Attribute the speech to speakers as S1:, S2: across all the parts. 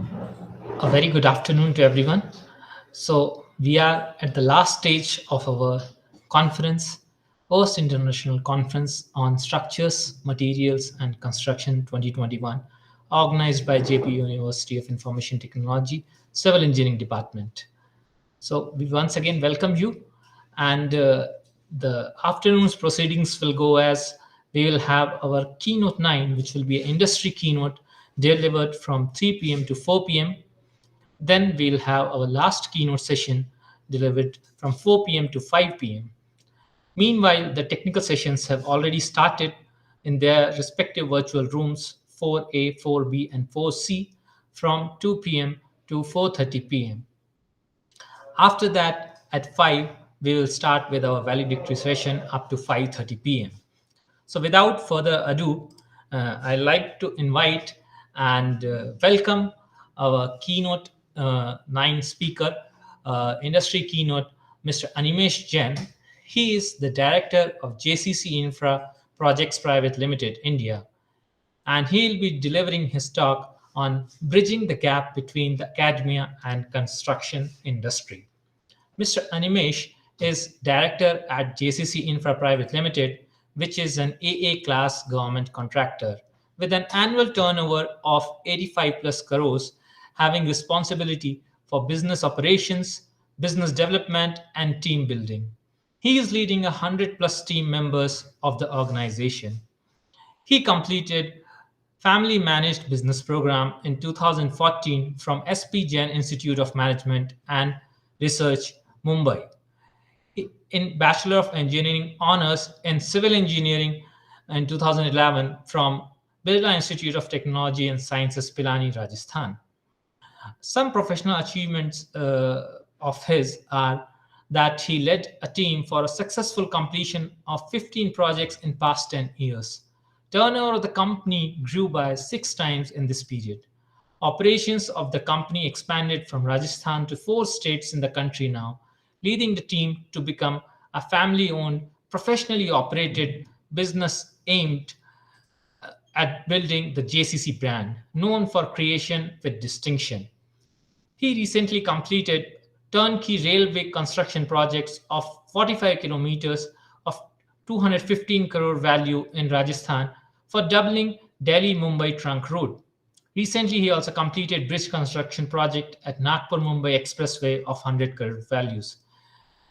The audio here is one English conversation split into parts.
S1: A very good afternoon to everyone. So, we are at the last stage of our conference, Post International Conference on Structures, Materials and Construction 2021, organized by JP University of Information Technology, Civil Engineering Department. So, we once again welcome you, and the afternoon's proceedings will go as we will have our keynote 9, which will be an industry keynote delivered from 3 p.m. to 4 p.m. Then we'll have our last keynote session delivered from 4 p.m. to 5 p.m. Meanwhile, the technical sessions have already started in their respective virtual rooms 4A, 4B, and 4C from 2 p.m. to 4:30 p.m. After that, at 5, we will start with our valedictory session up to 5:30 p.m. So, without further ado, I'd like to invite and welcome our keynote 9 speaker, industry keynote, Mr. Animesh Jain. He is the director of JCC Infra Projects Private Limited, India, and he'll be delivering his talk on bridging the gap between the academia and construction industry. Mr. Animesh is director at JCC Infra Private Limited, which is an AA class government contractor with an annual turnover of 85 plus crores, having responsibility for business operations, business development, and team building. He is leading 100 plus team members of the organization. He completed Family Managed Business Program in 2014 from SP Jain Institute of Management and Research, Mumbai. In Bachelor of Engineering Honors in Civil Engineering in 2011 from Birla Institute of Technology and Sciences, Pilani, Rajasthan. Some professional achievements of his are that he led a team for a successful completion of 15 projects in past 10 years. Turnover of the company grew by 6 times in this period. Operations of the company expanded from Rajasthan to 4 states in the country now, leading the team to become a family-owned, professionally operated business aimed at building the JCC brand, known for creation with distinction. He recently completed turnkey railway construction projects of 45 kilometers of 215 crore value in Rajasthan for doubling Delhi-Mumbai trunk road. Recently, he also completed bridge construction project at Nagpur-Mumbai Expressway of 100 crore values.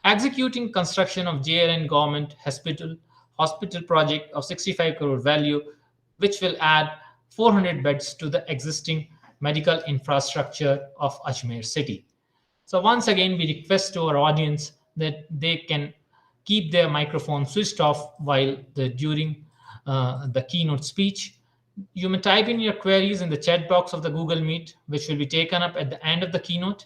S1: Executing construction of JRN Government Hospital project of 65 crore value, which will add 400 beds to the existing medical infrastructure of Ajmer city. So once again, we request to our audience that they can keep their microphone switched off while during the keynote speech. You may type in your queries in the chat box of the Google Meet, which will be taken up at the end of the keynote.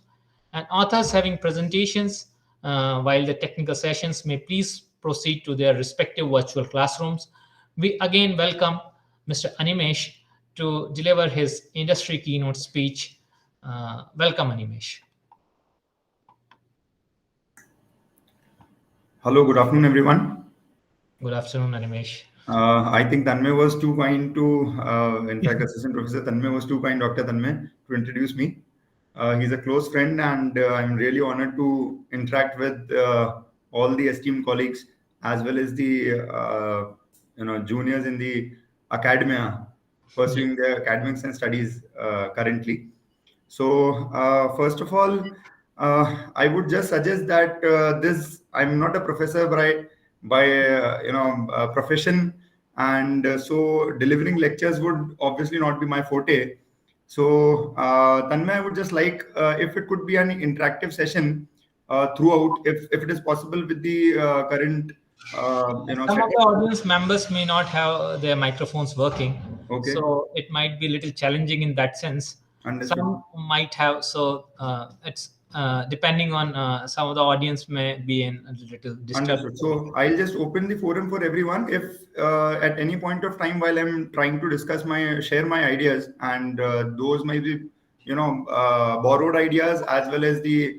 S1: And authors having presentations while the technical sessions may please proceed to their respective virtual classrooms. We again welcome Mr. Animesh to deliver his industry keynote speech. Welcome, Animesh.
S2: Hello, good afternoon, everyone.
S1: Good afternoon, Animesh.
S2: I think Tanmay was too kind to, in fact, Assistant Professor Tanmay was too kind, Dr. Tanmay, to introduce me. He's a close friend, and I'm really honored to interact with all the esteemed colleagues as well as the juniors in the academia pursuing their academics and studies currently. So, first of all, I would just suggest that I'm not a professor by profession, and so delivering lectures would obviously not be my forte. So, Tanmay, I would just like if it could be an interactive session throughout, if it is possible with the current
S1: Some of
S2: setup.
S1: the audience members may not have their microphones working,
S2: Okay,
S1: so it might be a little challenging in that sense.
S2: understood.
S1: Some might have, so it's depending on some of the audience may be in a little disturbed.
S2: Understood. So I'll just open the forum for everyone. If at any point of time while I'm trying to share my ideas, and those might be, borrowed ideas as well as the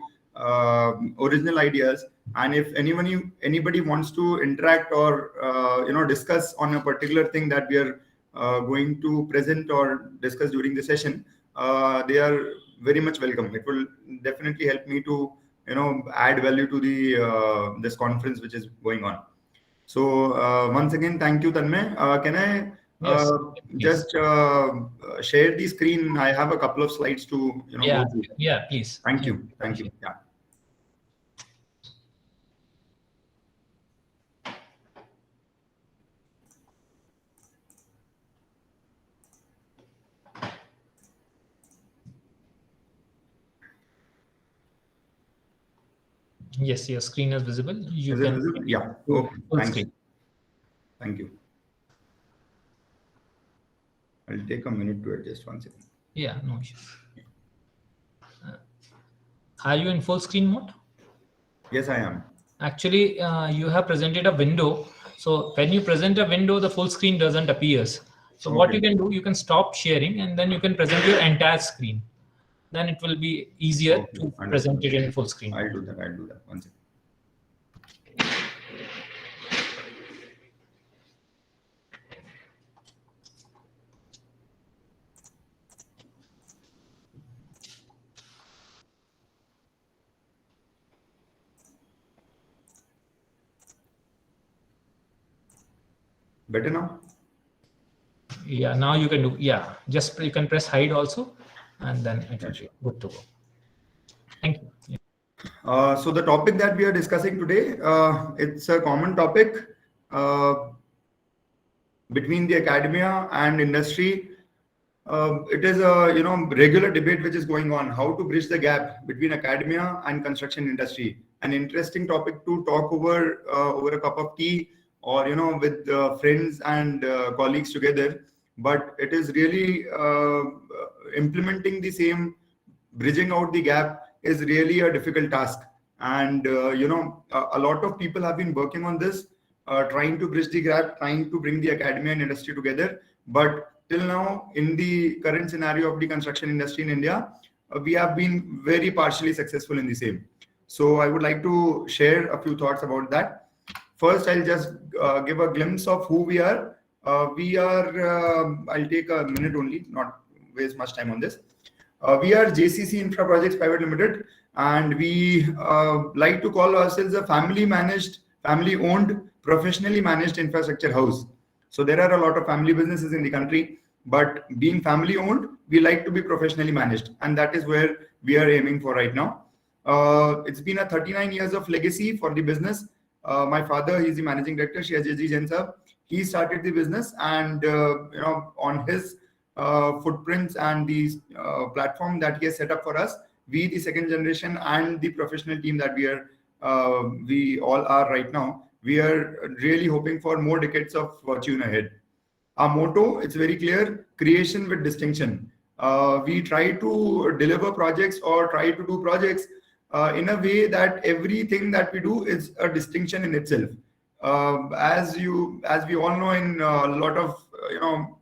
S2: original ideas, and if anybody wants to interact or discuss on a particular thing that we are going to present or discuss during the session, they are very much welcome. It will definitely help me to add value to the this conference which is going on. So once again, thank you, Tanmay. Can I
S1: Yes, please.
S2: just share the screen? I have a couple of slides to
S1: Yeah,
S2: go through.
S1: yeah, please.
S2: Thank
S1: Yeah,
S2: you, thank you. Yeah.
S1: yes, your screen is visible. You
S2: Is it
S1: can
S2: visible? Yeah.
S1: full,
S2: Okay.
S1: full
S2: Thanks.
S1: screen.
S2: Thank you. I'll take a minute to adjust one second.
S1: Yeah, no issues. Are you in full screen mode?
S2: Yes, I am.
S1: Actually, you have presented a window. So when you present a window, the full screen doesn't appear. So what
S2: Okay.
S1: you can do, you can stop sharing and then you can present your entire screen. Then it will be easier
S2: Okay.
S1: to
S2: Understood.
S1: present it in full screen
S2: I'll
S1: mode.
S2: do that. I'll do that. One second. Better now?
S1: Yeah, now you can do, yeah, just you can press hide also and then it
S2: Yeah,
S1: will
S2: sure.
S1: be good to go. Thank you. Yeah.
S2: So the topic that we are discussing today, it's a common topic uh, between the academia and industry. It is a regular debate which is going on, how to bridge the gap between academia and construction industry. An interesting topic to talk over a cup of tea or with friends and colleagues together. But it is really implementing the same, bridging out the gap is really a difficult task. And a lot of people have been working on this, trying to bridge the gap, trying to bring the academia and industry together. But till now, in the current scenario of the construction industry in India, we have been very partially successful in the same. So I would like to share a few thoughts about that. First, I'll just give a glimpse of who we are. I'll take a minute only, not waste much time on this. We are JCC Infraprojects Private Limited, and we like to call ourselves a family-managed, family-owned, professionally managed infrastructure house. So there are a lot of family businesses in the country, but being family-owned, we like to be professionally managed, and that is where we are aiming for right now. It's been a 39 years of legacy for the business. My father, he's the managing director, Shri Jain sir. He started the business, and on his footprints and the platform that he has set up for us, we, the second generation, and the professional team that we all are right now, we are really hoping for more decades of fortune ahead. Our motto, it's very clear: creation with distinction. We try to deliver projects or try to do projects in a way that everything that we do is a distinction in itself. As we all know, in a lot of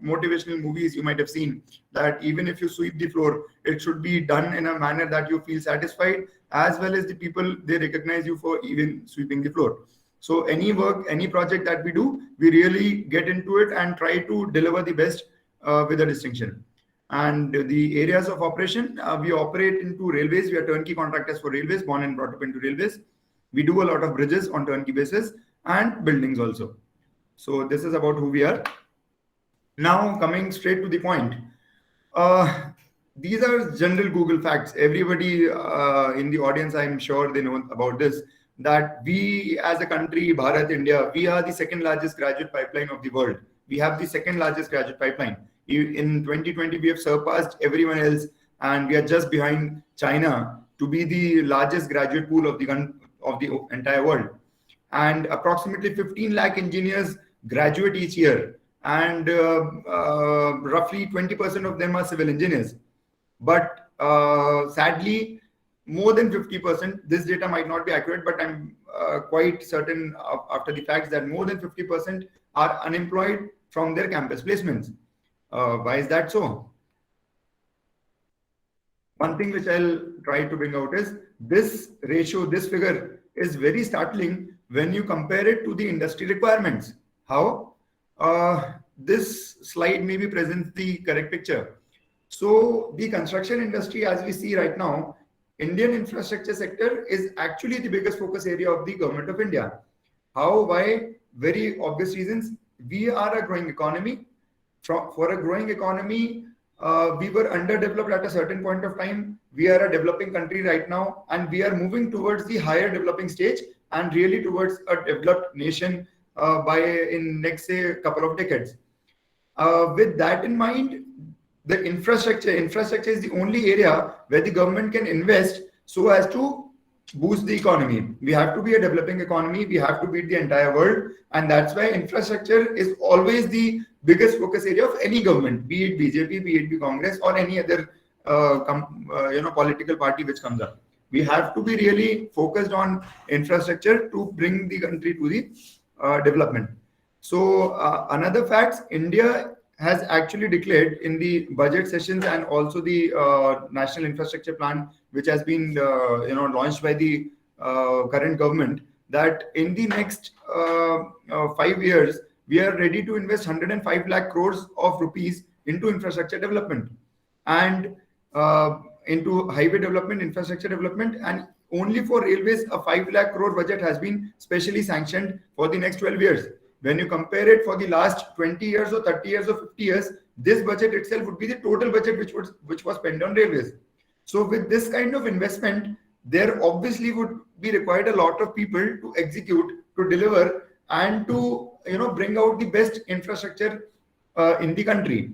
S2: motivational movies, you might have seen that even if you sweep the floor, it should be done in a manner that you feel satisfied, as well as the people, they recognize you for even sweeping the floor. So any work, any project that we do, we really get into it and try to deliver the best with a distinction. And the areas of operation, we operate into railways. We are turnkey contractors for railways, born and brought up into railways. We do a lot of bridges on turnkey basis and buildings also. So this is about who we are. Now coming straight to the point. These are general Google facts. Everybody in the audience, I'm sure they know about this, that we as a country, Bharat, India, we are the second largest graduate pipeline of the world. We have the second largest graduate pipeline. In 2020, we have surpassed everyone else, and we are just behind China to be the largest graduate pool of the entire world. And approximately 15 lakh engineers graduate each year, and roughly 20% of them are civil engineers. But sadly, more than 50%, this data might not be accurate, but I'm quite certain after the facts that more than 50% are unemployed from their campus placements. Why is that so? One thing which I'll try to bring out is this ratio, this figure is very startling when you compare it to the industry requirements. How? This slide maybe presents the correct picture. So the construction industry, as we see right now, Indian infrastructure sector is actually the biggest focus area of the government of India. How? Why? Very obvious reasons. We are a growing economy. For a growing economy, we were underdeveloped at a certain point of time. We are a developing country right now, and we are moving towards the higher developing stage and really towards a developed nation by in next say couple of decades. With that in mind, the infrastructure is the only area where the government can invest so as to boost the economy. We have to be a developing economy. We have to beat the entire world, and that's why infrastructure is always the biggest focus area of any government, be it BJP, be it the Congress, or any other political party which comes up. We have to be really focused on infrastructure to bring the country to the development. So another fact, India has actually declared in the budget sessions and also the national infrastructure plan, which has been launched by the current government, that in the next 5 years we are ready to invest 105 lakh crores of rupees into infrastructure development and into highway development, infrastructure development, and only for railways a 5 lakh crore budget has been specially sanctioned for the next 12 years. When you compare it for the last 20 years or 30 years or 50 years, this budget itself would be the total budget which was spent on railways. So with this kind of investment, there obviously would be required a lot of people to execute, to deliver, and to bring out the best infrastructure in the country.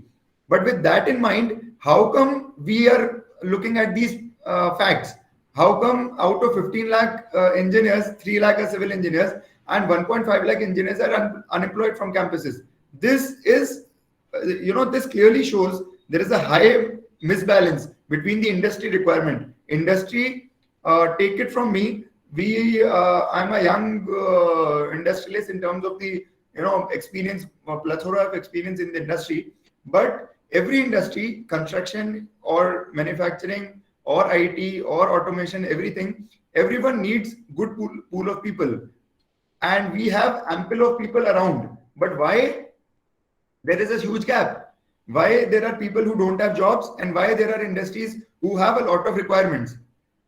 S2: But with that in mind, how come we are looking at these facts? How come out of 15 lakh engineers, 3 lakh are civil engineers, and 1.5 lakh engineers are unemployed from campuses? This is, this clearly shows there is a high misbalance between the industry requirement. Industry, take it from me, I'm a young industrialist in terms of the experience, plethora of experience in the industry. But every industry, construction or manufacturing or IT or automation, everyone needs good pool of people. And we have ample of people around. But why there is a huge gap? Why there are people who don't have jobs, and why there are industries who have a lot of requirements?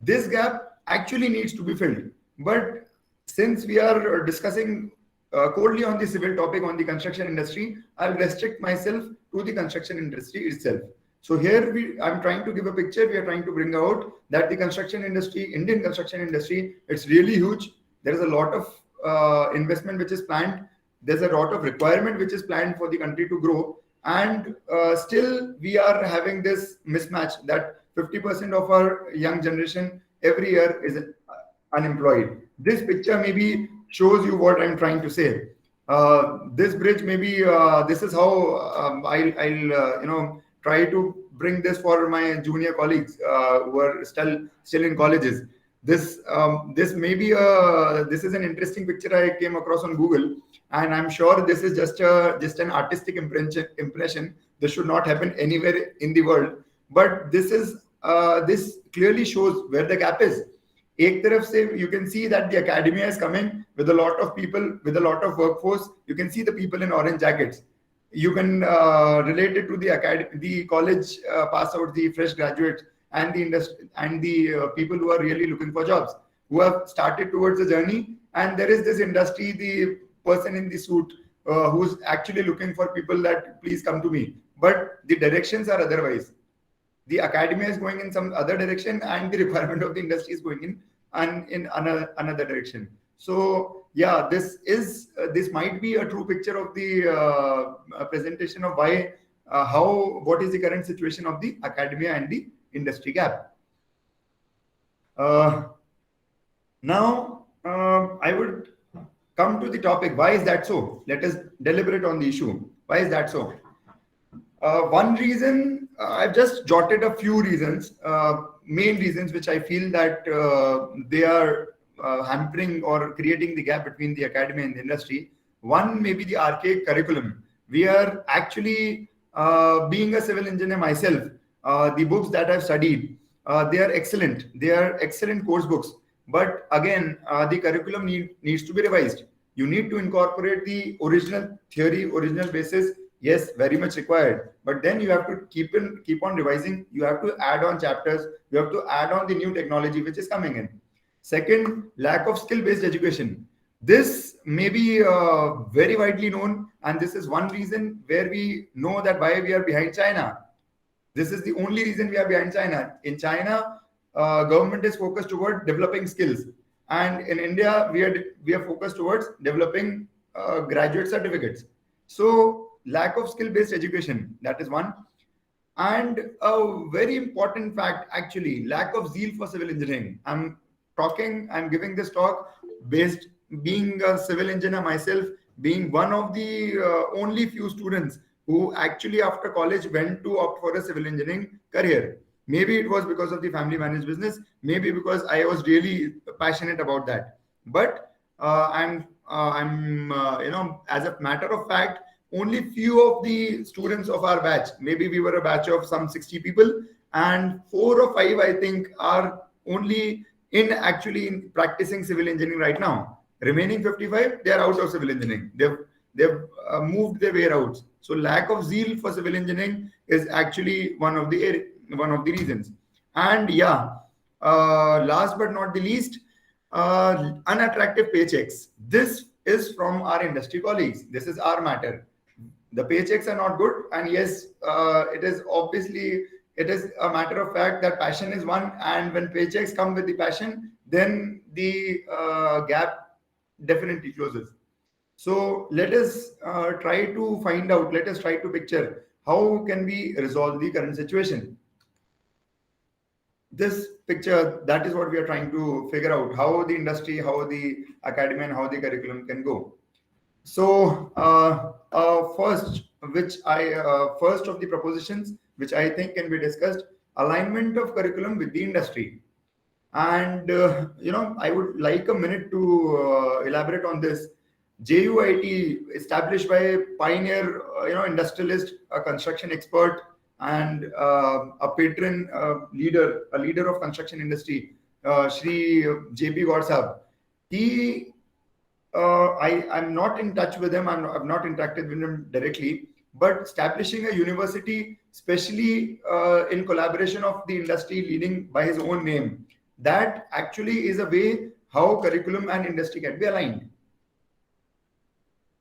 S2: This gap actually needs to be filled. But since we are discussing coldly on the civil topic, on the construction industry, I'll restrict myself to the construction industry itself. So here I'm trying to give a picture. We are trying to bring out that the construction industry, Indian construction industry, it's really huge. There is a lot of investment which is planned. There's a lot of requirement which is planned for the country to grow. And still we are having this mismatch that 50% of our young generation every year is unemployed. This picture maybe shows you what I'm trying to say. This bridge, maybe this is how I'll try to bring this for my junior colleagues who are still in colleges. This may be this is an interesting picture I came across on Google, and I'm sure this is just an artistic impression. This should not happen anywhere in the world, but this clearly shows where the gap is. Ek taraf se you can see that the academia is coming with a lot of people, with a lot of workforce. You can see the people in orange jackets. You can relate it to the college pass out, the fresh graduates, and the industry, and the people who are really looking for jobs, who have started towards the journey. And there is this industry, the person in the suit who's actually looking for people that please come to me. But the directions are otherwise. The academia is going in some other direction, and the requirement of the industry is going in another direction. So yeah, this might be a true picture of the presentation of what is the current situation of the academia and the industry gap. Now I would come to the topic. Why is that so? Let us deliberate on the issue. Why is that so? One reason, I've just jotted a few reasons, main reasons which I feel that they are hampering or creating the gap between the academia and the industry. One may be the archaic curriculum. We are actually, being a civil engineer myself, the books that I've studied, they are excellent. They are excellent course books. But again, the curriculum needs to be revised. You need to incorporate the original theory, original basis Yes, very much required. But then you have to keep on revising. You have to add on chapters. You have to add on the new technology which is coming in. Second, lack of skill-based education. This may be very widely known, and this is one reason where we know that why we are behind China. This is the only reason we are behind China. In China, government is focused toward developing skills, and in India, we are focused towards developing graduate certificates. So, lack of skill-based education, that is one. And a very important fact, actually, lack of zeal for civil engineering. I'm giving this talk based being a civil engineer myself, being one of the only few students who actually after college went to opt for a civil engineering career. Maybe it was because of the family managed business, maybe because I was really passionate about that. But as a matter of fact, only few of the students of our batch, maybe we were a batch of some 60 people, and 4 or 5 I think are only in practicing civil engineering right now. Remaining 55, they are out of civil engineering. They've moved their way out. So lack of zeal for civil engineering is actually one of the reasons. And yeah, last but not the least, unattractive paychecks. This is from our industry colleagues. This is our matter. The paychecks are not good, and yes, it is a matter of fact that passion is one, and when paychecks come with the passion, then the gap definitely closes. So let us try to find out, let us try to picture how can we resolve the current situation. This picture, that is what we are trying to figure out, how the industry, how the academy, and how the curriculum can go. So first of the propositions which I think can be discussed, alignment of curriculum with the industry. And I would like a minute to elaborate on this. JUIT, established by a pioneer, industrialist, a construction expert, and a patron leader, a leader of construction industry, Shri JP Gaur. He I'm not in touch with him. I've not interacted with him directly, but establishing a university, especially in collaboration of the industry, leading by his own name, that actually is a way how curriculum and industry can be aligned.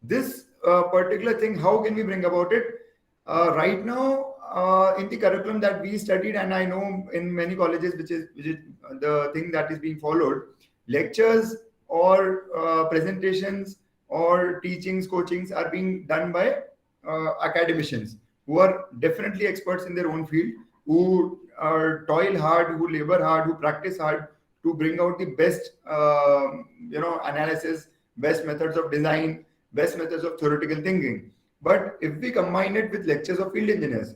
S2: This particular thing, how can we bring about it? Right now, in the curriculum that we studied, and I know in many colleges, which is the thing that is being followed, lectures or presentations or teachings, coachings are being done by academicians who are definitely experts in their own field, who toil hard, who labor hard, who practice hard to bring out the best, analysis, best methods of design, best methods of theoretical thinking. But if we combine it with lectures of field engineers,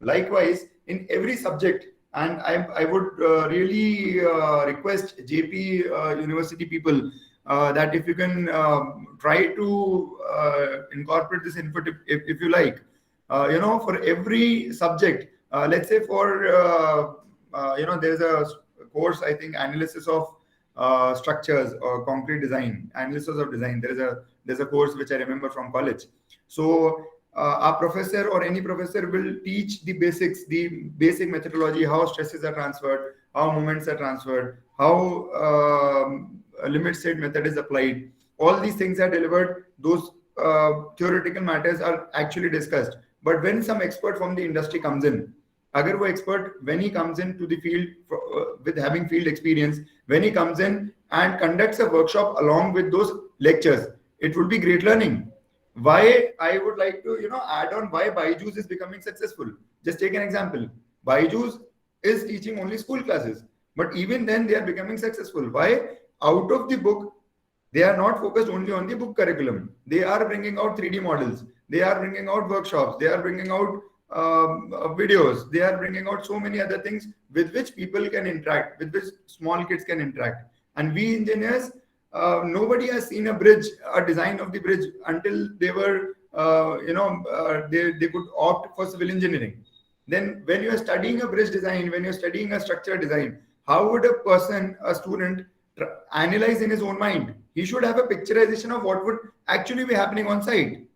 S2: likewise in every subject, and I would really request JP University people that if you can try to incorporate this input, if you like, for every subject, let's say for, there's a course, I think, analysis of structures or concrete design, analysis of design. There's a course which I remember from college. So our professor or any professor will teach the basics, the basic methodology, how stresses are transferred, how moments are transferred, how limit state method is applied. All these things are delivered. Those theoretical matters are actually discussed. But when some expert from the industry comes in, agar wo expert, when he comes into the field with having field experience, when he comes in and conducts a workshop along with those lectures, it would be great learning. Why I would like to add on why Byju's is becoming successful. Just take an example. Byju's is teaching only school classes, but even then they are becoming successful. Why? Out of the book, they are not focused only on the book curriculum. They are bringing out 3D models. They are bringing out workshops. They are bringing out videos. They are bringing out so many other things with which people can interact, with which small kids can interact. And we engineers, nobody has seen a bridge, a design of the bridge until they were, they could opt for civil engineering. Then when you are studying a bridge design, when you're studying a structure design, how would a student analyze in his own mind? He should have a picturization of what would actually be happening on site.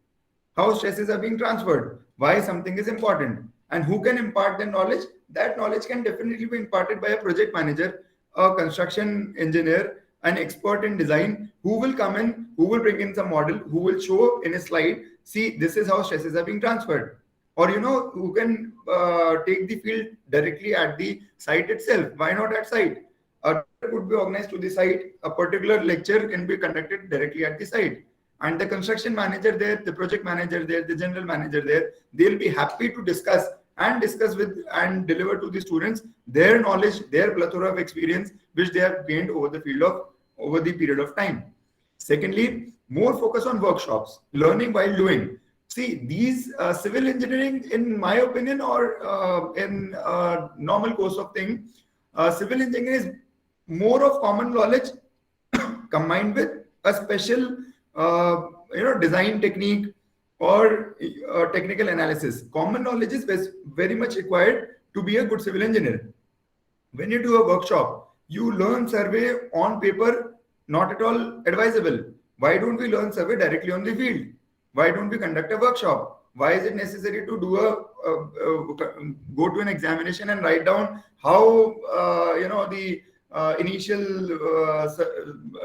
S2: how stresses are being transferred, why something is important, and who can impart the knowledge. That knowledge can definitely be imparted by a project manager, a construction engineer, an expert in design, who will come in, who will bring in some model, who will show in a slide, see, this is how stresses are being transferred. Or, who can take the field directly at the site itself. Why not at site? A tour could be organized to the site. A particular lecture can be conducted directly at the site. And the construction manager there, the project manager there, the general manager there, they'll be happy to discuss with and deliver to the students their knowledge, their plethora of experience, which they have gained over the period of time. Secondly, more focus on workshops, learning while doing. See, these civil engineering, in my opinion, or in normal course of thing, civil engineering is more of common knowledge combined with a special, design technique or technical analysis. Common knowledge is very much required to be a good civil engineer. When you do a workshop, you learn survey on paper, not at all advisable. Why don't we learn survey directly on the field? Why don't we conduct a workshop? Why is it necessary to do go to an examination and write down how the initial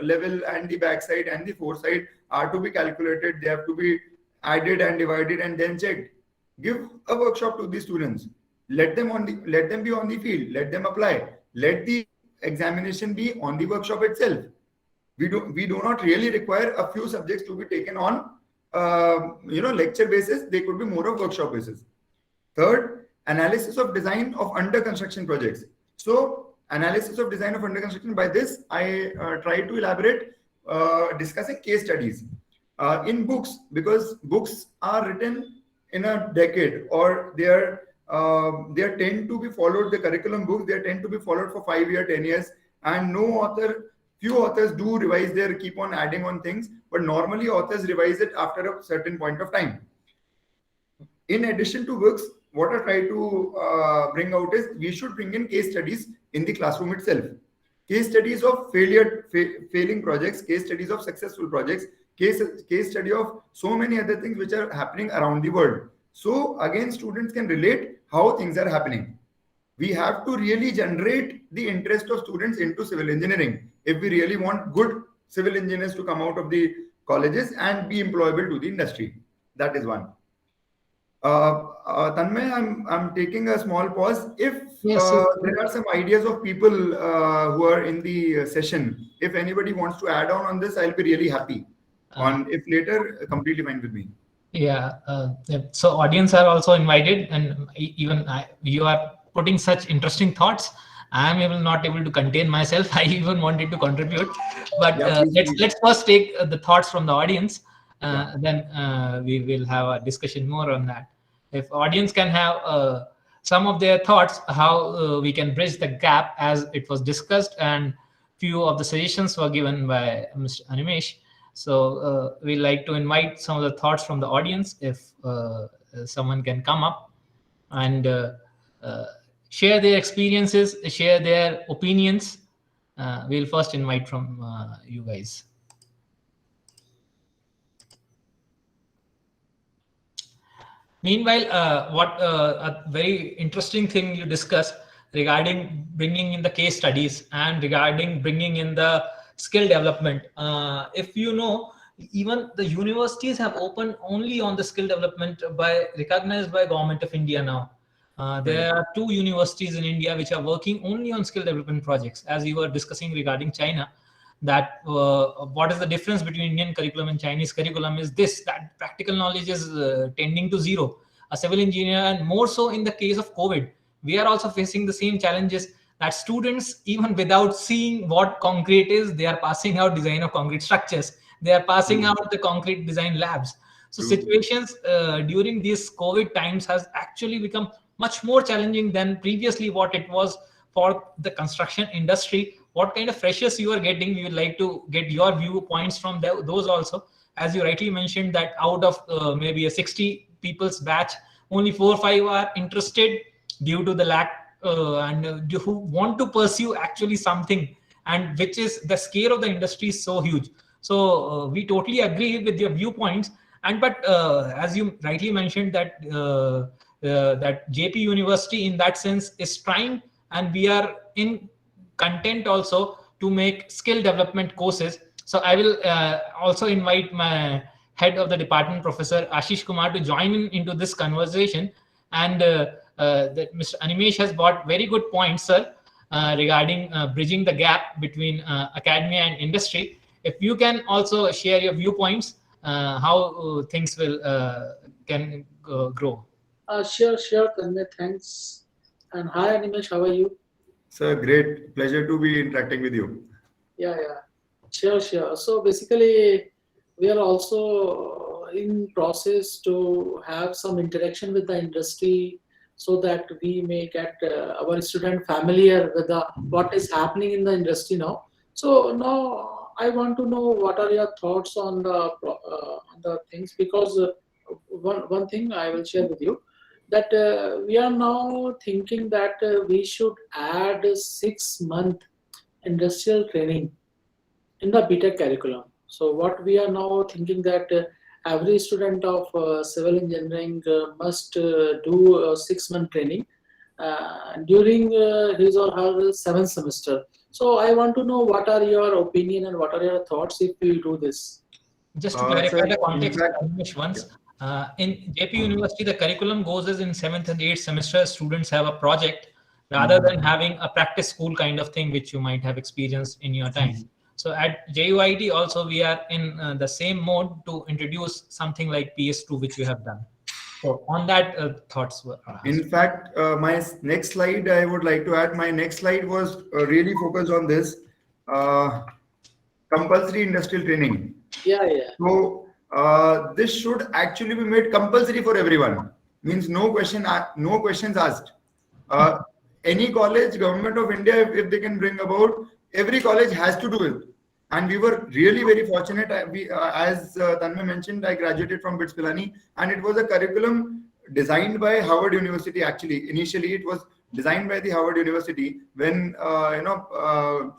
S2: level and the backside and the foresight are to be calculated? They have to be added and divided and then checked. Give a workshop to the students. Let them be on the field. Let them apply. Let the examination be on the workshop itself. We do not really require a few subjects to be taken on lecture basis. They could be more of workshop basis. Third, analysis of design of under construction projects. So analysis of design of under construction, by this I try to elaborate discussing case studies in books, because books are written in a decade, or they tend to be followed, the curriculum books, they tend to be followed for 5 years, 10 years, and few authors do revise keep on adding on things, but normally authors revise it after a certain point of time. In addition to books, what I try to bring out is we should bring in case studies in the classroom itself. Case studies of failing projects, case studies of successful projects, case study of so many other things which are happening around the world. So again, students can relate how things are happening. We have to really generate the interest of students into civil engineering if we really want good civil engineers to come out of the colleges and be employable to the industry. That is one. Tanmay, I'm taking a small pause. If
S1: Yes,
S2: there are some ideas of people who are in the session, if anybody wants to add on this, I'll be really happy. If later, completely fine with me.
S1: Yeah. So audience are also invited, and even you are putting such interesting thoughts. I am not able to contain myself. I even wanted to contribute, but let's first take the thoughts from the audience. Then we will have a discussion more on that. If audience can have some of their thoughts, how we can bridge the gap as it was discussed, and few of the suggestions were given by Mr. Animesh. So we like to invite some of the thoughts from the audience. If someone can come up and share their experiences, share their opinions. We'll first invite from you guys. Meanwhile, what a very interesting thing you discussed regarding bringing in the case studies and regarding bringing in the skill development. If you know, even the universities have opened only on the skill development recognized by Government of India now. There are 2 universities in India which are working only on skill development projects. As you were discussing regarding China, that what is the difference between Indian curriculum and Chinese curriculum is this, that practical knowledge is tending to zero. A civil engineer, and more so in the case of COVID, we are also facing the same challenges, that students, even without seeing what concrete is, they are passing out design of concrete structures. They are passing out the concrete design labs. So situations during these COVID times has actually become much more challenging than previously what it was for the construction industry. What kind of freshers you are getting? We would like to get your viewpoints from those also. As you rightly mentioned, that out of maybe a 60 people's batch, only 4 or 5 are interested due to the lack and who want to pursue actually something, and which is the scale of the industry is so huge. So we totally agree with your viewpoints. But as you rightly mentioned that JP University in that sense is trying, and we are in content also to make skill development courses. So I will also invite my head of the department, Professor Ashish Kumar, to join into this conversation. And that Mr. Animesh has brought very good points, sir, regarding bridging the gap between academia and industry. If you can also share your viewpoints, how things will can grow.
S3: Sure, Tanmay, thanks. And hi, Animesh, how are you?
S2: Sir, great pleasure to be interacting with you.
S3: Yeah. Sure. So basically, we are also in process to have some interaction with the industry so that we may get our student familiar with what is happening in the industry now. So now I want to know what are your thoughts on the things, because one thing I will share with you, that we are now thinking that we should add 6 month industrial training in the BTech curriculum. So what we are now thinking that every student of civil engineering must do a 6 month training during his or her 7th semester. So I want to know what are your opinion and what are your thoughts if we do this.
S1: Just to clarify
S2: Sir,
S1: the
S2: in
S1: context,
S2: fact,
S1: Animesh,
S2: yeah.
S1: once in JP University, the curriculum goes as in 7th and 8th semester, students have a project rather than having a practice school kind of thing, which you might have experienced in your time. So at JUIT also, we are in the same mode to introduce something like PS2, which you have done. So on that, thoughts were asked.
S2: In fact, my next slide, I would like to add, my next slide was really focused on this uh, compulsory industrial training.
S3: Yeah.
S2: So this should actually be made compulsory for everyone. Means no questions asked. Uh, any college, government of India, if they can bring about, every college has to do it. And we were really very fortunate. As Tanmay mentioned, I graduated from BITS Pilani, and it was a curriculum designed by Harvard University. Actually, initially it was designed by the Harvard University when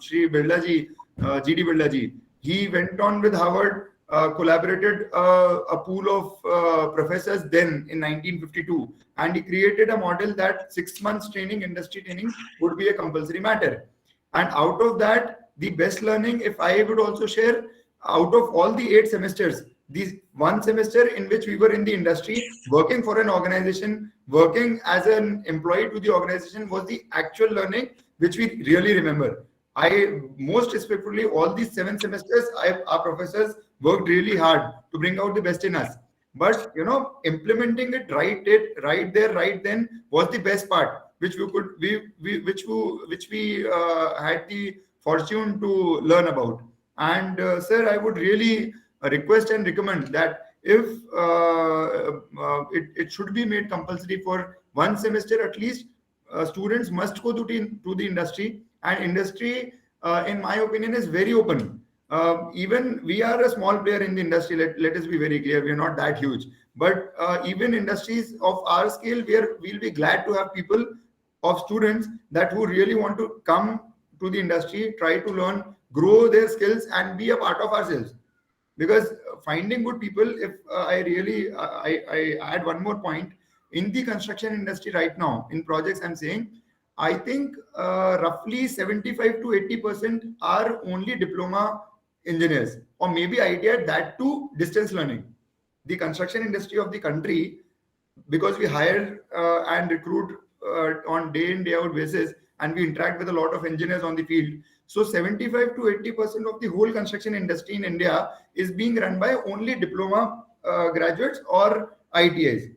S2: Shri Birlaji, GD Birlaji, he went on with Harvard, collaborated a pool of professors then in 1952, and he created a model that 6 months training, industry training, would be a compulsory matter. And out of that, the best learning, if I would also share, out of all the 8 semesters, these 1 semester in which we were in the industry, working for an organization, working as an employee to the organization, was the actual learning which we really remember. I most respectfully, all these 7 semesters, our professors worked really hard to bring out the best in us. But implementing it right there, right then was the best part, which we had the fortune to learn about. And sir, I would really request and recommend that if it should be made compulsory for 1 semester at least, students must go to the industry. And industry, in my opinion, is very open. Even we are a small player in the industry. Let us be very clear. We are not that huge. But even industries of our scale, we'll be glad to have people of students that who really want to come to the industry, try to learn, grow their skills, and be a part of ourselves. Because finding good people, if I add one more point, in the construction industry right now, in projects I'm saying, I think roughly 75 to 80% are only diploma engineers, or maybe ITI, that too distance learning. The construction industry of the country, because we hire and recruit on day in day out basis, and we interact with a lot of engineers on the field. So 75 to 80% of the whole construction industry in India is being run by only diploma graduates or ITIs.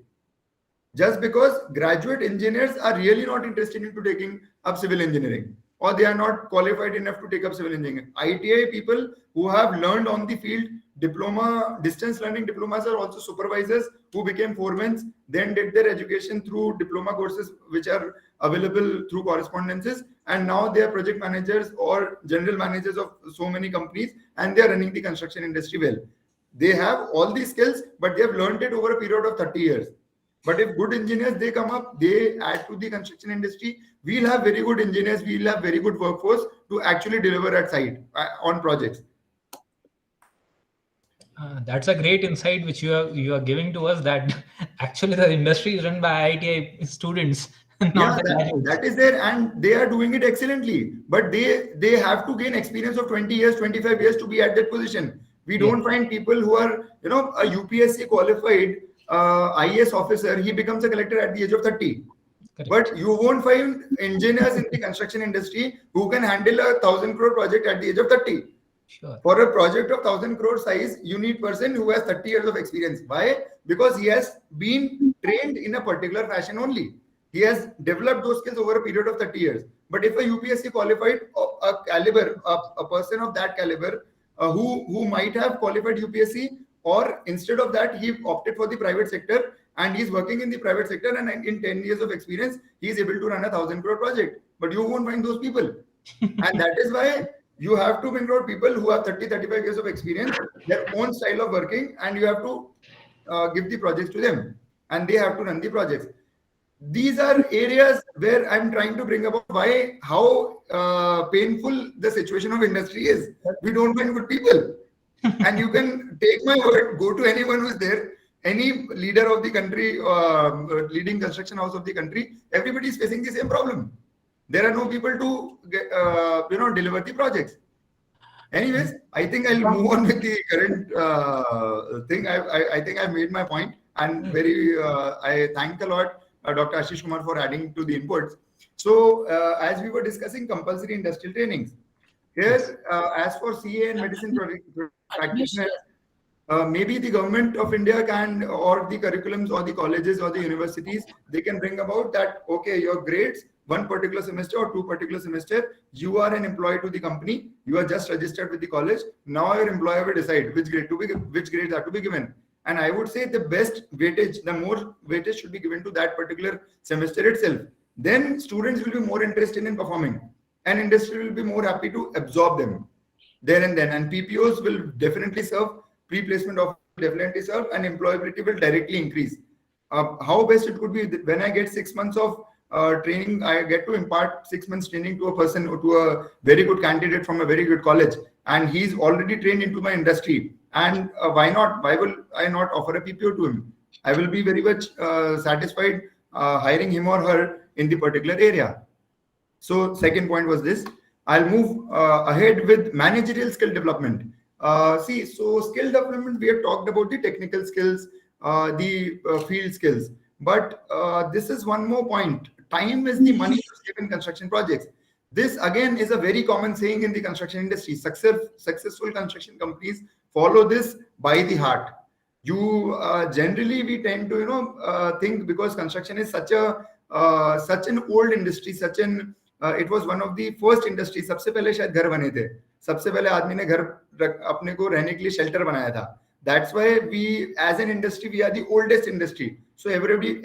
S2: Just because graduate engineers are really not interested into taking up civil engineering, or they are not qualified enough to take up civil engineering. ITI people who have learned on the field, diploma, distance learning diplomas, are also supervisors who became foremen, then did their education through diploma courses which are available through correspondences, and now they are project managers or general managers of so many companies, and they are running the construction industry well. They have all these skills, but they have learned it over a period of 30 years. But if good engineers, they come up, they add to the construction industry, we'll have very good engineers, we'll have very good workforce to actually deliver at site on projects.
S1: That's a great insight which you are giving to us, that actually the industry is run by IIT students,
S2: Yeah,
S1: not the graduates.
S2: that is there, and they are doing it excellently. But they have to gain experience of 20 years, 25 years to be at that position. We
S1: Yeah,
S2: don't find people who are, a UPSC qualified IAS officer. He becomes a collector at the age of 30.
S1: correct.
S2: But you won't find engineers in the construction industry who can handle a 1,000 crore project at the age of 30.
S1: Sure.
S2: For a project of 1,000 crore size, you need person who has 30 years of experience. Why? Because he has been trained in a particular fashion only. He has developed those skills over a period of 30 years. But if a UPSC qualified, a person of that caliber, who might have qualified UPSC, or instead of that, he opted for the private sector and he's working in the private sector, and in 10 years of experience, he is able to run a 1,000 crore project. But you won't find those people. And that is why you have to bring out people who have 30, 35 years of experience, their own style of working, and you have to give the projects to them, and they have to run the projects. These are areas where I'm trying to bring about how painful the situation of industry is. We don't find good people. And you can take my word, go to anyone who's there, any leader of the country, leading construction house of the country, everybody is facing the same problem. There are no people to deliver the projects. Anyways, I think I'll move on with the current thing. I think I've made my point, and I thank a lot Dr. Ashish Kumar for adding to the inputs. So as we were discussing compulsory industrial trainings, here as for CA and medicine practitioners, maybe the government of India can, or the curriculums or the colleges or the universities, they can bring about that, okay, your grades, one particular semester or two particular semester, you are an employee to the company, you are just registered with the college. Now your employer will decide which grades are to be given. And I would say the best weightage, the more weightage should be given to that particular semester itself. Then students will be more interested in performing, and industry will be more happy to absorb them there and then. And PPOs will definitely serve, pre-placement of definitely serve, and employability will directly increase. How best it could be when I get 6 months of training, I get to impart 6 months training to a person or to a very good candidate from a very good college, and he's already trained into my industry. And why not? Why will I not offer a PPO to him? I will be very much satisfied hiring him or her in the particular area. So second point was this. I'll move ahead with managerial skill development. So skill development, we have talked about the technical skills, the field skills. But this is one more point. Time is the money to save in construction projects. This again is a very common saying in the construction industry. Successful construction companies follow this by the heart. Generally we tend to think, because construction is such an old industry, it was one of the first industries. सबसे पहले शायद घर बने थे, सबसे पहले आदमी ने घर अपने को रहने के लिए शेल्टर बनाया था. That's why we, as an industry, we are the oldest industry. So everybody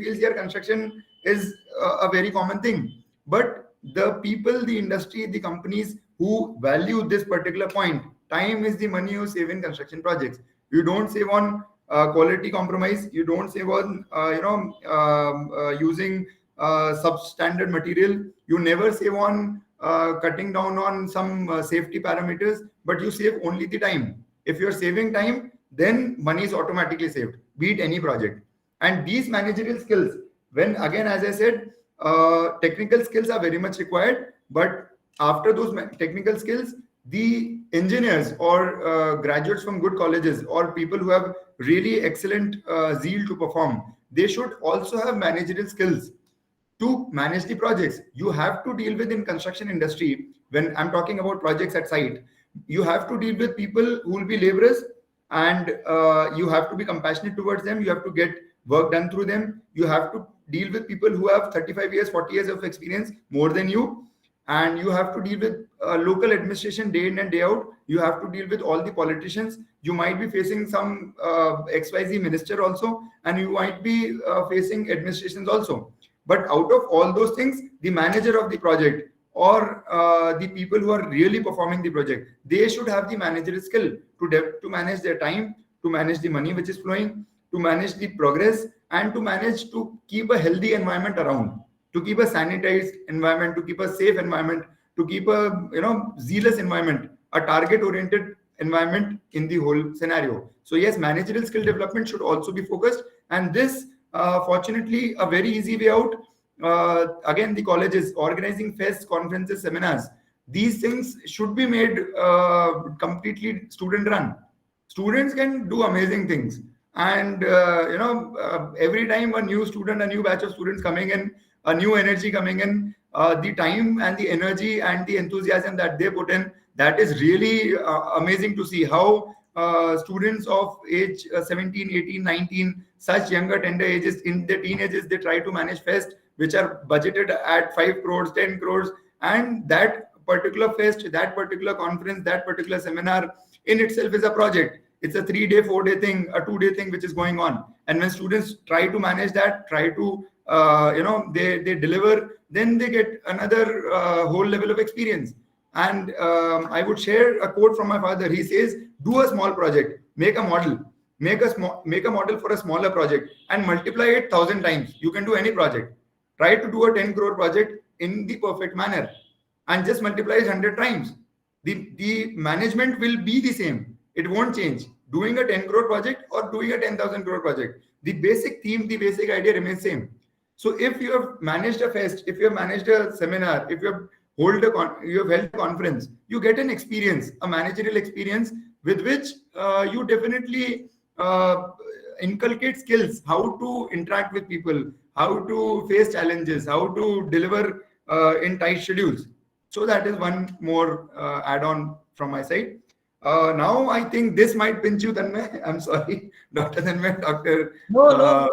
S2: feels here construction is a very common thing. But the people, the industry, the companies who value this particular point, time is the money you save in construction projects. You don't save on quality compromise. You don't save on using substandard material. You never save on cutting down on some safety parameters, but you save only the time. If you're saving time, then money is automatically saved, be it any project. And these managerial skills, when again, as I said, technical skills are very much required, but after those technical skills, the engineers or graduates from good colleges or people who have really excellent zeal to perform, they should also have managerial skills to manage the projects. You have to deal with, in construction industry, when I'm talking about projects at site, you have to deal with people who will be laborers, and you have to be compassionate towards them. You have to get work done through them. You have to deal with people who have 35 years, 40 years of experience more than you. And you have to deal with local administration day in and day out. You have to deal with all the politicians. You might be facing some XYZ minister also, and you might be facing administrations also. But out of all those things, the manager of the project or the people who are really performing the project, they should have the managerial skill to manage their time, to manage the money which is flowing, to manage the progress, and to manage to keep a healthy environment around, to keep a sanitized environment, to keep a safe environment, to keep a zealous environment, a target-oriented environment in the whole scenario. So yes, managerial skill development should also be focused, and this fortunately a very easy way out. Again, the colleges organizing fests, conferences, seminars, these things should be made completely student run. Students can do amazing things, and every time a new student, a new batch of students coming in, a new energy coming in, the time and the energy and the enthusiasm that they put in, that is really amazing to see how students of age 17, 18, 19, such younger tender ages, in their teenagers, they try to manage fest which are budgeted at 5 crores, 10 crores, and that particular fest, that particular conference, that particular seminar in itself is a project. It's a 3-day, 4-day thing, a 2-day thing which is going on. And when students try to manage that, try to they deliver, then they get another whole level of experience. And I would share a quote from my father. He says, do a small project, make a model, make a model for a smaller project and multiply it 1,000 times. You can do any project. Try to do a 10 crore project in the perfect manner and just multiply it 100 times. The management will be the same. It won't change. Doing a 10 crore project or doing a 10,000 crore project, the basic theme, the basic idea remains same. So if you have managed a fest, if you have managed a seminar, if you have held a conference, you get an experience, a managerial experience with which you definitely inculcate skills, how to interact with people, how to face challenges, how to deliver in tight schedules. So that is one more add-on from my side. Now I think this might pinch you, Tanmay. I'm sorry, Dr. Tanmay, Dr.
S1: No.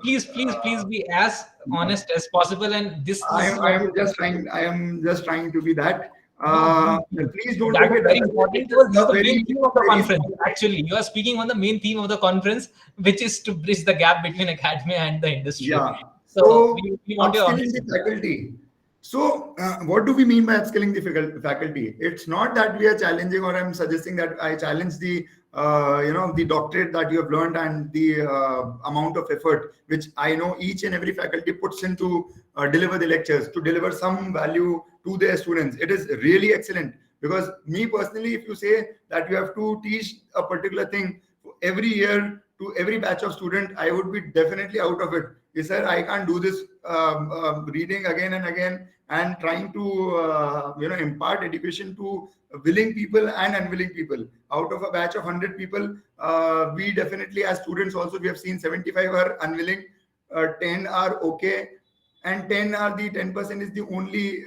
S1: Please be as honest as possible. And this
S2: I
S1: is
S2: am just trying to be that. Please don't
S1: that
S2: take
S1: is
S2: it
S1: very
S2: as
S1: important.
S2: this is
S1: This is
S2: a
S1: the main theme of the
S2: very
S1: conference. Actually, you are speaking on the main theme of the conference, which is to bridge the gap between academia and the industry.
S2: Yeah.
S1: So
S2: So
S1: we want your
S2: upskilling the faculty. So what do we mean by upskilling the faculty? It's not that we are challenging, or I'm suggesting that I challenge the the doctorate that you have learned and the amount of effort which I know each and every faculty puts into deliver the lectures, to deliver some value to their students. It is really excellent, because me personally, if you say that you have to teach a particular thing every year to every batch of student, I would be definitely out of it. Yes, sir, I can't do this reading again and again and trying to impart education to willing people and unwilling people. Out of a batch of 100 people, we definitely, as students also, we have seen 75 are unwilling, 10 are okay, and 10% is the only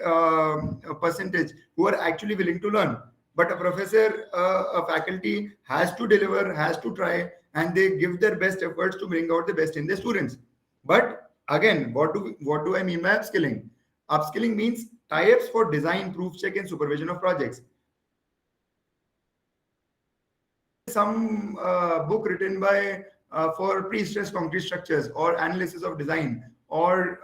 S2: percentage who are actually willing to learn. But a professor, a faculty has to deliver, has to try, and they give their best efforts to bring out the best in their students. But again, what do I mean by upskilling? Upskilling means tie-ups for design, proof check, and supervision of projects. Some book written by for pre-stressed concrete structures, or analysis of design, or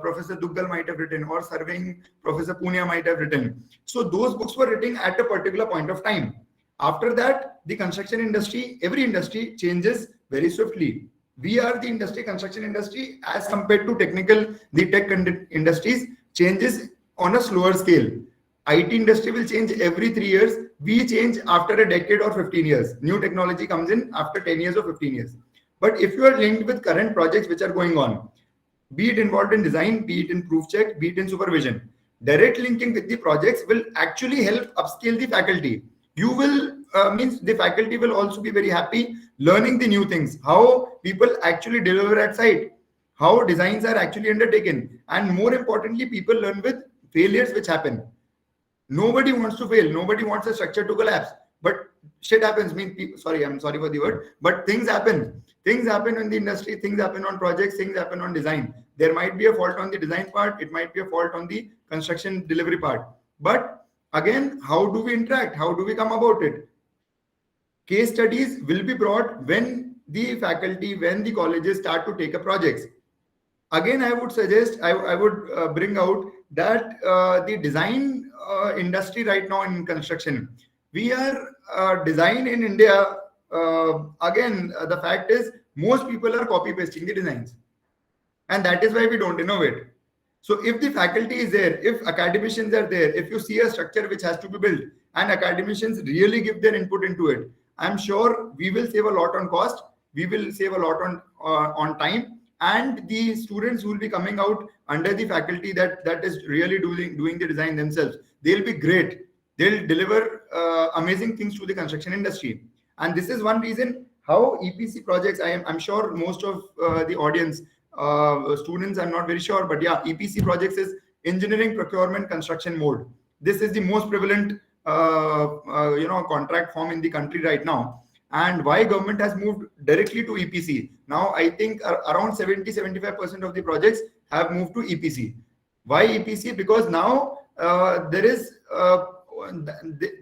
S2: Professor Duggal might have written, or surveying Professor Punia might have written. So those books were written at a particular point of time. After that, the construction industry, every industry changes very swiftly. We are the industry, construction industry, as compared to the tech industries, changes on a slower scale. IT industry will change every 3 years. We change after a decade or 15 years. New technology comes in after 10 years or 15 years. But if you are linked with current projects which are going on, be it involved in design, be it in proof check, be it in supervision, direct linking with the projects will actually help upscale the faculty. You will means the faculty will also be very happy learning the new things, how people actually deliver at site, how designs are actually undertaken, and more importantly, people learn with failures which happen. Nobody wants to fail. Nobody wants a structure to collapse. But shit happens. I'm sorry for the word, but things happen. Things happen in the industry. Things happen on projects. Things happen on design. There might be a fault on the design part. It might be a fault on the construction delivery part. But again, how do we interact? How do we come about it? Case studies will be brought when the faculty, when the colleges start to take up projects. Again, I would suggest, I would bring out that the design industry right now in construction, we are design in India. Again, the fact is most people are copy pasting the designs, and that is why we don't innovate. So if the faculty is there, if academicians are there, if you see a structure which has to be built, and academicians really give their input into it, I'm sure we will save a lot on cost, we will save a lot on time, and the students who will be coming out under the faculty that is really doing the design themselves, they'll be great. They'll deliver amazing things to the construction industry. And this is one reason how EPC projects, I'm sure most of the audience, students, I'm not very sure, but yeah, EPC projects is engineering procurement construction mode. This is the most prevalent contract form in the country right now. And why government has moved directly to EPC? Now, I think around 70-75% of the projects have moved to EPC. Why EPC? Because now there is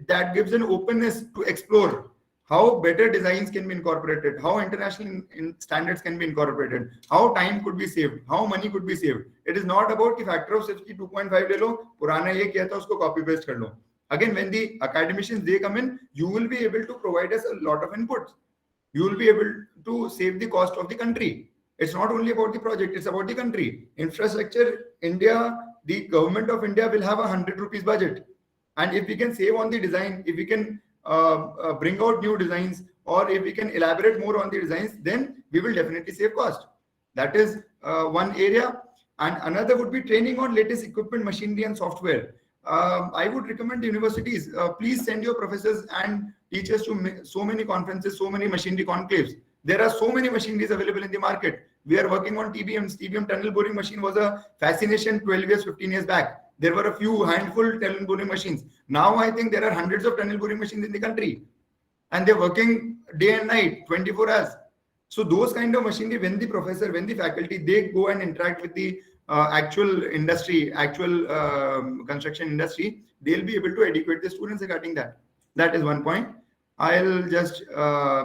S2: that gives an openness to explore how better designs can be incorporated, how international standards can be incorporated, how time could be saved, how money could be saved. It is not about the factor of safety 2.5 ले लो, पुराना ये किया था उसको copy paste कर लो. Again, when the academicians they come in, you will be able to provide us a lot of inputs. You will be able to save the cost of the country. It's not only about the project, it's about the country. Infrastructure, India, the government of India will have 100 rupees budget. And if we can save on the design, if we can bring out new designs, or if we can elaborate more on the designs, then we will definitely save cost. That is one area. And another would be training on latest equipment, machinery and software. I would recommend universities, please send your professors and teachers to so many conferences, so many machinery conclaves. There are so many machineries available in the market. We are working on TBMs. TBM tunnel boring machine was a fascination 12 years, 15 years back. There were a few handful tunnel boring machines. Now I think there are hundreds of tunnel boring machines in the country. And they're working day and night, 24 hours. So those kind of machinery, when the professor, when the faculty, they go and interact with the actual industry, actual construction industry, they'll be able to educate the students regarding that. That is one point. I'll just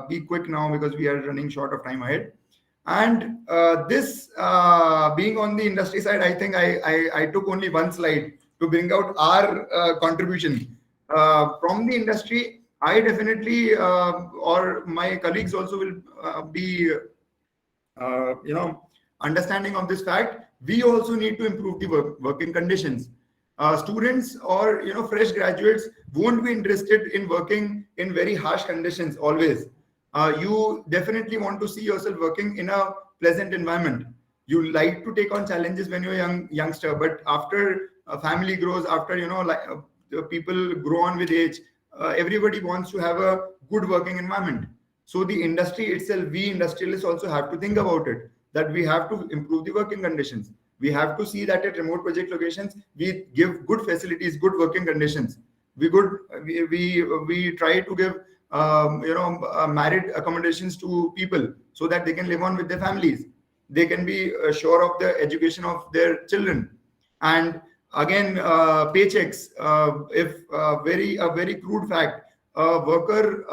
S2: be quick now because we are running short of time ahead. And this being on the industry side, I think I took only one slide to bring out our contribution. From the industry, I definitely, or my colleagues also will be, understanding of this fact. We also need to improve the working conditions. Students or fresh graduates won't be interested in working in very harsh conditions always. You definitely want to see yourself working in a pleasant environment. You like to take on challenges when you're a youngster, but after a family grows, after people grow on with age, everybody wants to have a good working environment. So the industry itself, we industrialists also have to think about it, that we have to improve the working conditions. We have to see that at remote project locations, we give good facilities, good working conditions. We try to give married accommodations to people so that they can live on with their families. They can be sure of the education of their children. And again, paychecks. If a very crude fact, a worker,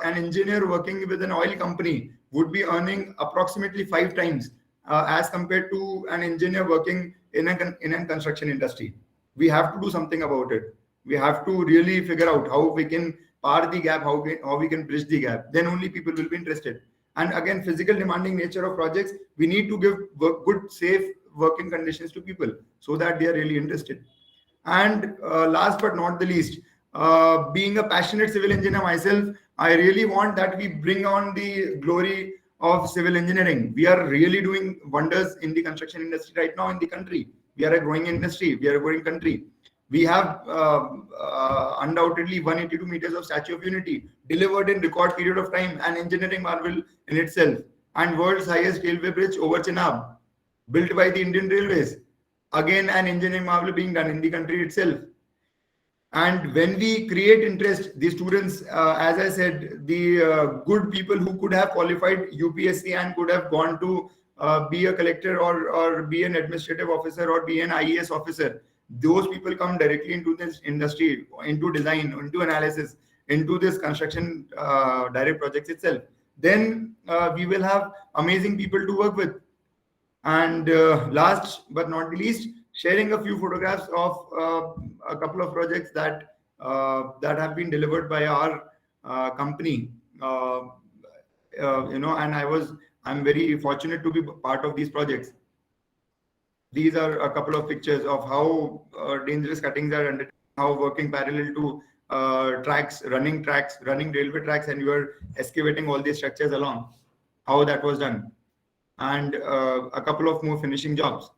S2: an engineer working with an oil company would be earning approximately 5 times as compared to an engineer working in a construction industry. We have to do something about it. We have to really figure out how we can par the gap, how we can bridge the gap. Then only people will be interested. And again, physical demanding nature of projects, we need to give good, safe working conditions to people so that they are really interested. And last but not the least, being a passionate civil engineer myself, I really want that we bring on the glory of civil engineering. We are really doing wonders in the construction industry right now in the country. We are a growing industry. We are a growing country. We have undoubtedly 182 meters of Statue of Unity delivered in record period of time, an engineering marvel in itself, and world's highest railway bridge over Chenab, built by the Indian Railways. Again, an engineering marvel being done in the country itself. And when we create interest, the students, as I said, the good people who could have qualified UPSC and could have gone to be a collector or be an administrative officer or be an IAS officer, those people come directly into this industry, into design, into analysis, into this construction direct projects itself. Then we will have amazing people to work with. And last but not the least, sharing a few photographs of a couple of projects that have been delivered by our company. And I'm very fortunate to be part of these projects. These are a couple of pictures of how dangerous cuttings are undertaken, how working parallel to running railway tracks, and you are excavating all these structures along. How that was done, and a couple of more finishing jobs.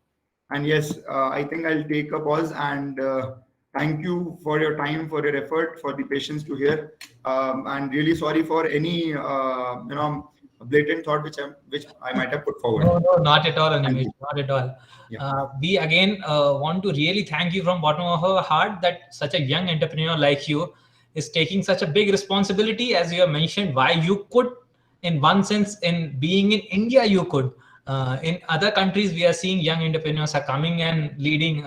S2: And yes, I think I'll take a pause and thank you for your time, for your effort, for the patience to hear. And really sorry for any blatant thought which I might have put forward.
S1: No, no, not at all,
S2: Thank
S1: Animesh,
S2: you.
S1: not at all.
S2: Yeah.
S1: We again want to really thank you from bottom of our heart that such a young entrepreneur like you is taking such a big responsibility, as you have mentioned. Why you could, in one sense, in being in India, you could. In other countries, we are seeing young entrepreneurs are coming and leading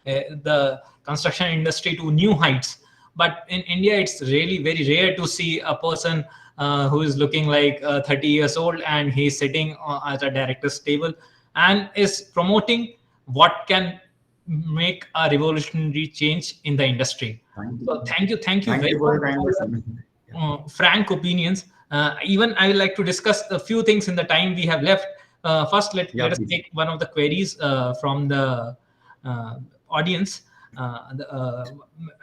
S1: the construction industry to new heights. But in India, it's really very rare to see a person who is looking like 30 years old and he's sitting at a director's table and is promoting what can make a revolutionary change in the industry.
S2: Thank you.
S1: So thank you
S2: Thank
S1: very
S2: you for
S1: much
S2: your kind
S1: for
S2: words.
S1: your frank opinions. Even I would like to discuss a few things in the time we have left. First,
S2: Yeah,
S1: let us
S2: please.
S1: take one of the queries from the uh, audience.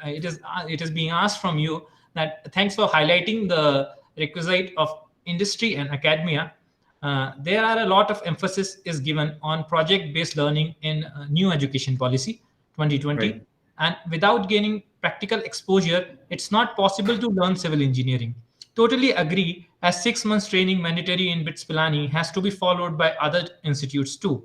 S1: It is being asked from you that thanks for highlighting the requisite of industry and academia. There are a lot of emphasis is given on project-based learning in new education policy 2020,
S2: Right.
S1: and without gaining practical exposure, it's not possible to learn civil engineering. Totally agree, as 6 months training mandatory in BITS Pilani has to be followed by other institutes too.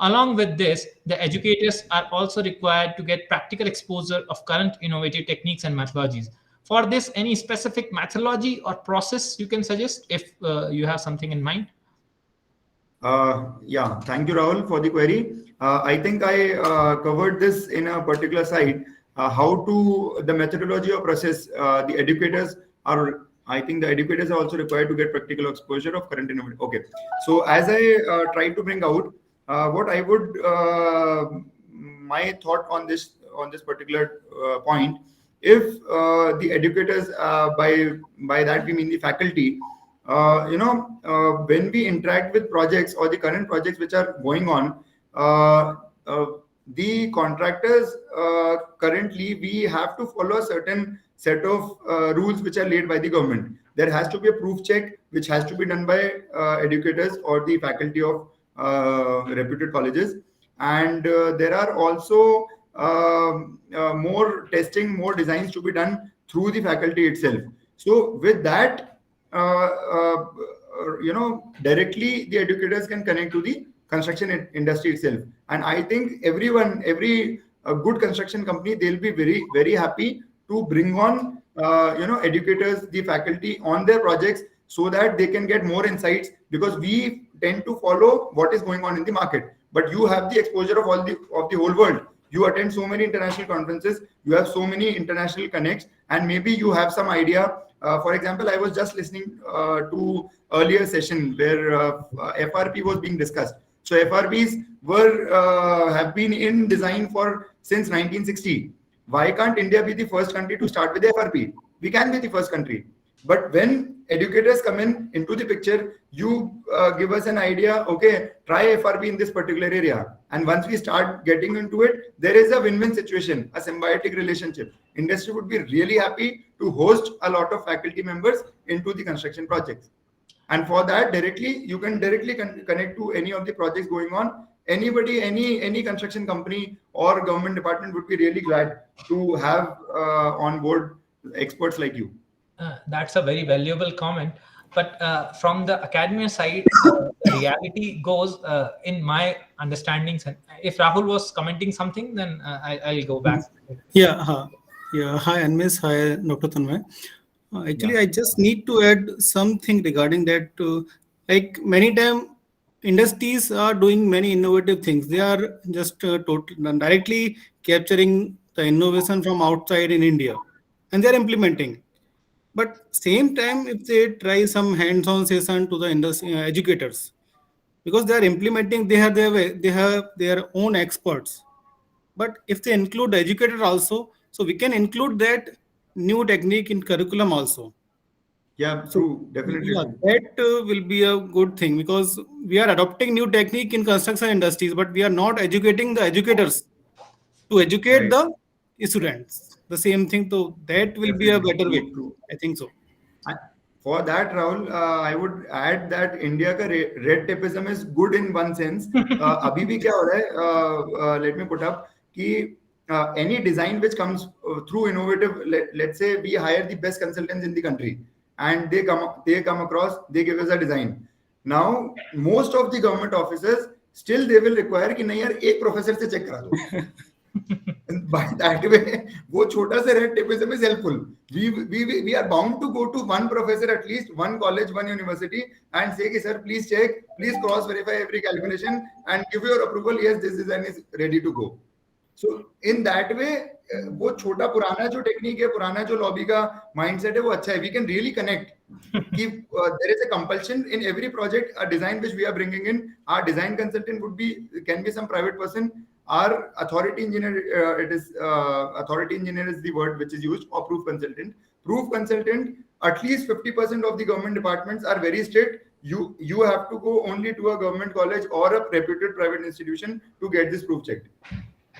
S1: Along with this, the educators are also required to get practical exposure of current innovative techniques and methodologies. For this, any specific methodology or process you can suggest if you have something in mind?
S2: Yeah, thank you, Rahul, for the query. I think I covered this in a particular site. How to the methodology or process, the educators are. I think the educators are also required to get practical exposure of current innovation. Okay, so as I try to bring out what I would my thought on this particular point. If the educators, by that we mean the faculty, when we interact with projects or the current projects which are going on, uh, uh, the contractors, currently we have to follow a certain set of rules which are laid by the government. There has to be a proof check which has to be done by educators or the faculty of reputed colleges, and there are also more testing, more designs to be done through the faculty itself. So with that, directly the educators can connect to the construction industry itself. And I think every good construction company, they'll be very happy to bring on educators, the faculty on their projects, so that they can get more insights, because we tend to follow what is going on in the market, but you have the exposure of the whole world. You attend so many international conferences, you have so many international connects, and maybe you have some idea. For example, I was just listening to earlier session where FRP was being discussed. So FRPs have been in design for since 1960. Why can't India be the first country to start with FRP? We can be the first country. But when educators come into the picture, you give us an idea. Okay, try FRP in this particular area, and once we start getting into it, there is a win-win situation, a symbiotic relationship. Industry would be really happy to host a lot of faculty members into the construction projects, and for that, directly you can directly connect to any of the projects going on. Anybody, any construction company or government department would be really glad to have on board experts like you.
S1: That's a very valuable comment. But from the academia side, the reality goes, in my understandings, and if Rahul was commenting something, then I'll go back.
S4: Yeah, yeah. Hi, Animesh. Hi, Dr. Tanmay.
S2: Yeah.
S4: Actually, I just need to add something regarding that. Like many time, industries are doing many innovative things. They are just directly capturing the innovation from outside in India, and they are implementing. But same time, if they try some hands-on session to the industry educators, because they are implementing, they have their own experts. But if they include the educator also, so we can include that new technique in curriculum also.
S2: Yeah,
S4: So
S2: true. Definitely
S4: yeah,
S2: true.
S4: that will be a good thing, because we are adopting new technique in construction industries, but we are not educating the educators to educate
S2: Right.
S4: the students. the same thing. So that will be a
S2: Definitely.
S4: better way.
S2: True, true.
S4: I think so.
S2: I- For that, Rahul, I would add that India का red tapeism is good in one sense. अभी भी क्या हो रहा है? Let me put up कि any design which comes through innovative, let's say we hire the best consultants in the country, and they come across, they give us a design. Now most of the government offices still they will require कि नहीं यार एक professor से check करा दो. And by that way, वो छोटा सा red tapeism is helpful. We are bound to go to one professor at least, one college, one university, and say, sir, please check, please cross verify every calculation and give your approval. Yes, this design is ready to go. So in that way, वो छोटा पुराना जो technique है, पुराना जो lobby का mindset है, वो अच्छा है. We can really connect. कि there is a compulsion in every project, a design which we are bringing in. Our design consultant can be some private person. Our authority engineer, authority engineer is the word which is used, or proof consultant. Proof consultant, at least 50% of the government departments are very strict. You have to go only to a government college or a reputed private institution to get this proof checked.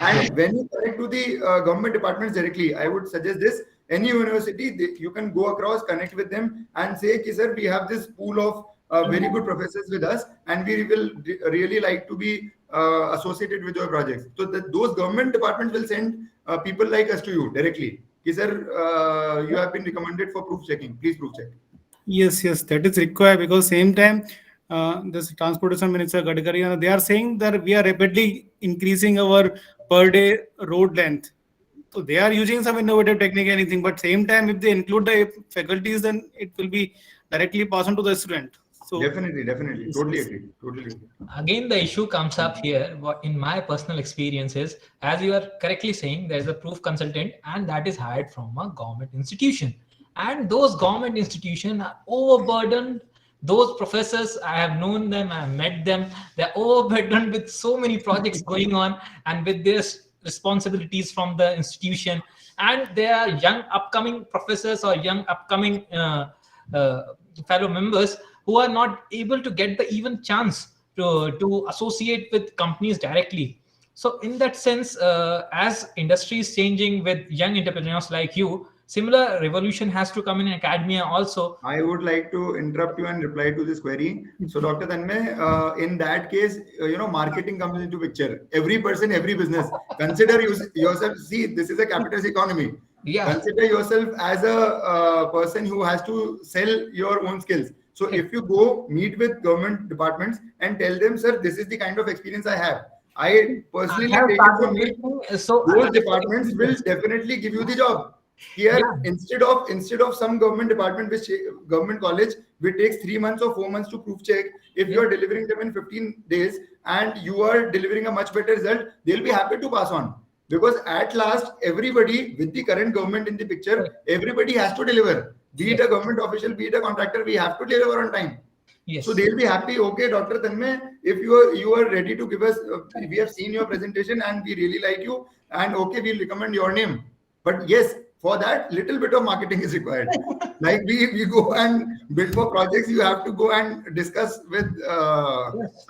S2: And when you connect to the government departments directly, I would suggest this. Any university, you can go across, connect with them, and say, sir, we have this pool of very good professors with us, and we will really like to be associated with your projects. So those government departments will send people like us to you directly. Sir, you have been recommended for proof checking. Please proof check.
S4: Yes, that is required, because same time, this transportation minister Gadkari, they are saying that we are rapidly increasing our per day road length. So they are using some innovative technique, anything, but same time, if they include the faculties, then it will be directly passed on to the student. So
S2: Definitely, totally agree.
S1: Again, the issue comes up here. In my personal experiences, as you are correctly saying, there is a proof consultant, and that is hired from a government institution. And those government institutions are overburdened. Those professors, I have known them, I have met them. They're overburdened with so many projects going on, and with their responsibilities from the institution. And there are young upcoming professors or young upcoming fellow members who are not able to get the even chance to associate with companies directly. So in that sense, as industry is changing with young entrepreneurs like you, similar revolution has to come in academia also.
S2: I would like to interrupt you and reply to this query. So Dr. Tanmay, in that case, marketing comes into picture. Every person, every business, consider yourself. See, this is a capitalist economy.
S1: Yeah.
S2: Consider yourself as a person who has to sell your own skills. So if you go meet with government departments and tell them, sir, this is the kind of experience I have. I personally take it from me.
S1: So
S2: those departments will definitely give you the job. Here, instead of some government department, which government college, which takes 3 months or 4 months to proof check, if you are delivering them in 15 days and you are delivering a much better result, they'll be happy to pass on. Because at last, everybody with the current government in the picture, everybody has to deliver. Be it a government official, be it a contractor, we have to deliver on time.
S1: Yes.
S2: So they'll be happy. Okay, Dr. Tanmay, if you are ready to give us, we have seen your presentation and we really like you, and okay, we'll recommend your name. But yes, for that, little bit of marketing is required. Like we go and bid for projects, you have to go and discuss with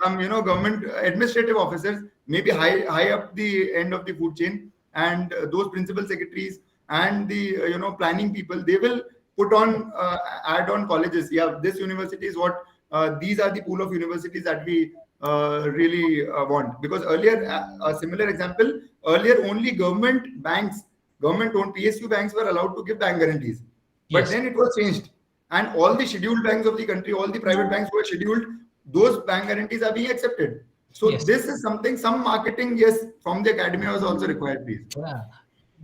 S2: some government administrative officers, maybe high up the end of the food chain, and those principal secretaries and the planning people, they will put on add on colleges. Yeah, this university is what these are the pool of universities that we really want. Because earlier, a similar example, earlier only government-owned PSU banks were allowed to give bank guarantees. But then it was changed. And all the scheduled banks of the country, all the private banks who are scheduled, those bank guarantees are being accepted. So this is something, some marketing, from the academia was also required, please.
S1: Yeah.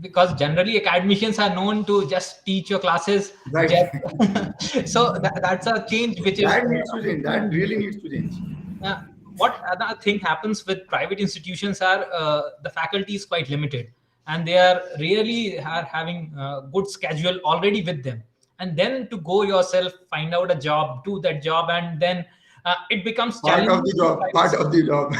S1: Because generally academicians are known to just teach your classes.
S2: Right.
S1: So that's a change which
S2: that needs to change. That really needs to change.
S1: What other thing happens with private institutions are the faculty is quite limited, and they are really having a good schedule already with them. And then to go yourself, find out a job, do that job, and then it becomes
S2: part of the job.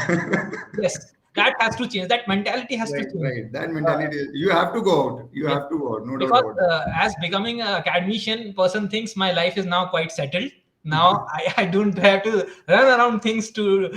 S1: Yes, that has to change. That mentality has to change.
S2: Right, that mentality. You have to go out. You have to go out. No doubt about it.
S1: As becoming an academician, person thinks my life is now quite settled. Now I don't have to run around things to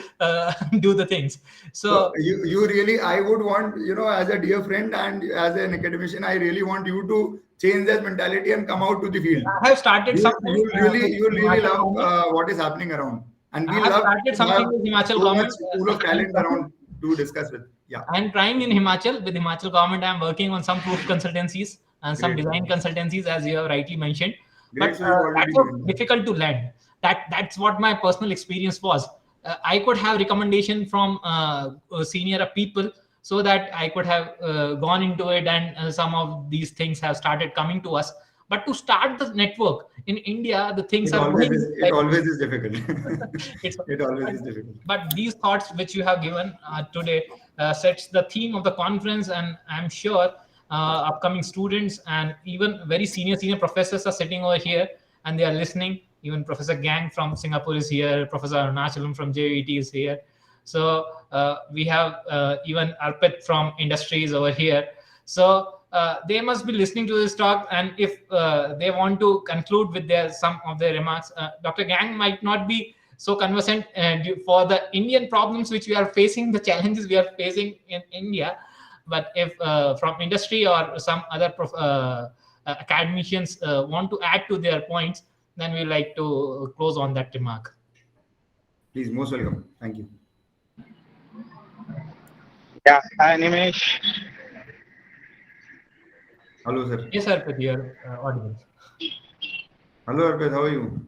S1: do the things.
S2: So
S1: So
S2: you really, I would want, as a dear friend and as an academician, I really want you to change that mentality and come out to the field.
S1: I have started something with
S2: You really
S1: Himachal
S2: love
S1: government.
S2: what is happening around, and we
S1: I have
S2: love
S1: started
S2: to have
S1: something with Himachal
S2: so much
S1: government.
S2: pool of
S1: I'm
S2: talent
S1: trying,
S2: around to discuss with. Yeah,
S1: I'm trying in Himachal with Himachal government. I'm working on some proof consultancies and some
S2: great,
S1: design consultancies, as you have rightly mentioned. But
S2: great. So you've already
S1: that's so
S2: joined.
S1: difficult to land. That's what my personal experience was. I could have recommendation from senior people so that I could have gone into it, and some of these things have started coming to us. But to start the network in India, the things
S2: It
S1: are
S2: always is.
S1: going
S2: It
S1: like
S2: always is difficult.
S1: it's
S2: It always
S1: but,
S2: is difficult.
S1: but these thoughts which you have given today sets the theme of the conference, and I'm sure upcoming students and even very senior professors are sitting over here and they are listening. Even Professor Gang from Singapore is here, Professor Arunachalam from JUIT is here. So we have even Arpit from industries over here. So they must be listening to this talk, and if they want to conclude with some of their remarks, Dr. Gang might not be so conversant for the Indian problems which we are facing, the challenges we are facing in India. But if from industry or some other academicians want to add to their points, then we like to close on that remark.
S2: Please, most welcome. Thank you.
S5: Yeah, hi Animesh.
S2: Hello, sir.
S1: Yes, Arpit, your audience.
S2: Hello, Arpit. How are you?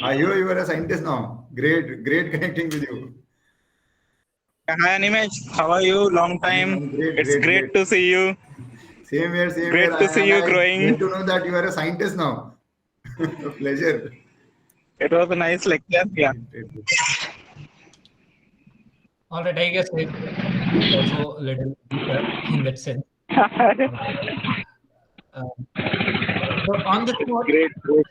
S2: I hear you are a scientist now. Great, great connecting with you.
S5: Hi Animesh, how are you? Long time.
S2: I'm great,
S5: It's
S2: great,
S5: great
S2: great.
S5: to see you.
S2: Same here, same here.
S5: Great to see
S2: And
S5: you
S2: I
S5: growing.
S2: get to know that you are a scientist now. A pleasure.
S5: It was a nice lecture. Yeah.
S2: Great, great.
S1: All right, I guess it's also a little deeper in that sense. Uh, so on this note,
S5: Great, great.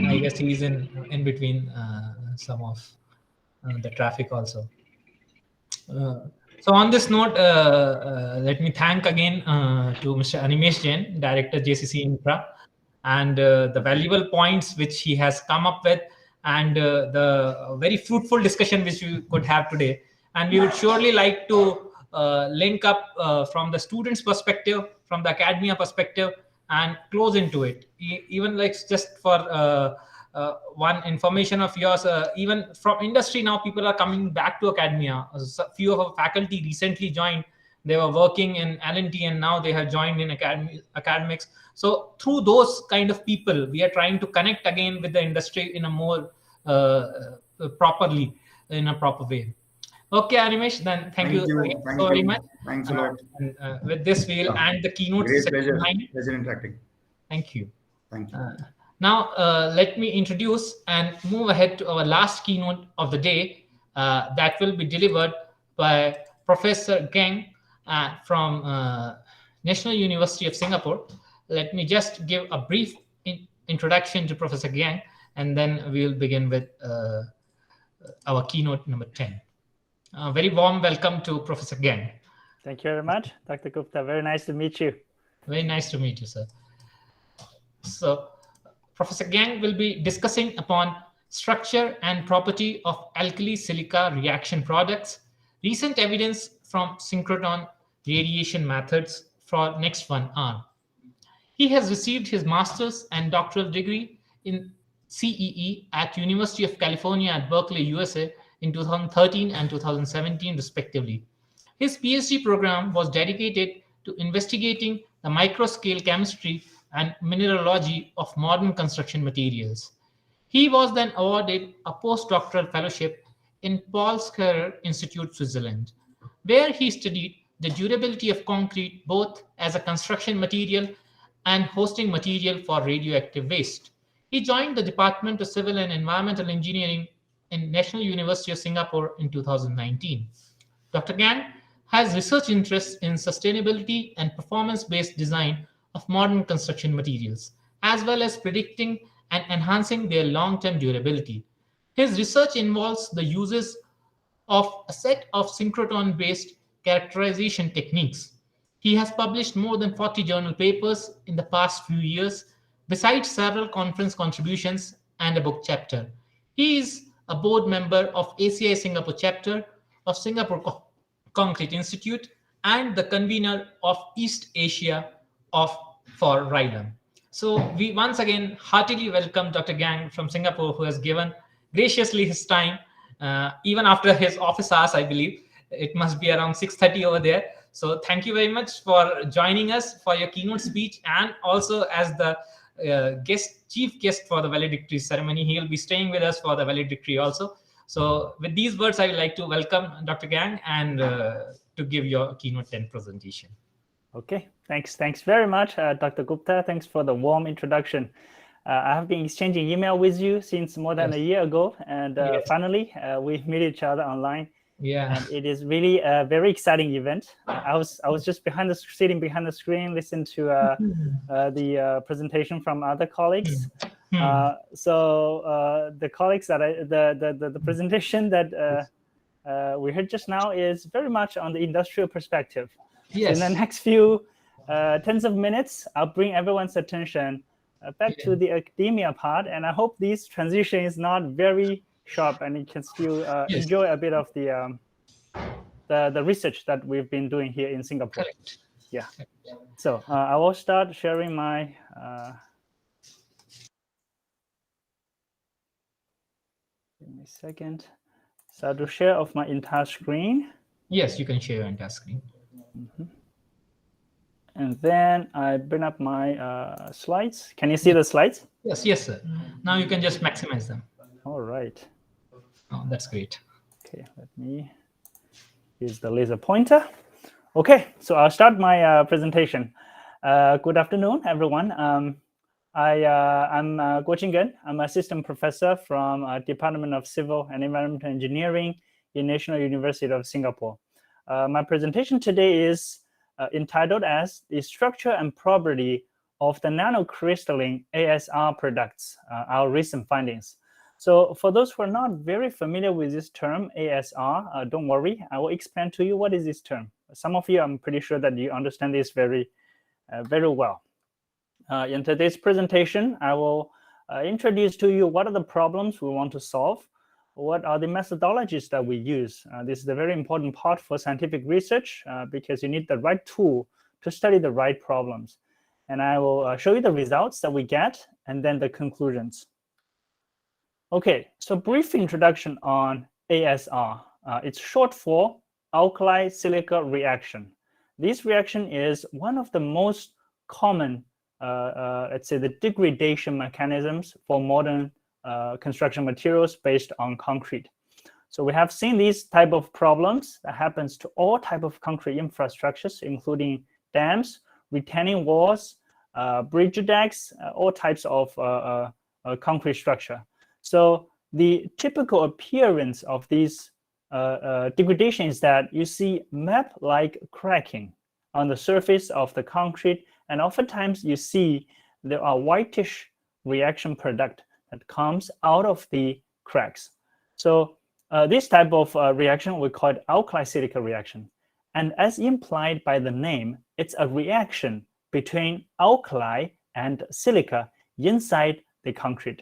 S1: I guess he's in between some of the traffic also. So on this note, let me thank again to Mr. Animesh Jain, Director JCC Infra, and the valuable points which he has come up with, and the very fruitful discussion which we could have today. And we would surely like to link up from the students' perspective, from the academia perspective, and close into it. Even like just for one information of yours, even from industry now people are coming back to academia. A few of our faculty recently joined. They were working in L&T and now they have joined in academics. So through those kind of people, we are trying to connect again with the industry in a more properly, in a proper way. Okay, Animesh, then thank you again
S2: Thank
S1: so very
S2: you.
S1: much.
S2: Thanks a lot.
S1: And with this, we'll end the keynote
S2: Great
S1: section
S2: pleasure.
S1: 9.
S2: Pleasure interacting.
S1: Thank you.
S2: Thank you.
S1: Now, let me introduce and move ahead to our last keynote of the day that will be delivered by Professor Geng from National University of Singapore. Let me just give a brief introduction to Professor Geng, and then we'll begin with our keynote number 10. Very warm welcome to Professor Geng.
S6: Thank you very much, Dr. Gupta. Very nice to meet you.
S1: Very nice to meet you, sir. So, Professor Geng will be discussing upon structure and property of alkali silica reaction products, recent evidence from synchrotron-radiation methods for next 1 hour. He has received his master's and doctoral degree in CEE at University of California at Berkeley, USA in 2013 and 2017 respectively. His PhD program was dedicated to investigating the microscale chemistry and mineralogy of modern construction materials. He was then awarded a postdoctoral fellowship in Paul Scherrer Institute, Switzerland, where he studied the durability of concrete both as a construction material and hosting material for radioactive waste. He joined the Department of Civil and Environmental Engineering in National University of Singapore in 2019. Dr. Geng has research interests in sustainability and performance-based design of modern construction materials, as well as predicting and enhancing their long-term durability. His research involves the uses of a set of synchrotron-based characterization techniques. He has published more than 40 journal papers in the past few years, besides several conference contributions and a book chapter. He is a board member of ACI Singapore chapter of Singapore Concrete Institute and the convener of East Asia for RILAM. So we once again heartily welcome Dr. Geng from Singapore, who has given graciously his time, even after his office hours, I believe. It must be around 6:30 over there. So thank you very much for joining us for your keynote speech, and also as the chief guest for the valedictory ceremony. He will be staying with us for the valedictory also. So with these words, I would like to welcome Dr. Geng and to give your keynote 10 presentation.
S6: Okay, thanks very much, Dr. Gupta. Thanks for the warm introduction. I have been exchanging email with you since more than a year ago, and finally we meet each other online.
S1: Yeah,
S6: and it is really a very exciting event. I was just sitting behind the screen, listening to the presentation from other colleagues. So the colleagues that the presentation that we heard just now is very much on the industrial perspective.
S1: yes.
S6: So in the next few tens of minutes, I'll bring everyone's attention back to the academia part, and I hope this transition is not very sharp, and you can still enjoy a bit of the research that we've been doing here in Singapore.
S1: Correct.
S6: Yeah. So I will start sharing my. Give me a second. So to share of my entire screen.
S1: Yes, you can share your entire screen.
S6: And then I bring up my slides. Can you see the slides?
S1: Yes, sir. Now you can just maximize them.
S6: All right.
S1: Oh, that's great.
S6: Okay, let me use the laser pointer. Okay, so I'll start my presentation. Good afternoon, everyone. I'm Guoqing. I'm assistant professor from Department of Civil and Environmental Engineering in National University of Singapore. My presentation today is entitled as The Structure and Property of the Nanocrystalline ASR Products, Our Recent Findings. So for those who are not very familiar with this term, ASR, don't worry, I will explain to you what is this term. Some of you, I'm pretty sure that you understand this very well. In today's presentation, I will introduce to you what are the problems we want to solve, what are the methodologies that we use. This is a very important part for scientific research because you need the right tool to study the right problems. And I will show you the results that we get and then the conclusions. Okay, so brief introduction on ASR. It's short for alkali-silica reaction. This reaction is one of the most common, let's say, the degradation mechanisms for modern construction materials based on concrete. So we have seen these type of problems that happens to all type of concrete infrastructures, including dams, retaining walls, bridge decks, all types of concrete structure. So the typical appearance of these degradation is that you see map-like cracking on the surface of the concrete, and oftentimes you see there are whitish reaction product that comes out of the cracks. So this type of reaction we call it alkali-silica reaction. And as implied by the name, it's a reaction between alkali and silica inside the concrete.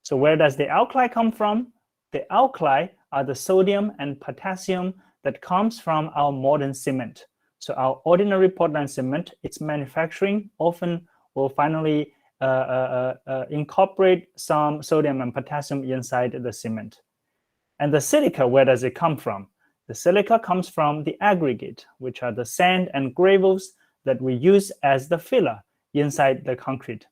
S6: So where does the alkali come from? The alkali are the sodium and potassium that comes from our modern cement. So our ordinary Portland cement, its manufacturing often will finally incorporate some sodium and potassium inside the cement. And the silica, where does it come from? The silica comes from the aggregate, which are the sand and gravels that we use as the filler inside the concrete.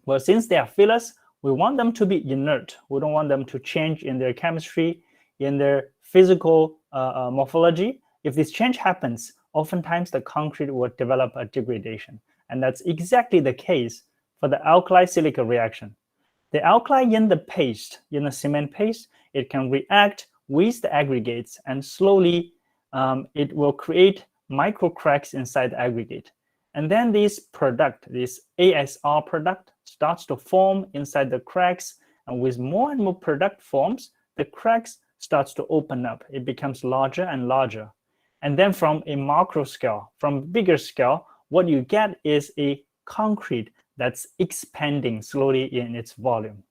S6: Well, since they are fillers, we want them to be inert. We don't want them to change in their chemistry, in their physical morphology. If this change happens, oftentimes the concrete will develop a degradation. And that's exactly the case for the alkali-silica reaction. The alkali in the paste, in the cement paste, it can react with the aggregates, and slowly it will create micro cracks inside the aggregate. And then this product, this ASR product, starts to form inside the cracks, and with more and more product forms, the cracks starts to open up. It becomes larger and larger. And then from a macro scale, from bigger scale, what you get is a concrete that's expanding slowly in its volume.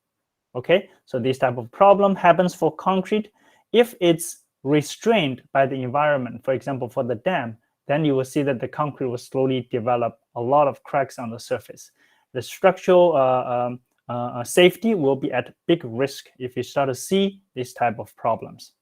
S6: Okay, so this type of problem happens for concrete. If it's restrained by the environment, for example, for the dam, then you will see that the concrete will slowly develop a lot of cracks on the surface. The structural safety will be at big risk if you start to see this type of problems.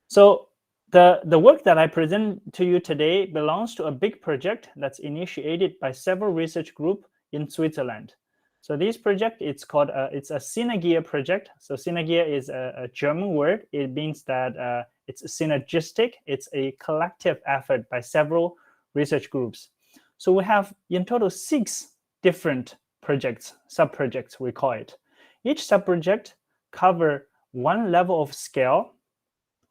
S6: So the work that I present to you today belongs to a big project that's initiated by several research groups in Switzerland. So this project, it's called, it's a Cinegear project. So Cinegear is a German word. It means that it's synergistic. It's a collective effort by several research groups. So we have in total 6 different projects, sub-projects we call it. Each sub-project covers one level of scale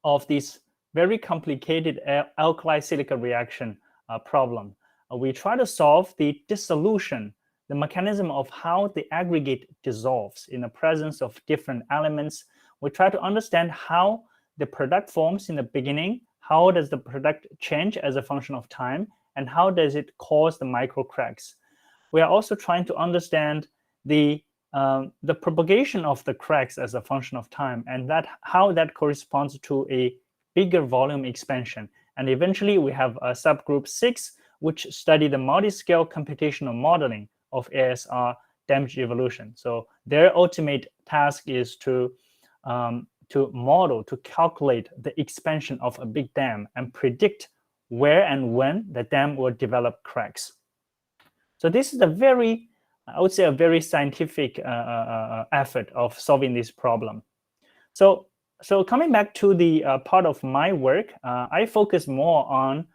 S6: of this very complicated alkali-silica reaction problem. We try to solve the dissolution, the mechanism of how the aggregate dissolves in the presence of different elements. We try to understand how the product forms in the beginning, how does the product change as a function of time, and how does it cause the micro cracks. We are also trying to understand the propagation of the cracks as a function of time, and how that corresponds to a bigger volume expansion. And eventually we have a subgroup 6, which study the multi-scale computational modeling of ASR damage evolution. So their ultimate task is to model, to calculate the expansion of a big dam and predict where and when the dam will develop cracks. So this is a very, I would say, a very scientific effort of solving this problem. So coming back to the part of my work, I focus more on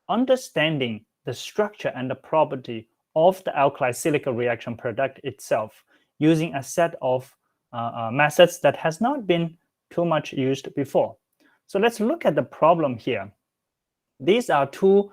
S6: understanding the structure and the property of the alkali-silica reaction product itself using a set of methods that has not been too much used before. So let's look at the problem here. These are 2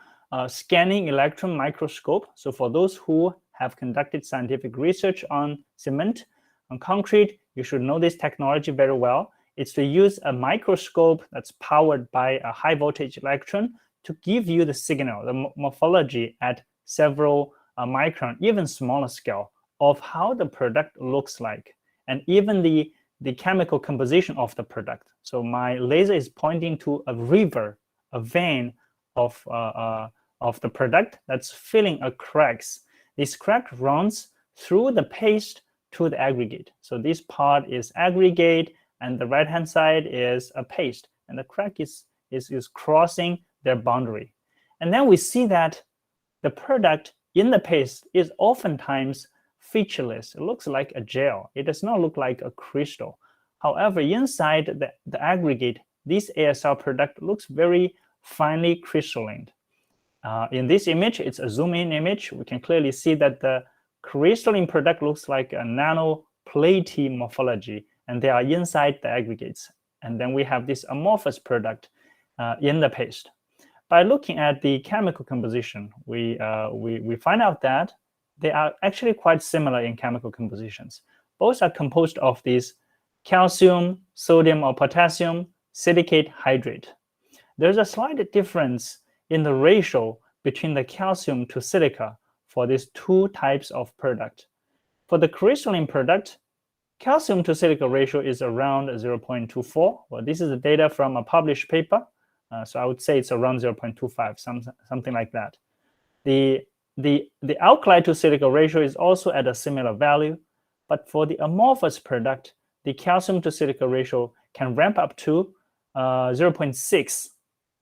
S6: scanning electron microscope. So for those who have conducted scientific research on cement, on concrete, you should know this technology very well. It's to use a microscope that's powered by a high voltage electron to give you the signal, the morphology at several micron, even smaller scale, of how the product looks like, and even the chemical composition of the product. So my laser is pointing to a river, a vein of the product that's filling a cracks. This crack runs through the paste to the aggregate. So this part is aggregate, and the right-hand side is a paste, and the crack is crossing their boundary. And then we see that the product in the paste is oftentimes featureless. It looks like a gel. It does not look like a crystal. However, inside the aggregate, this ASR product looks very finely crystalline. In this image, it's a zoom-in image. We can clearly see that the crystalline product looks like a nano-platey morphology, and they are inside the aggregates. And then we have this amorphous product in the paste. By looking at the chemical composition, we find out that they are actually quite similar in chemical compositions. Both are composed of these calcium, sodium or potassium silicate hydrate. There's a slight difference in the ratio between the calcium to silica for these 2 types of product. For the crystalline product, calcium to silica ratio is around 0.24. Well, this is the data from a published paper. So I would say it's around 0.25, something like that. The alkali to silica ratio is also at a similar value, but for the amorphous product, the calcium to silica ratio can ramp up to 0.6,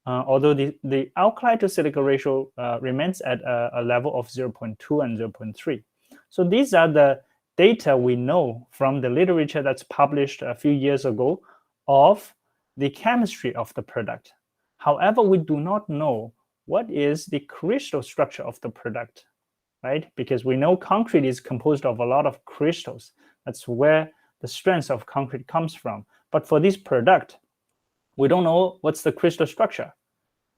S6: although the alkali to silica ratio remains at a level of 0.2 and 0.3. So these are the data we know from the literature that's published a few years ago of the chemistry of the product. However, we do not know what is the crystal structure of the product, right? Because we know concrete is composed of a lot of crystals. That's where the strength of concrete comes from. But for this product, we don't know what's the crystal structure.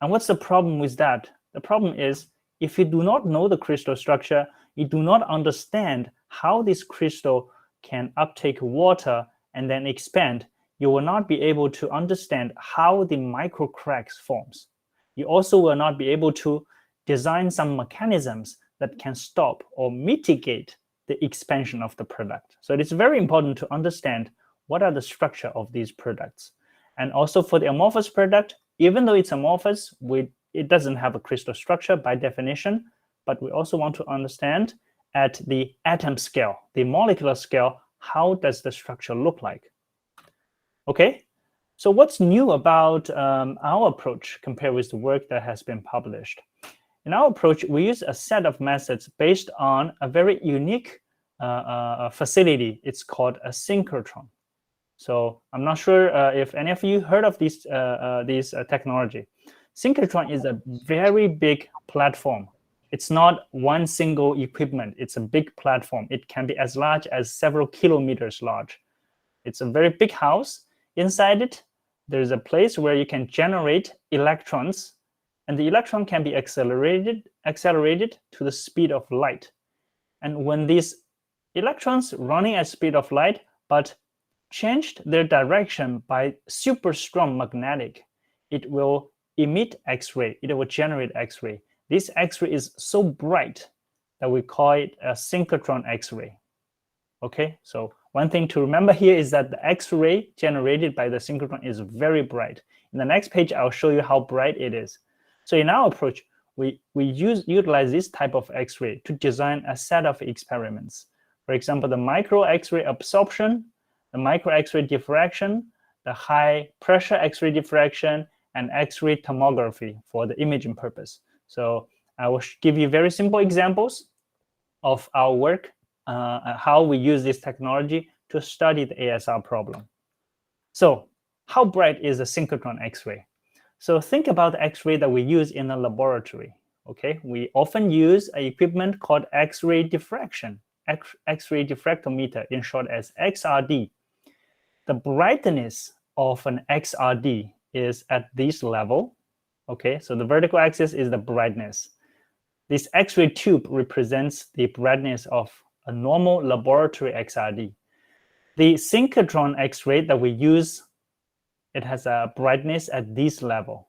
S6: And what's the problem with that? The problem is, if you do not know the crystal structure, you do not understand how this crystal can uptake water and then expand, you will not be able to understand how the micro cracks forms. You also will not be able to design some mechanisms that can stop or mitigate the expansion of the product. So it's very important to understand what are the structure of these products. And also for the amorphous product, even though it's amorphous, it doesn't have a crystal structure by definition, but we also want to understand at the atom scale, the molecular scale, how does the structure look like? Okay, so what's new about our approach compared with the work that has been published? In our approach, we use a set of methods based on a very unique facility. It's called a synchrotron. So I'm not sure if any of you heard of this technology. Synchrotron is a very big platform. It's not one single equipment. It's a big platform. It can be as large as several kilometers large. It's a very big house. Inside it, there's a place where you can generate electrons, and the electron can be accelerated to the speed of light. And when these electrons running at speed of light, but changed their direction by super strong magnetic, it will emit X-ray. It will generate X-ray. This X-ray is so bright that we call it a synchrotron X-ray. Okay, so one thing to remember here is that the X-ray generated by the synchrotron is very bright. In the next page, I'll show you how bright it is. So in our approach, we utilize this type of X-ray to design a set of experiments. For example, the micro X-ray absorption, the micro X-ray diffraction, the high pressure X-ray diffraction, and X-ray tomography for the imaging purpose. So I will give you very simple examples of our work, how we use this technology to study the ASR problem. So how bright is a synchrotron X-ray? So think about the X-ray that we use in a laboratory. Okay, we often use an equipment called X-ray diffraction, X-ray diffractometer, in short as XRD. The brightness of an XRD is at this level. Okay, so the vertical axis is the brightness. This X-ray tube represents the brightness of a normal laboratory XRD. The synchrotron X-ray that we use, it has a brightness at this level.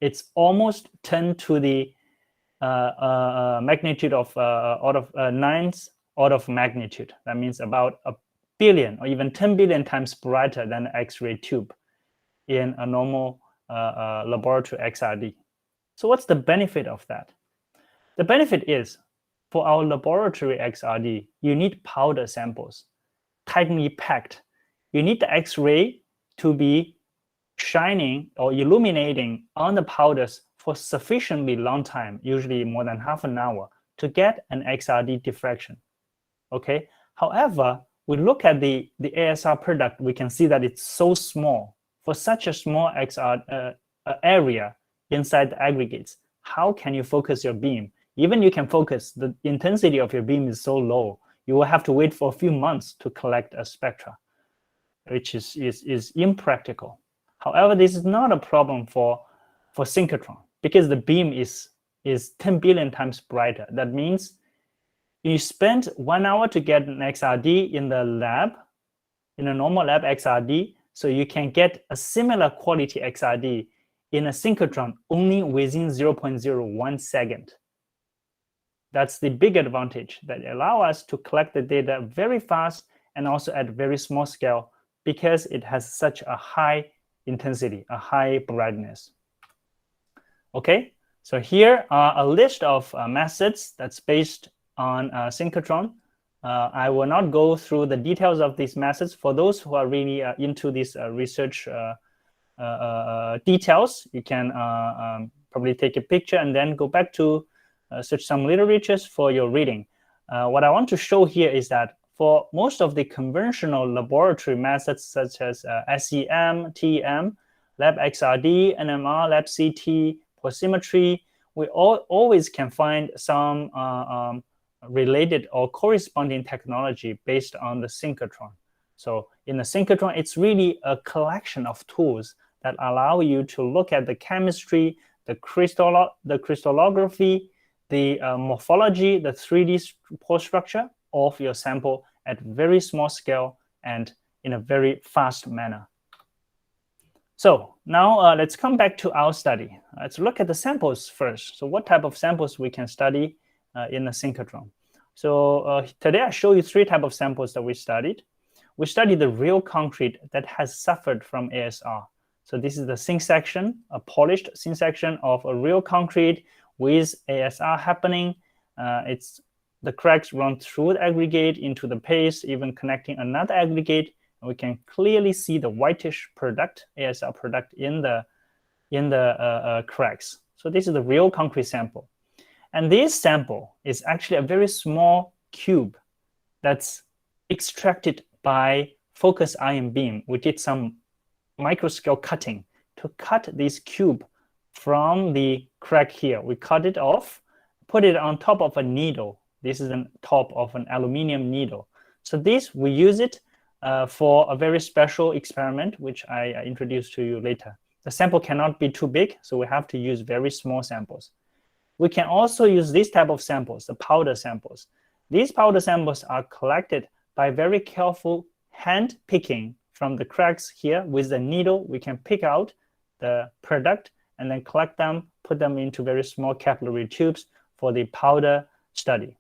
S6: It's almost 10 to the magnitude of ninth order of magnitude. That means about 1 billion or even 10 billion times brighter than the X-ray tube in a normal laboratory XRD. So what's the benefit of that? The benefit is, for our laboratory XRD, you need powder samples, tightly packed. You need the X-ray to be shining or illuminating on the powders for sufficiently long time, usually more than half an hour, to get an XRD diffraction. Okay. However, we look at the ASR product, we can see that it's so small. For such a small XR area inside the aggregates, how can you focus your beam? Even you can focus, the intensity of your beam is so low, you will have to wait for a few months to collect a spectra, which is impractical. However, this is not a problem for synchrotron because the beam is 10 billion times brighter. That means you spend 1 hour to get an XRD in the lab, in a normal lab XRD, so you can get a similar quality XRD in a synchrotron only within 0.01 second. That's the big advantage that allow us to collect the data very fast and also at very small scale because it has such a high intensity, a high brightness. Okay, so here are a list of methods that's based on synchrotron. I will not go through the details of these methods. For those who are really into this research details, you can probably take a picture and then go back to search some literatures for your reading. What I want to show here is that for most of the conventional laboratory methods such as SEM, TEM, Lab XRD, NMR, Lab CT, posimetry, we always can find some related or corresponding technology based on the synchrotron. So in the synchrotron, it's really a collection of tools that allow you to look at the chemistry, the crystallography, the morphology, the 3D pore structure of your sample at very small scale and in a very fast manner. So now let's come back to our study. Let's look at the samples first. So what type of samples we can study in the synchrotron. So today I show you 3 types of samples that we studied. We studied the real concrete that has suffered from ASR. So this is the sink section, a polished sink section of a real concrete with ASR happening. The cracks run through the aggregate into the paste, even connecting another aggregate. And we can clearly see the whitish product, ASR product, in the cracks. So this is the real concrete sample. And this sample is actually a very small cube that's extracted by focused ion beam. We did some microscale cutting to cut this cube from the crack here. We cut it off, put it on top of a needle. This is on top of an aluminum needle. So this, we use it for a very special experiment, which I introduce to you later. The sample cannot be too big, so we have to use very small samples. We can also use this type of samples, the powder samples. These powder samples are collected by very careful hand picking from the cracks here. With the needle, we can pick out the product and then collect them, put them into very small capillary tubes for the powder study.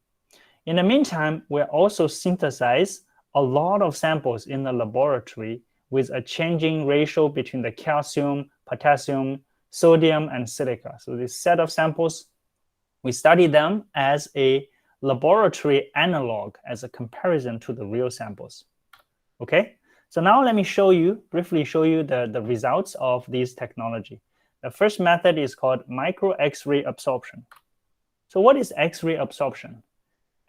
S6: In the meantime, we also synthesize a lot of samples in the laboratory with a changing ratio between the calcium, potassium, sodium, and silica. So this set of samples, we study them as a laboratory analog, as a comparison to the real samples. Okay, so now let me briefly show you the results of this technology. The first method is called micro X-ray absorption. So what is X-ray absorption?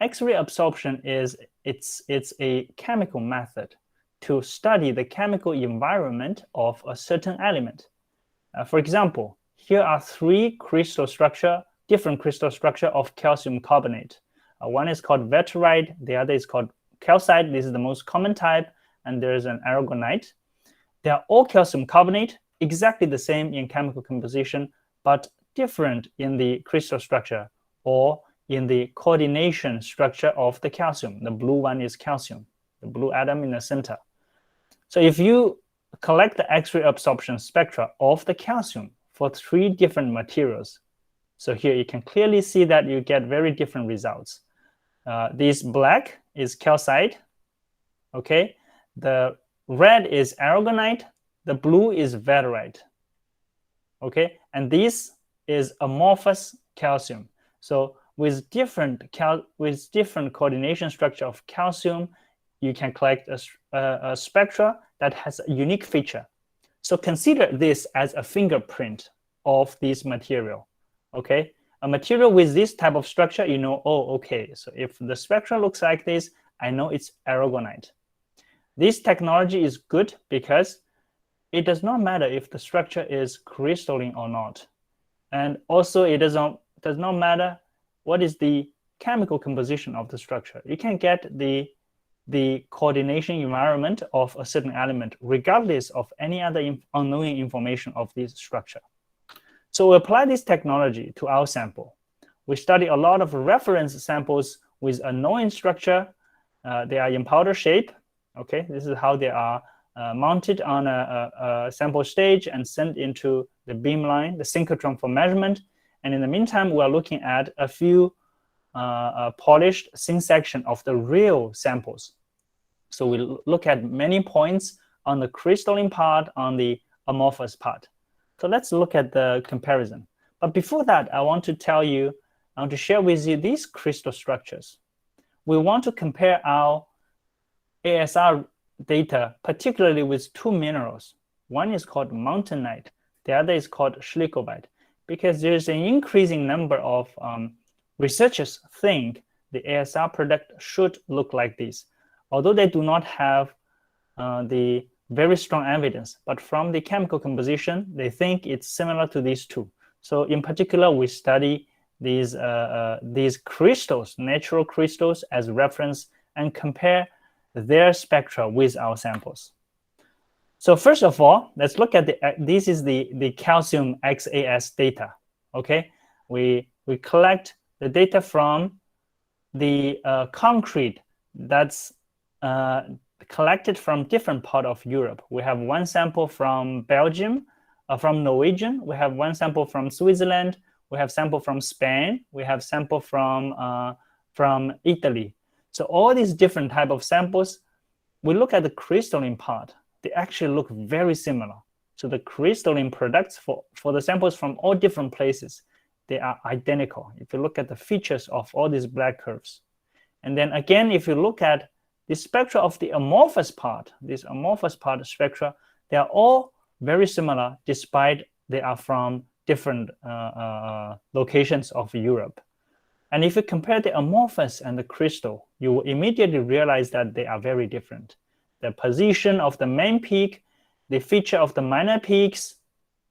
S6: X-ray absorption is it's a chemical method to study the chemical environment of a certain element. For example, here are 3 different crystal structure of calcium carbonate. One is called veterite, the other is called calcite. This is the most common type, and there is an aragonite. They are all calcium carbonate, exactly the same in chemical composition, but different in the crystal structure or in the coordination structure of the calcium. The blue one is calcium, the blue atom in the center. So if you collect the X-ray absorption spectra of the calcium for 3 different materials, so here you can clearly see that you get very different results. This black is calcite, okay? The red is aragonite, the blue is veterite, okay? And this is amorphous calcium. So with different coordination structure of calcium, you can collect a spectra that has a unique feature. So consider this as a fingerprint of this material. Okay, a material with this type of structure, you know, oh, okay, so if the spectra looks like this, I know it's aragonite. This technology is good because it does not matter if the structure is crystalline or not. And also it does not matter what is the chemical composition of the structure. You can get the coordination environment of a certain element regardless of any other unknown information of this structure. So we apply this technology to our sample. We study a lot of reference samples with a known structure. They are in powder shape. Okay, this is how they are mounted on a sample stage and sent into the beamline, the synchrotron for measurement. And in the meantime, we are looking at a few polished thin section of the real samples. So we look at many points on the crystalline part, on the amorphous part. So let's look at the comparison. But before that, I want to share with you these crystal structures. We want to compare our ASR data, particularly with 2 minerals. One is called mountainite, the other is called schlickovite, because there's an increasing number of researchers think the ASR product should look like this, although they do not have the very strong evidence, but from the chemical composition, they think it's similar to these 2. So in particular, we study these crystals, natural crystals, as reference and compare their spectra with our samples. So first of all, let's look at this is the calcium XAS data. Okay, we collect the data from the concrete that's collected from different part of Europe. We have one sample from Belgium, from Norwegian. We have one sample from Switzerland. We have sample from Spain. We have sample from Italy. So all these different type of samples, we look at the crystalline part. They actually look very similar. So the crystalline products for the samples from all different places, they are identical. If you look at the features of all these black curves. And then again, if you look at the spectra of the amorphous part, this amorphous part spectra, they are all very similar despite they are from different locations of Europe. And if you compare the amorphous and the crystal, you will immediately realize that they are very different. The position of the main peak, the feature of the minor peaks,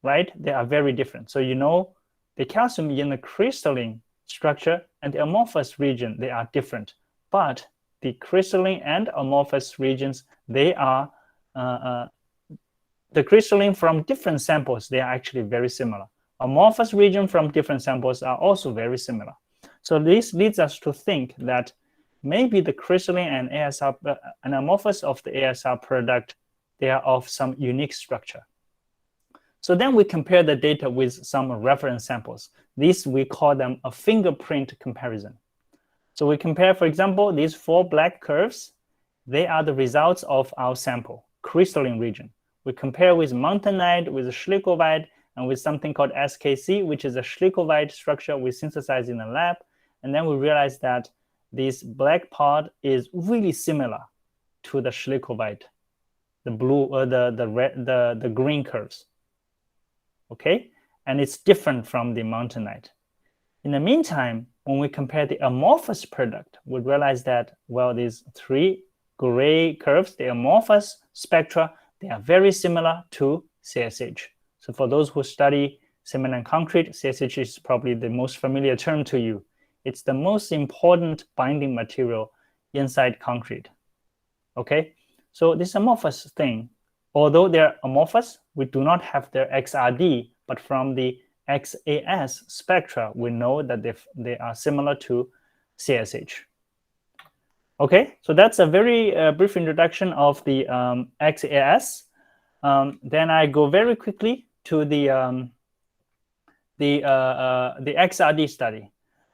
S6: right? They are very different. So you know the calcium in the crystalline structure and the amorphous region, they are different. But the crystalline and amorphous regions, they are, the crystalline from different samples, they are actually very similar. Amorphous region from different samples are also very similar. So this leads us to think that maybe the crystalline and ASR and amorphous of the ASR product, they are of some unique structure. So then we compare the data with some reference samples. These, we call them a fingerprint comparison. So we compare, for example, these 4 black curves. They are the results of our sample, crystalline region. We compare with montanite, with schlickovite, and with something called SKC, which is a schlickovite structure we synthesize in the lab. And then we realize that this black part is really similar to the schlickovite, the blue or the green curves. Okay, and it's different from the montanite. In the meantime, when we compare the amorphous product, we realize that, well, these 3 gray curves, the amorphous spectra, they are very similar to CSH. So for those who study cement and concrete, CSH is probably the most familiar term to you. It's the most important binding material inside concrete. Okay, so this amorphous thing, although they're amorphous, we do not have their XRD, but from the XAS spectra, we know that they are similar to CSH. Okay, so that's a very brief introduction of the XAS. Then I go very quickly to the Xrd study.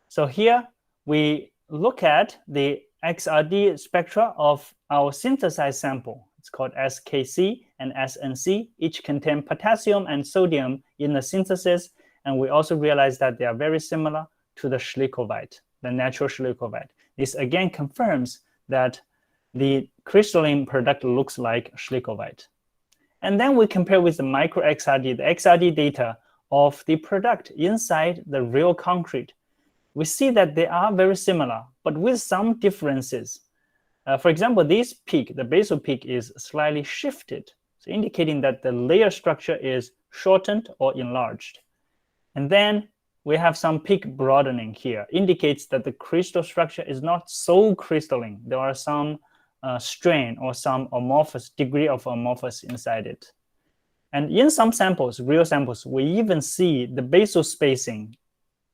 S6: So here we look at the Xrd spectra of our synthesized sample. It's called SKC and SNC. Each contain potassium and sodium in the synthesis. And we also realize that they are very similar to the schlickovite, the natural schlickovite. This again confirms that the crystalline product looks like schlickovite. And then we compare with the micro XRD, the XRD data of the product inside the real concrete. We see that they are very similar, but with some differences. For example, this peak, the basal peak, is slightly shifted, so indicating that the layer structure is shortened or enlarged. And then we have some peak broadening here, indicates that the crystal structure is not so crystalline. There are some strain or some amorphous degree of amorphous inside it. And in some samples, real samples, we even see the basal spacing.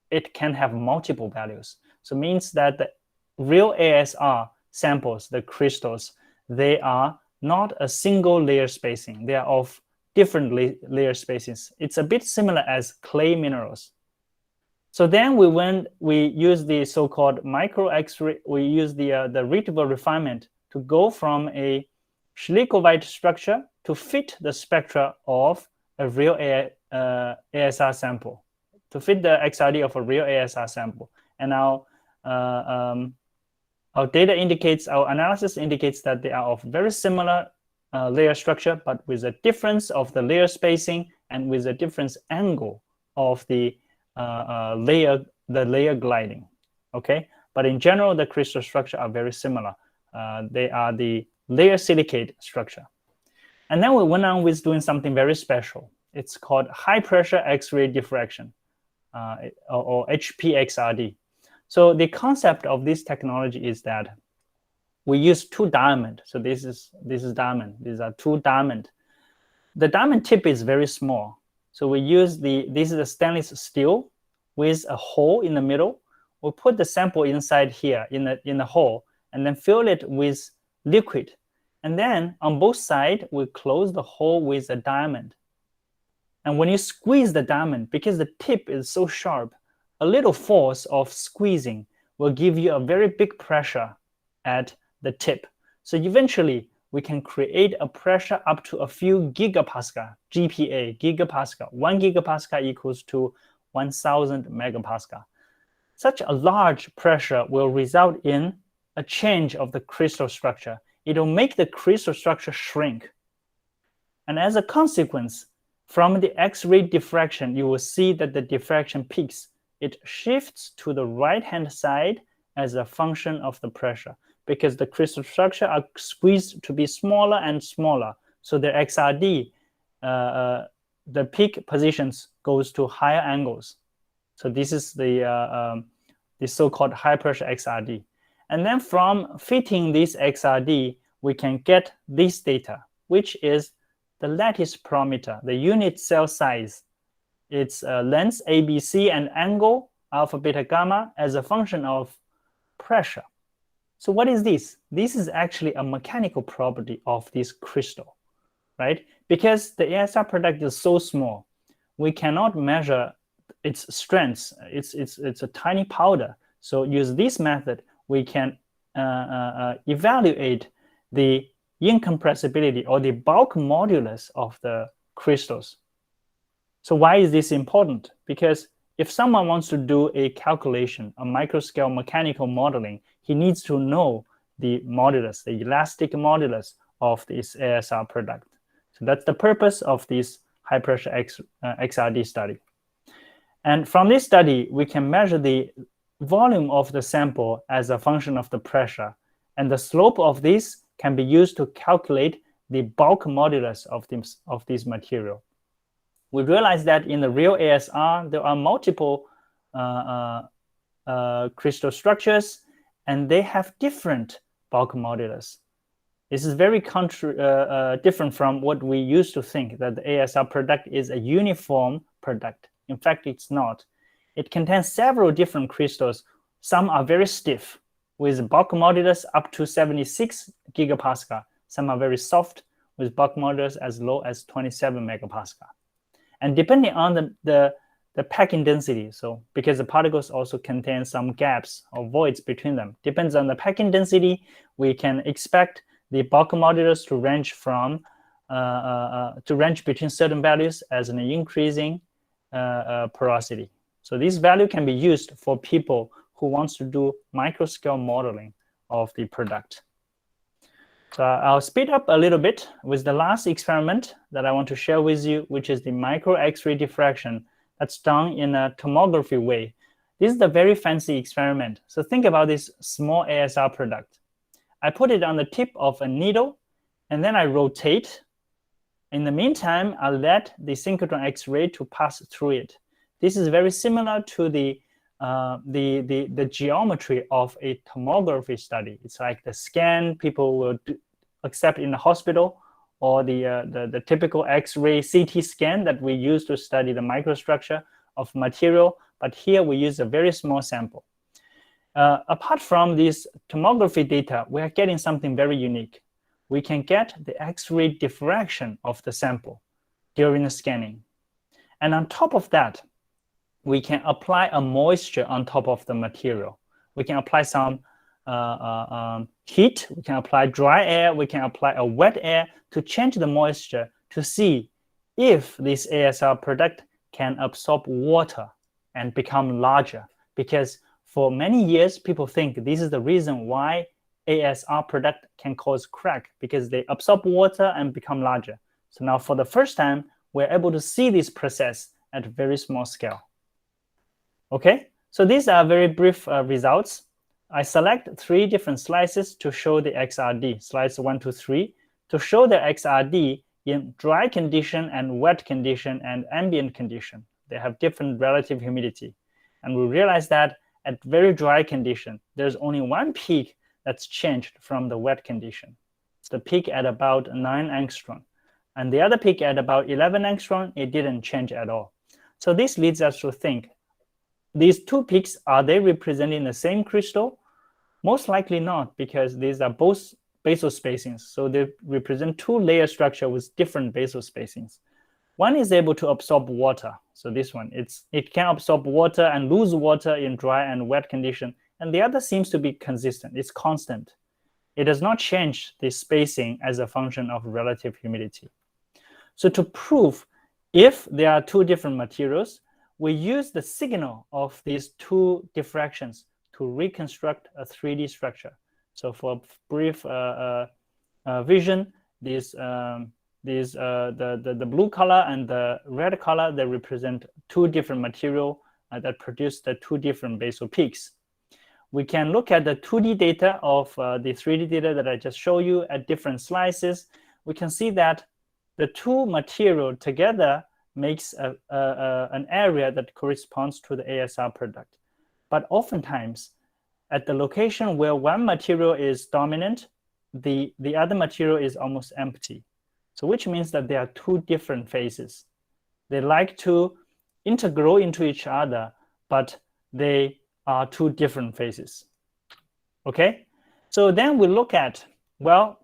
S6: It can have multiple values. So it means that the real ASR samples, the crystals, they are not a single layer spacing. They are of different layer spacings. It's a bit similar as clay minerals. So then we use the so-called micro X-ray, we use the readable refinement to go from a schlickovite structure to fit the spectra of a real ASR sample, to fit the XRD of a real ASR sample. And now our data indicates, our analysis indicates that they are of very similar layer structure, but with a difference of the layer spacing and with a different angle of the layer gliding. Okay, but in general, the crystal structure are very similar. They are the layer silicate structure. And then we went on with doing something very special. It's called high pressure X-ray diffraction, or HPXRD. So the concept of this technology is that we use 2 diamonds. So this is diamond. These are 2 diamonds. The diamond tip is very small. So we use this is a stainless steel with a hole in the middle. We'll put the sample inside here in the hole and then fill it with liquid. And then on both sides, we close the hole with a diamond. And when you squeeze the diamond, because the tip is so sharp, a little force of squeezing will give you a very big pressure at the tip. So eventually, we can create a pressure up to a few gigapascal, GPa, gigapascal. 1 gigapascal equals to 1,000 megapascal. Such a large pressure will result in a change of the crystal structure. It will make the crystal structure shrink. And as a consequence, from the X-ray diffraction, you will see that the diffraction peaks. It shifts to the right-hand side as a function of the pressure, because the crystal structure are squeezed to be smaller and smaller. So the XRD, the peak positions goes to higher angles. So this is the so-called high pressure XRD. And then from fitting this XRD, we can get this data, which is the lattice parameter, the unit cell size. Its length, ABC, and angle, alpha, beta, gamma, as a function of pressure. So what is this? This is actually a mechanical property of this crystal, right? Because the ASR product is so small, we cannot measure its strength. It's a tiny powder. So use this method, we can evaluate the incompressibility or the bulk modulus of the crystals. So why is this important? Because if someone wants to do a calculation, a microscale mechanical modeling, he needs to know the modulus, the elastic modulus of this ASR product. So that's the purpose of this high pressure XRD study. And from this study, we can measure the volume of the sample as a function of the pressure. And the slope of this can be used to calculate the bulk modulus of this material. We realize that in the real ASR, there are multiple crystal structures, and they have different bulk modulus. This is very different from what we used to think, that the ASR product is a uniform product. In fact, it's not. It contains several different crystals. Some are very stiff, with bulk modulus up to 76 gigapascal. Some are very soft, with bulk modulus as low as 27 megapascal. And depending on the packing density, so because the particles also contain some gaps or voids between them, depends on the packing density, we can expect the bulk modulus to range from between certain values as an increasing porosity. So this value can be used for people who wants to do microscale modeling of the product. So I'll speed up a little bit with the last experiment that I want to share with you, which is the micro X-ray diffraction that's done in a tomography way. This is a very fancy experiment. So think about this small ASR product. I put it on the tip of a needle, and then I rotate. In the meantime, I let the synchrotron X-ray to pass through it. This is very similar to the geometry of a tomography study. It's like the scan people will accept in the hospital, or the typical X-ray CT scan that we use to study the microstructure of material. But here we use a very small sample. Apart from this tomography data, we are getting something very unique. We can get the X-ray diffraction of the sample during the scanning. And on top of that, we can apply a moisture on top of the material. We can apply some heat, we can apply dry air, we can apply a wet air to change the moisture to see if this ASR product can absorb water and become larger. Because for many years, people think this is the reason why ASR product can cause crack, because they absorb water and become larger. So now for the first time, we're able to see this process at a very small scale. Okay, so these are very brief results. I select 3 different slices to show the XRD, slides 1 to 3, to show the XRD in dry condition and wet condition and ambient condition. They have different relative humidity. And we realize that at very dry condition, there's only one peak that's changed from the wet condition. It's the peak at about 9 angstrom. And the other peak at about 11 angstrom, it didn't change at all. So this leads us to think, these 2 peaks, are they representing the same crystal? Most likely not, because these are both basal spacings. So they represent 2 layer structure with different basal spacings. One is able to absorb water. So this one, it can absorb water and lose water in dry and wet condition. And the other seems to be consistent. It's constant. It does not change the spacing as a function of relative humidity. So to prove if there are two different materials, we use the signal of these two diffractions to reconstruct a 3D structure. So for brief vision, the blue color and the red color, they represent two different materials that produce the two different basal peaks. We can look at the 2D data of the 3D data that I just showed you at different slices. We can see that the two materials together makes an area that corresponds to the ASR product. But oftentimes, at the location where one material is dominant, the other material is almost empty. So which means that there are two different phases. They like to integrate into each other, but they are two different phases. Okay, so then we look at, well,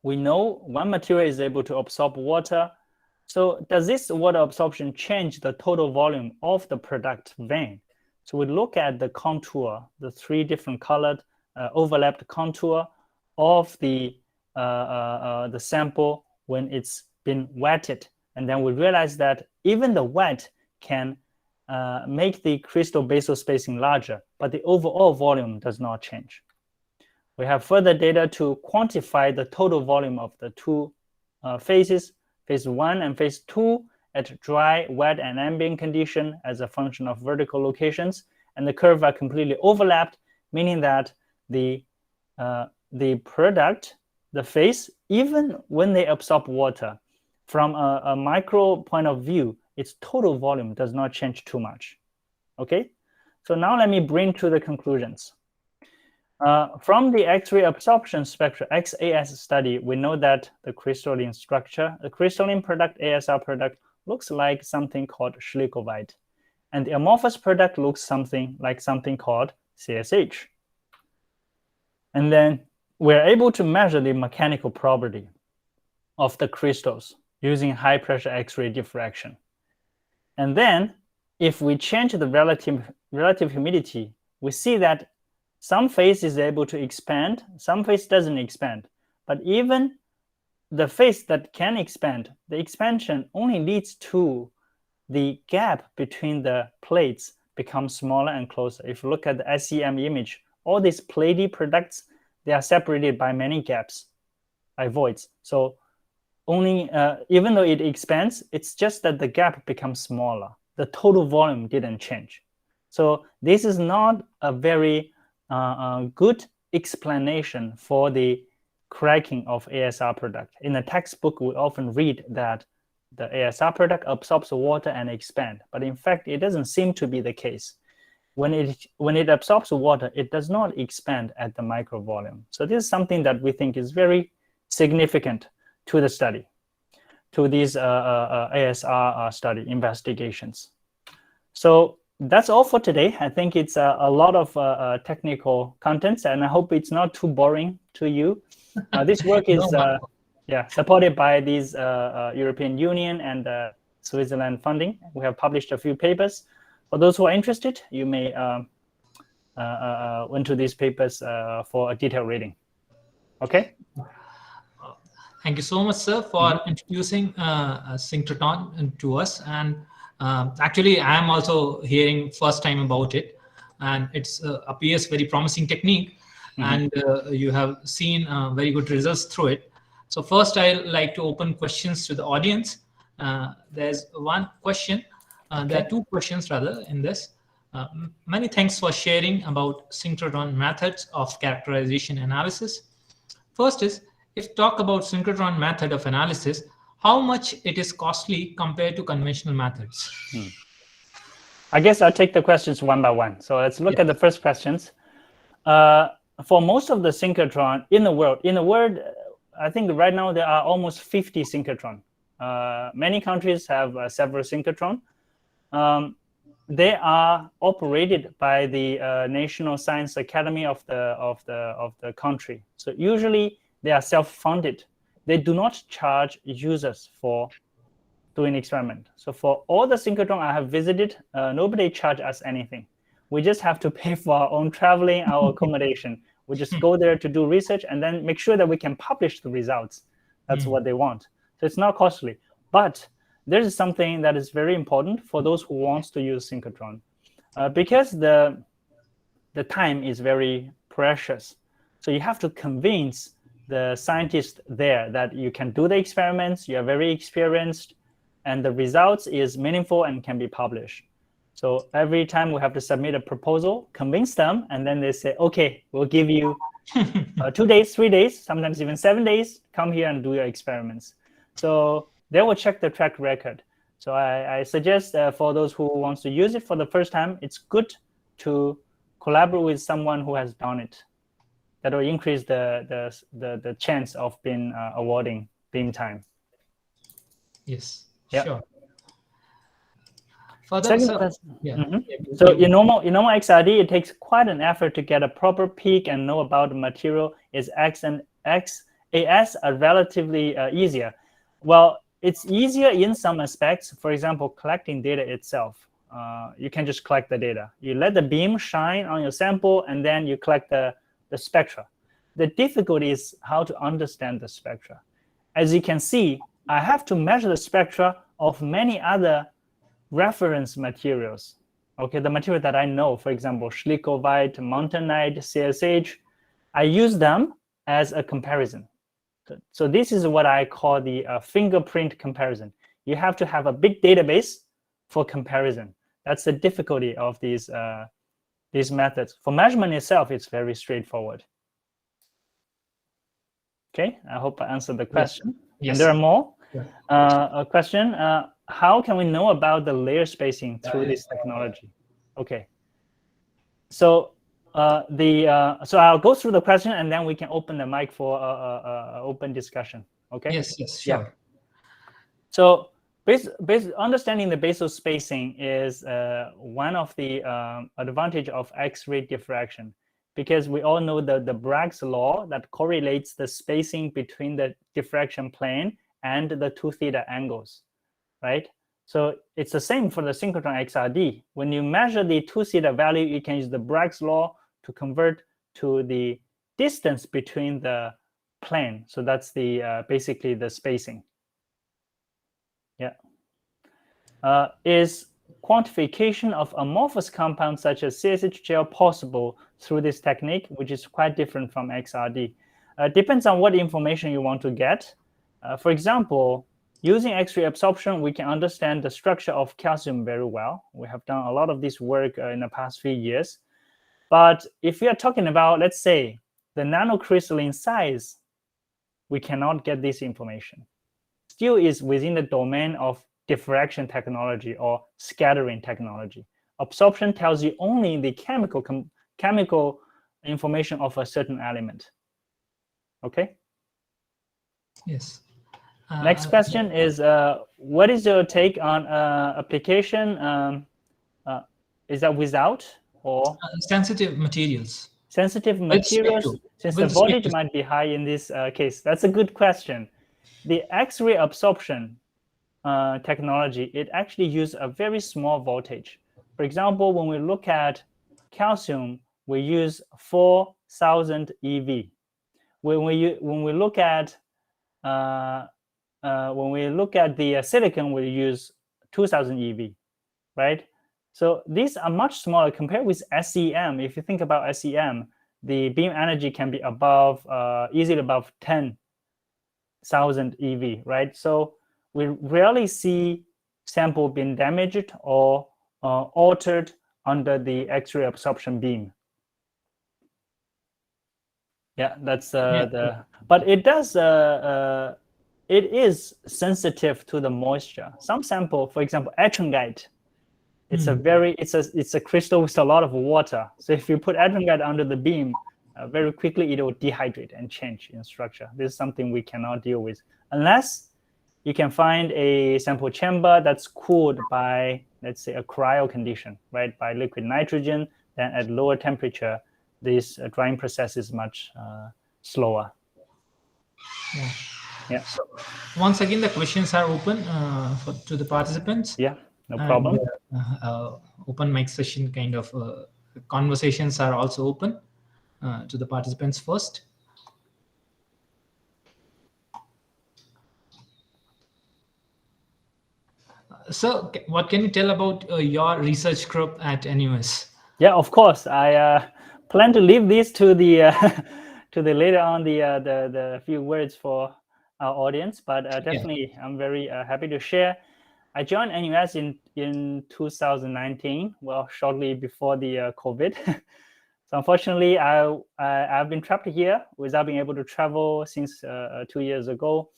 S6: we know one material is able to absorb water. So does this water absorption change the total volume of the product vein? So we look at the contour, the three different colored overlapped contour of the sample when it's been wetted. And then we realize that even the wet can make the crystal basal spacing larger, but the overall volume does not change. We have further data to quantify the total volume of the two phases, phase 1 and phase 2, at dry, wet, and ambient condition as a function of vertical locations. And the curves are completely overlapped, meaning that the product, the phase, even when they absorb water, from a micro point of view, its total volume does not change too much. Okay, so now let me bring to the conclusions. From the X-ray absorption spectra, XAS study, we know that the crystalline structure, the crystalline product, ASR product, looks like something called silicovite. And the amorphous product looks something like something called CSH. And then we're able to measure the mechanical property of the crystals using high pressure X-ray diffraction. And then if we change the relative humidity, we see that some phase is able to expand, some phase doesn't expand. But even the phase that can expand, the expansion only leads to the gap between the plates become smaller and closer. If you look at the SEM image, all these plated products, they are separated by many gaps, by voids. So only, even though it expands, it's just that the gap becomes smaller. The total volume didn't change. So this is not a very good explanation for the cracking of ASR product. In the textbook, we often read that the ASR product absorbs water and expands, but in fact, it doesn't seem to be the case. When it absorbs water, it does not expand at the micro volume. So this is something that we think is very significant to the study, to these ASR study investigations. So that's all for today. I think it's a lot of technical contents, and I hope it's not too boring to you. This work is supported by these European Union and Switzerland funding. We have published a few papers. For those who are interested, you may went to these papers for a detailed reading. Okay.
S1: Thank you so much, sir, for introducing synchrotron to us. And actually, I am also hearing first time about it, and it appears very promising technique. And you have seen very good results through it. So first, I'd like to open questions to the audience. There's one question. There are two questions rather in this. Many thanks for sharing about synchrotron methods of characterization analysis. First is, if talk about synchrotron method of analysis, how much it is costly compared to conventional methods?
S6: I guess I'll take the questions one by one. So let's look at the first questions. For most of the synchrotron in the world, I think right now there are almost 50 synchrotron. Many countries have several synchrotron. They are operated by the National Science Academy of the country. So usually they are self-funded. They do not charge users for doing experiment. So for all the synchrotron I have visited, nobody charged us anything. We just have to pay for our own traveling, our accommodation. We just go there to do research and then make sure that we can publish the results. That's what they want. So it's not costly. But there is something that is very important for those who want to use synchrotron. Because the time is very precious. So you have to convince the scientists there that you can do the experiments, you are very experienced, and the results is meaningful and can be published. So every time we have to submit a proposal, convince them, and then they say, okay, we'll give you 2 days, 3 days, sometimes even 7 days, come here and do your experiments. So they will check the track record. So I suggest for those who wants to use it for the first time, it's good to collaborate with someone who has done it. That will increase the chance of being awarding beam time.
S1: Yes,
S6: Yep.
S1: sure. Further,
S6: Second
S1: sir,
S6: question.
S1: yeah.
S6: So in normal XRD, it takes quite an effort to get a proper peek and know about the material. Is XAS are relatively easier? Well, it's easier in some aspects. For example, collecting data itself. You can just collect the data. You let the beam shine on your sample, and then you collect the spectra. The difficulty is how to understand the spectra. As you can see, I have to measure the spectra of many other reference materials. Okay, the material that I know, for example, schlickovite, montanite, CSH, I use them as a comparison. So this is what I call the fingerprint comparison. You have to have a big database for comparison. That's the difficulty of these methods. For measurement itself, it's very straightforward. Okay, I hope I answered the question.
S1: Yes.
S6: And there are more.
S1: Yeah.
S6: A question, how can we know about the layer spacing through this technology? Okay. So so I'll go through the question and then we can open the mic for open discussion. Okay.
S1: Yes, sure.
S6: Yeah. So understanding the basal spacing is one of the advantage of X-ray diffraction, because we all know the Bragg's law that correlates the spacing between the diffraction plane and the 2 theta angles, right? So it's the same for the synchrotron XRD. When you measure the 2 theta value, you can use the Bragg's law to convert to the distance between the plane. So that's the basically the spacing. Yeah. Is quantification of amorphous compounds such as CSH gel possible through this technique, which is quite different from XRD? Depends on what information you want to get. For example, using X-ray absorption, we can understand the structure of calcium very well. We have done a lot of this work in the past few years. But if we are talking about, let's say, the nanocrystalline size, we cannot get this information. Still is within the domain of diffraction technology or scattering technology. Absorption tells you only the chemical information of a certain element. Okay?
S1: Yes.
S6: Next question is, what is your take on application? Is that without or?
S1: Sensitive materials.
S6: Sensitive materials, since the voltage might be high in this case. That's a good question. The X-ray absorption technology, it actually uses a very small voltage. For example, when we look at calcium, we use 4,000 EV. When we look at the silicon, we use 2,000 EV, right? So these are much smaller compared with SEM. If you think about SEM, the beam energy can be above, easily above 10,000 EV, right? So we rarely see sample being damaged or altered under the X-ray absorption beam. Yeah, that's but it does. It is sensitive to the moisture. Some sample, for example, Atria, it's a crystal with a lot of water. So if you put Atria under the beam, very quickly it will dehydrate and change in structure. This is something we cannot deal with unless you can find a sample chamber that's cooled by, let's say, a cryo condition, right? By liquid nitrogen. Then at lower temperature, this drying process is much slower.
S1: Yeah.
S6: Yeah.
S1: So once again, the questions are open to the participants.
S6: Yeah, no
S1: And,
S6: problem.
S1: open mic session kind of conversations are also open to the participants first. So what can you tell about your research group at NUS?
S6: Yeah, of course. I plan to leave this to the to the later on the few words for our audience, but definitely I'm very happy to share. I joined NUS in 2019, well, shortly before the COVID. So unfortunately, I've been trapped here without being able to travel since 2 years ago.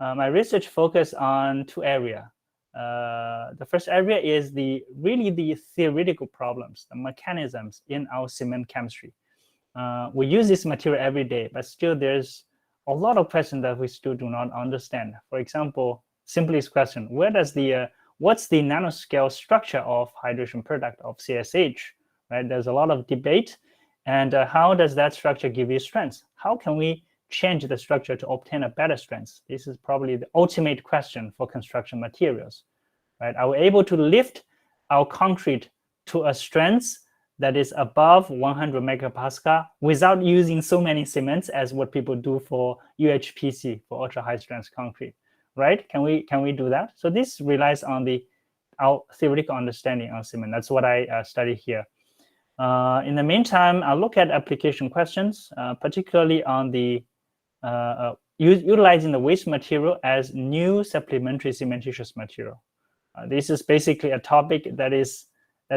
S6: My research focused on two areas. The first area is really the theoretical problems, the mechanisms in our cement chemistry. We use this material every day, but still there's a lot of questions that we still do not understand. For example, simplest question: what's the nanoscale structure of hydration product of CSH? Right? There's a lot of debate, and how does that structure give you strength? How can we change the structure to obtain a better strength? This is probably the ultimate question for construction materials, right? Are we able to lift our concrete to a strength that is above 100 megapascal without using so many cements as what people do for UHPC, for ultra high strength concrete, right? Can we do that? So this relies on our theoretical understanding of cement. That's what I study here. In the meantime, I'll look at application questions, particularly on the utilizing the waste material as new supplementary cementitious material. This is basically a topic that is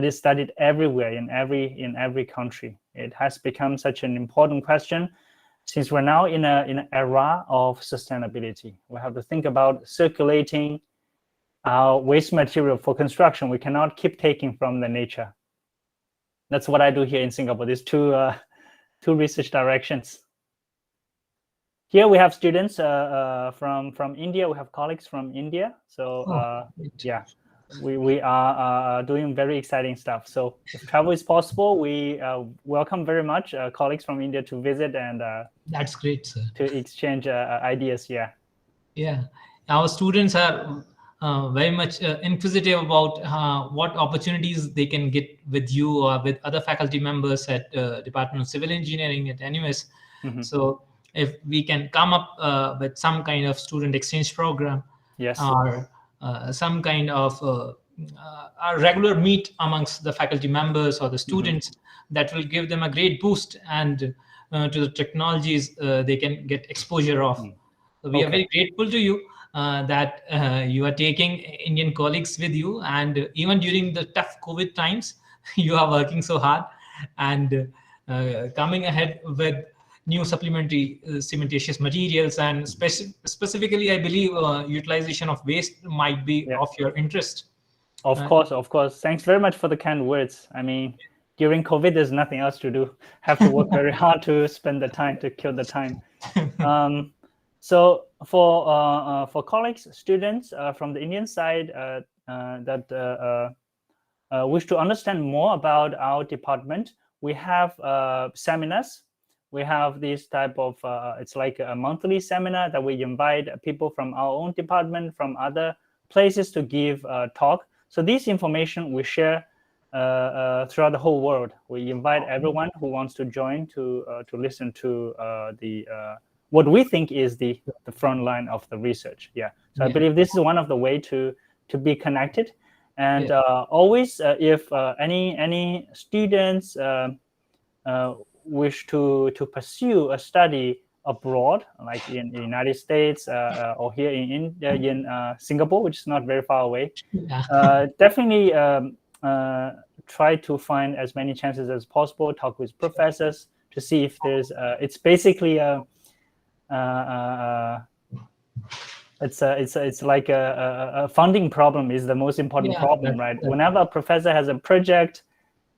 S6: studied everywhere in every country. It has become such an important question since we're now in an era of sustainability. We have to think about circulating our waste material for construction. We cannot keep taking from the nature. That's what I do here in Singapore. These two research directions. Here we have students from India. We have colleagues from India. So yeah, we are doing very exciting stuff. So if travel is possible, we welcome very much colleagues from India to visit and
S1: that's great, sir.
S6: To exchange ideas. Yeah.
S1: Yeah, our students are very much inquisitive about what opportunities they can get with you or with other faculty members at Department of Civil Engineering at NUS.
S6: Mm-hmm.
S1: So if we can come up with some kind of student exchange program,
S6: yes,
S1: or some kind of a regular meet amongst the faculty members or the students, mm-hmm. that will give them a great boost and to the technologies they can get exposure of. Mm. So we are very grateful to you that you are taking Indian colleagues with you, and even during the tough COVID times, you are working so hard and coming ahead with new supplementary cementitious materials, and specifically, I believe utilization of waste might be of your interest.
S6: Of course. Thanks very much for the kind words. I mean, during COVID, there's nothing else to do. Have to work very hard to spend the time, to kill the time. So for colleagues, students from the Indian side that wish to understand more about our department, we have seminars. We have this type of, it's like a monthly seminar that we invite people from our own department, from other places to give a talk. So this information we share throughout the whole world. We invite everyone who wants to join to listen to what we think is the front line of the research. Yeah. So I believe this is one of the way to be connected. And always, if any students wish to pursue a study abroad, like in the United States or here in Singapore, which is not very far away, definitely try to find as many chances as possible. Talk with professors to see if there's. It's basically it's like a funding problem is the most important problem, right? Whenever a professor has a project,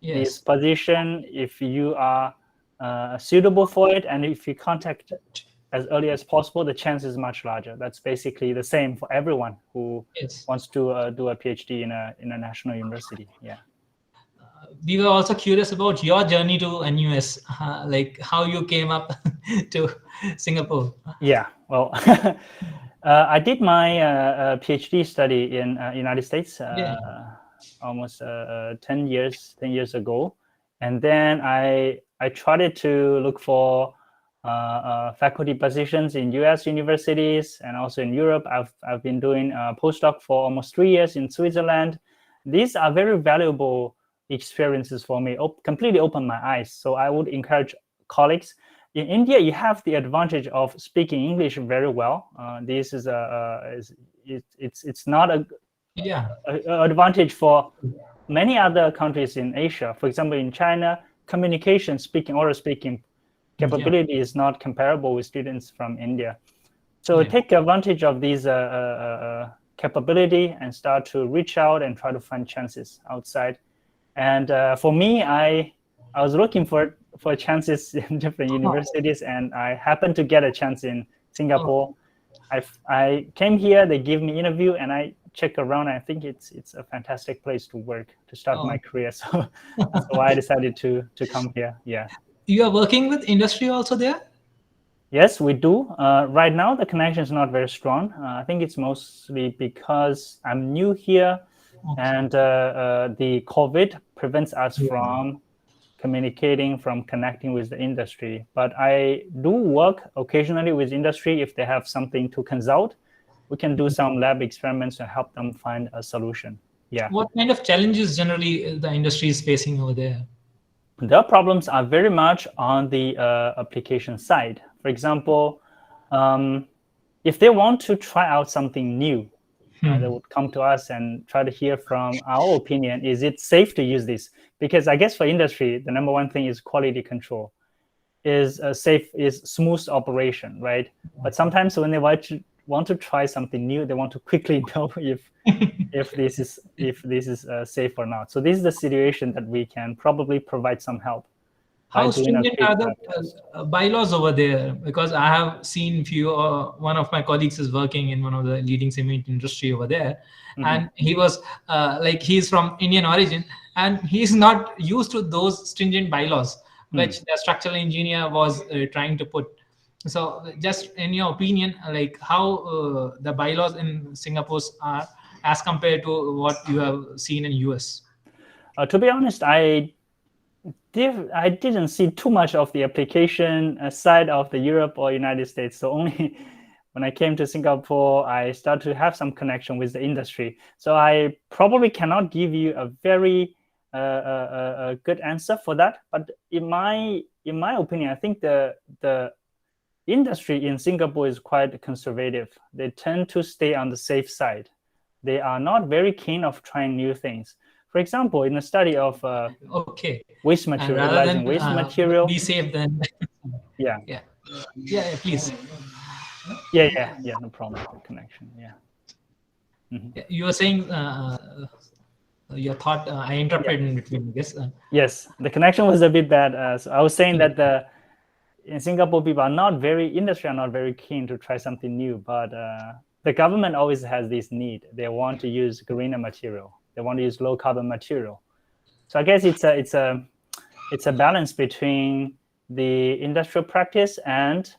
S6: this position, if you are suitable for it, and if you contact as early as possible, the chance is much larger. That's basically the same for everyone who wants to do a PhD in a national university. Yeah.
S1: we were also curious about your journey to NUS, like how you came up to Singapore.
S6: Yeah, well, I did my PhD study in United States almost 10 years ago, and then I tried to look for faculty positions in US universities and also in Europe. I've been doing a postdoc for almost 3 years in Switzerland. These are very valuable experiences for me, completely opened my eyes. So I would encourage colleagues. In India, you have the advantage of speaking English very well. This is it's not a advantage for many other countries in Asia. For example, in China, communication, oral speaking capability is not comparable with students from India. So take advantage of these capability and start to reach out and try to find chances outside. And for me, I was looking for chances in different universities, and I happened to get a chance in Singapore. I came here, they gave me interview, and I checked around. I think it's a fantastic place to work, to start my career. So I decided to come here. Yeah.
S1: You are working with industry also there?
S6: Yes, we do. Right now, the connection is not very strong. I think it's mostly because I'm new here, and the COVID prevents us from communicating, from connecting with the industry. But I do work occasionally with industry. If they have something to consult, we can do some lab experiments to help them find a solution. Yeah.
S1: What kind of challenges generally the industry is facing over there?
S6: The problems are very much on the application side. For example, if they want to try out something new, they would come to us and try to hear from our opinion. Is it safe to use this? Because I guess for industry, the number one thing is quality control. Is smooth operation, right? But sometimes when they want to try something new, they want to quickly know if this is safe or not. So this is the situation that we can probably provide some help.
S1: How stringent are the bylaws over there? Because I have seen one of my colleagues is working in one of the leading cement industry over there, and he was he's from Indian origin, and he's not used to those stringent bylaws which the structural engineer was trying to put. So just in your opinion, like how the bylaws in Singapore are as compared to what you have seen in US?
S6: To be honest, I didn't see too much of the application side of the Europe or United States. So only when I came to Singapore, I started to have some connection with the industry. So I probably cannot give you a very a good answer for that. But in my opinion, I think the industry in Singapore is quite conservative. They tend to stay on the safe side. They are not very keen of trying new things. For example, in the study of waste material, analyzing waste material,
S1: be safe then.
S6: Yeah,
S1: please.
S6: Yeah, no problem with the connection.
S1: You were saying your thought. I interrupted in between, I guess.
S6: Yes, the connection was a bit bad. So I was saying that in Singapore, people are not very keen to try something new, but the government always has this need. They want to use greener material. They want to use low carbon material. So I guess it's a balance between the industrial practice and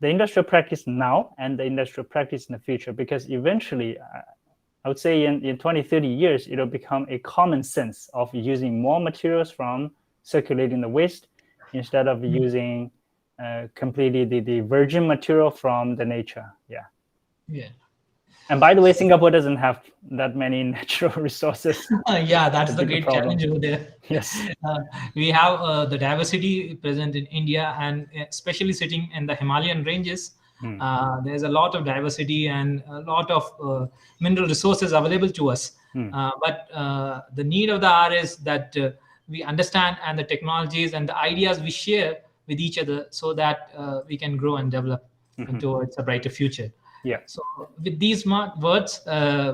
S6: the industrial practice now and the industrial practice in the future, because eventually, I would say in 20, 30 years, it'll become a common sense of using more materials from circulating the waste instead of using completely the virgin material from the nature. Yeah. And by the way, Singapore doesn't have that many natural resources.
S1: That's the great challenge over there.
S6: Yes.
S1: We have the diversity present in India, and especially sitting in the Himalayan ranges. There's a lot of diversity and a lot of mineral resources available to us. But the need of the hour is that we understand, and the technologies and the ideas we share with each other, so that we can grow and develop towards a brighter future.
S6: Yeah.
S1: So with these words,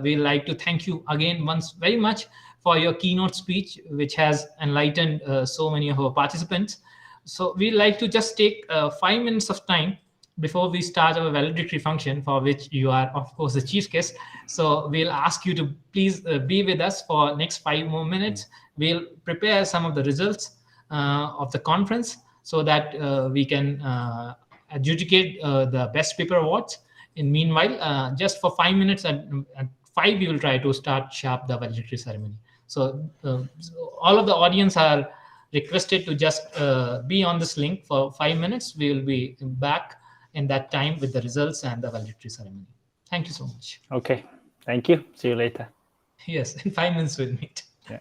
S1: we'd like to thank you again once very much for your keynote speech, which has enlightened so many of our participants. So we'd like to just take 5 minutes of time before we start our valedictory function, for which you are, of course, the chief guest, so we'll ask you to please be with us for next 5 more minutes. We'll prepare some of the results of the conference so that we can adjudicate the best paper awards. In meanwhile, just for 5 minutes, at 5 we will try to start sharp the valedictory ceremony. So all of the audience are requested to just be on this link for 5 minutes. We will be back in that time with the results and the valedictory ceremony. Thank you so much.
S6: Okay, thank you. See you later.
S1: Yes, in 5 minutes we'll meet.
S6: Yeah.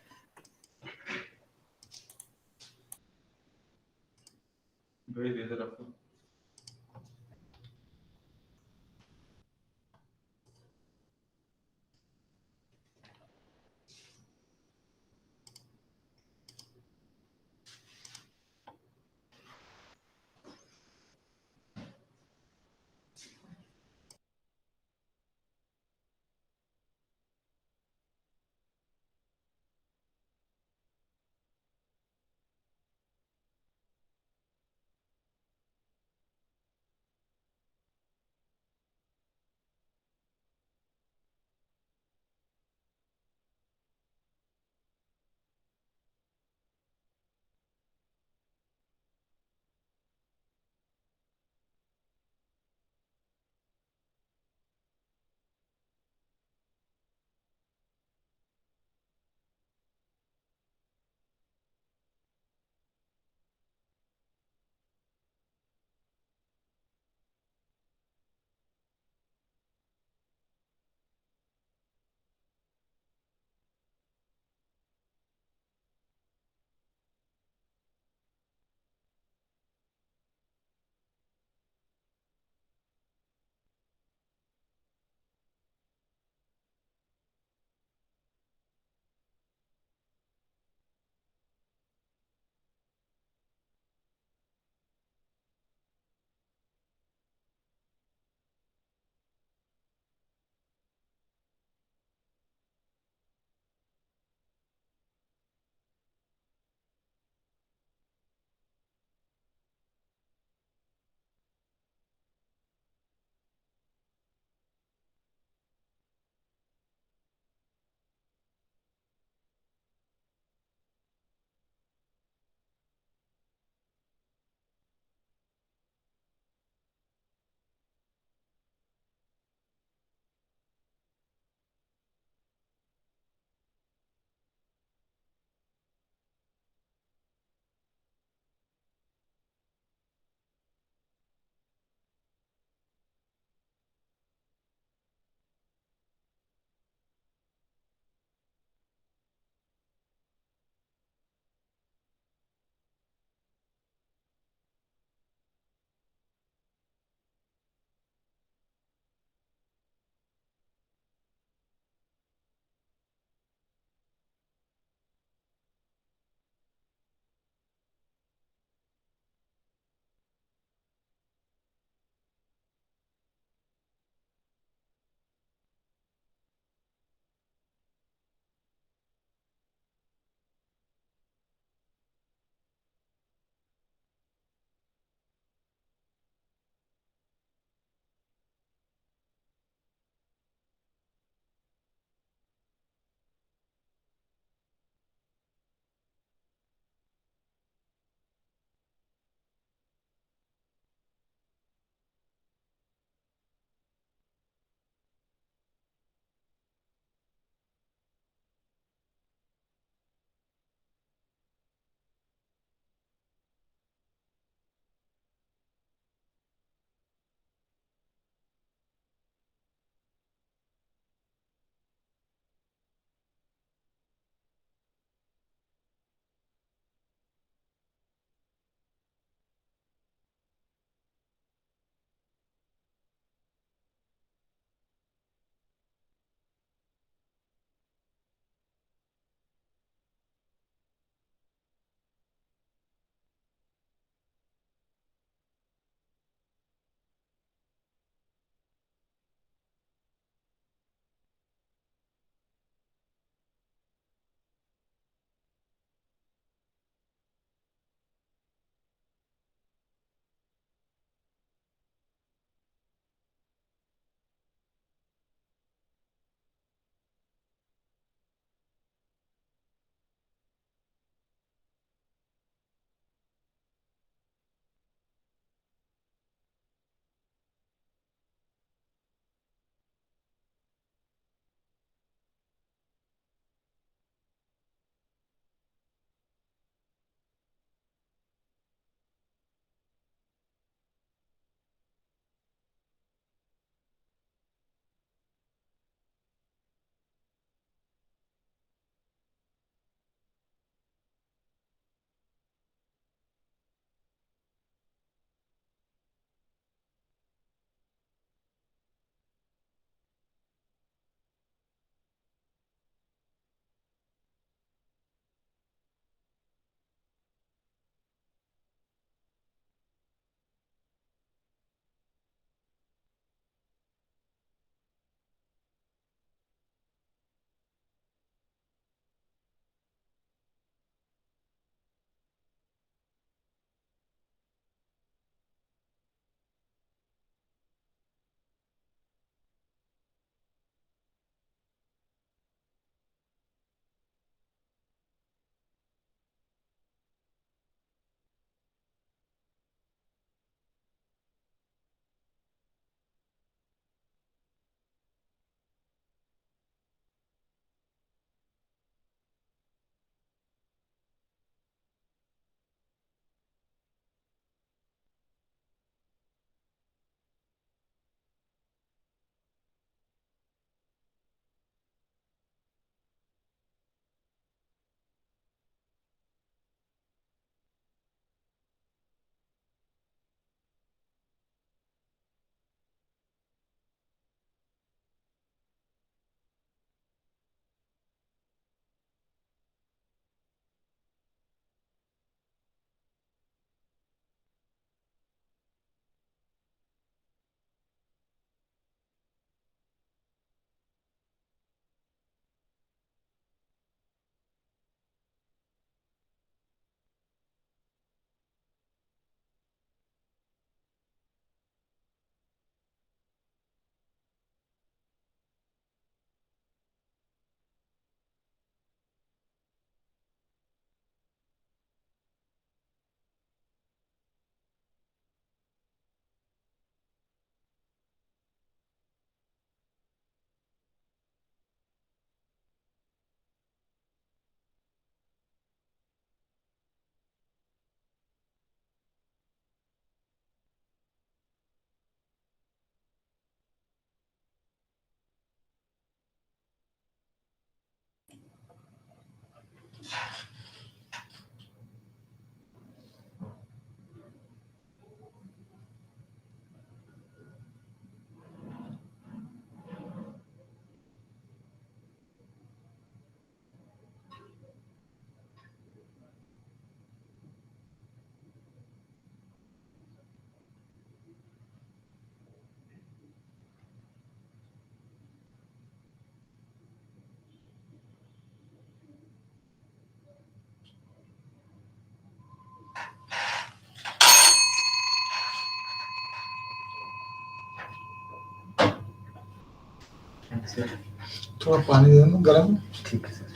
S7: थोड़ा पानी दे दो गरम.
S8: ठीक है sir.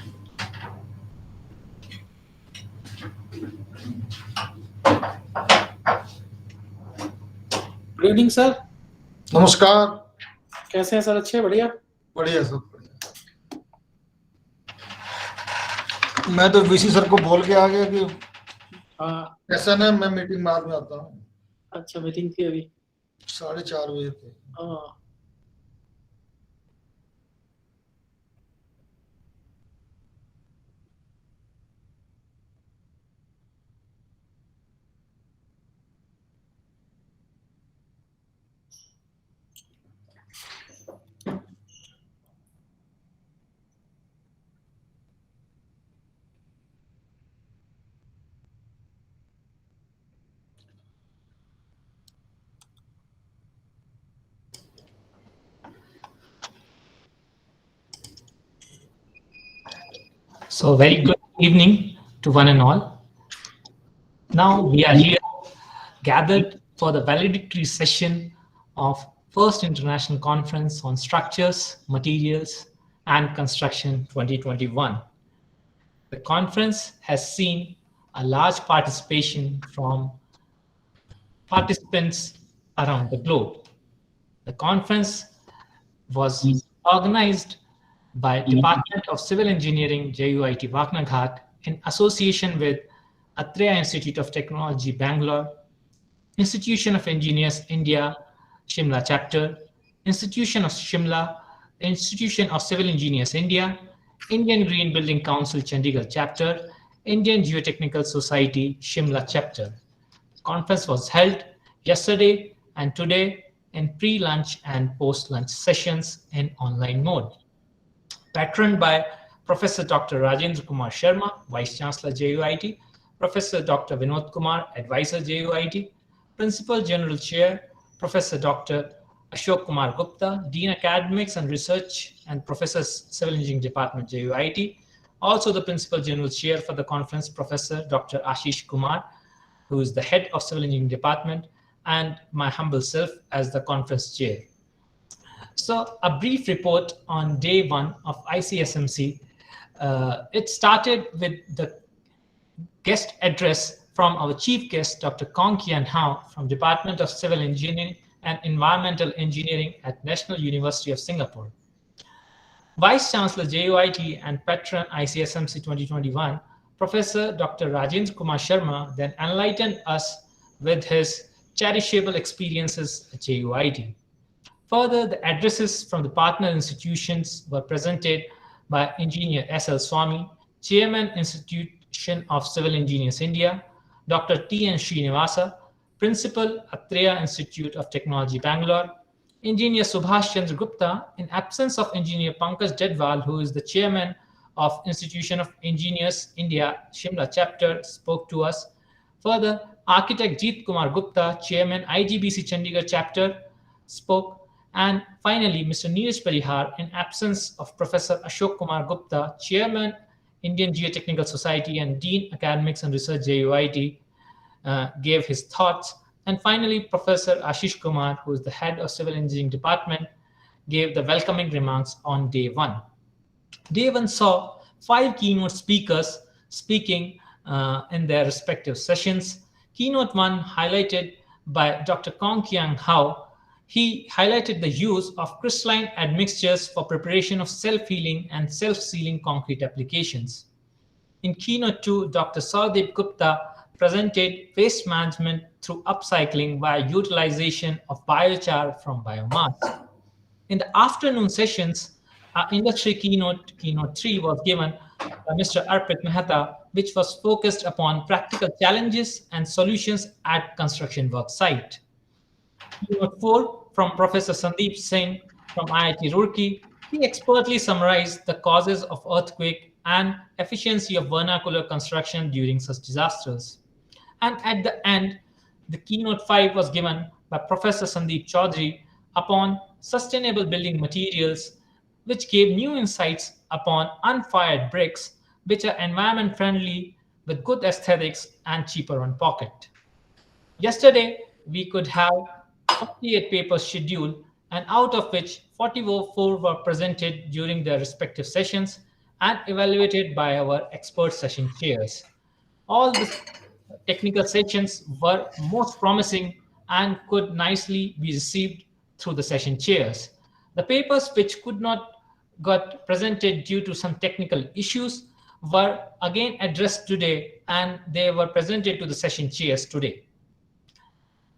S3: Good evening sir.
S7: नमस्कार.
S3: कैसे हैं sir? अच्छे, बढ़िया.
S7: बढ़िया सब बढ़िया. मैं तो वीसी सर को बोल के आ गया कि
S3: हाँ.
S7: ऐसा ना मैं मीटिंग बाद में आता हूँ.
S3: अच्छा, मीटिंग थी अभी.
S7: 4:30 बजे थे.
S3: हाँ.
S1: So very good evening to one and all. Now we are here gathered for the valedictory session of First International Conference on Structures, Materials and Construction 2021. The conference has seen a large participation from participants around the globe. The conference was organized by Department of Civil Engineering, JUIT Waknaghat, in association with Atria Institute of Technology, Bangalore, Institution of Engineers, India, Shimla Chapter, Institution of Shimla, Institution of Civil Engineers, India, Indian Green Building Council, Chandigarh Chapter, Indian Geotechnical Society, Shimla Chapter. Conference was held yesterday and today in pre-lunch and post-lunch sessions in online mode. Patroned by Professor Dr. Rajendra Kumar Sharma, Vice Chancellor JUIT, Professor Dr. Vinod Kumar, Advisor JUIT, Principal General Chair, Professor Dr. Ashok Kumar Gupta, Dean Academics and Research and Professor Civil Engineering Department JUIT. Also the Principal General Chair for the conference, Professor Dr. Ashish Kumar, who is the Head of Civil Engineering Department, and my humble self as the conference chair. So a brief report on day one of ICSMC. It started with the guest address from our chief guest, Dr. Kong Kian Hao from Department of Civil Engineering and Environmental Engineering at National University of Singapore. Vice Chancellor JUIT and Patron ICSMC 2021, Professor Dr. Rajendra Kumar Sharma then enlightened us with his cherishable experiences at JUIT. Further, the addresses from the partner institutions were presented by Engineer S.L. Swami, Chairman, Institution of Civil Engineers India, Dr. T.N. Srinivasa, Principal, Atria Institute of Technology, Bangalore, Engineer Subhash Chandra Gupta, in absence of Engineer Pankaj Jadwal, who is the Chairman of Institution of Engineers India, Shimla Chapter, spoke to us. Further, Architect Jeet Kumar Gupta, Chairman, IGBC Chandigarh Chapter, spoke. And finally, Mr. Neeraj Parihar, in absence of Professor Ashok Kumar Gupta, Chairman, Indian Geotechnical Society and Dean Academics and Research, JUIT, gave his thoughts. And finally, Professor Ashish Kumar, who is the head of Civil Engineering Department, gave the welcoming remarks on day one. Day one saw 5 keynote speakers speaking in their respective sessions. Keynote 1, highlighted by Dr. Kong Kiang Hao, he highlighted the use of crystalline admixtures for preparation of self-healing and self-sealing concrete applications. In Keynote 2, Dr. Sardeep Gupta presented waste management through upcycling via utilization of biochar from biomass. In the afternoon sessions, our industry keynote 3, was given by Mr. Arpit Mehta, which was focused upon practical challenges and solutions at construction work site. Keynote 4 from Professor Sandeep Singh from IIT Roorkee. He expertly summarized the causes of earthquake and efficiency of vernacular construction during such disasters. And at the end, the Keynote 5 was given by Professor Sandeep Chaudhary upon sustainable building materials, which gave new insights upon unfired bricks, which are environment friendly with good aesthetics and cheaper on pocket. Yesterday, we could have 48 papers scheduled and out of which 44 were presented during their respective sessions and evaluated by our expert session chairs. All the technical sessions were most promising and could nicely be received through the session chairs. The papers which could not got presented due to some technical issues were again addressed today, and they were presented to the session chairs today.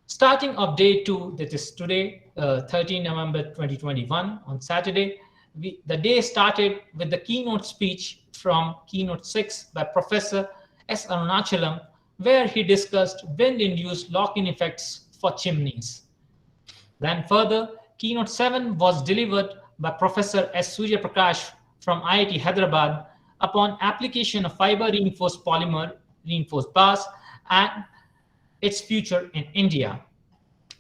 S1: Starting of day 2, that is today, 13 November 2021, on Saturday, the day started with the keynote speech from Keynote 6 by Professor S. Arunachalam, where he discussed wind-induced lock-in effects for chimneys. Then further, Keynote 7 was delivered by Professor S. Surya Prakash from IIT Hyderabad upon application of fiber-reinforced polymer reinforced bars and its future in India.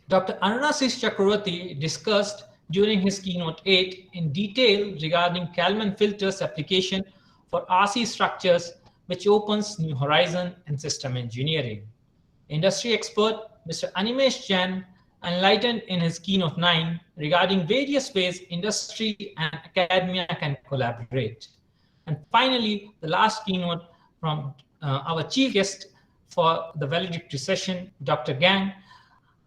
S1: Dr. Ananasis Chakravarti discussed during his Keynote 8 in detail regarding Kalman filters application for RC structures, which opens new horizon in system engineering. Industry expert Mr. Animesh Jain enlightened in his Keynote 9 regarding various ways industry and academia can collaborate. And finally, the last keynote from our chief guest for the valedictory session, Dr. Geng,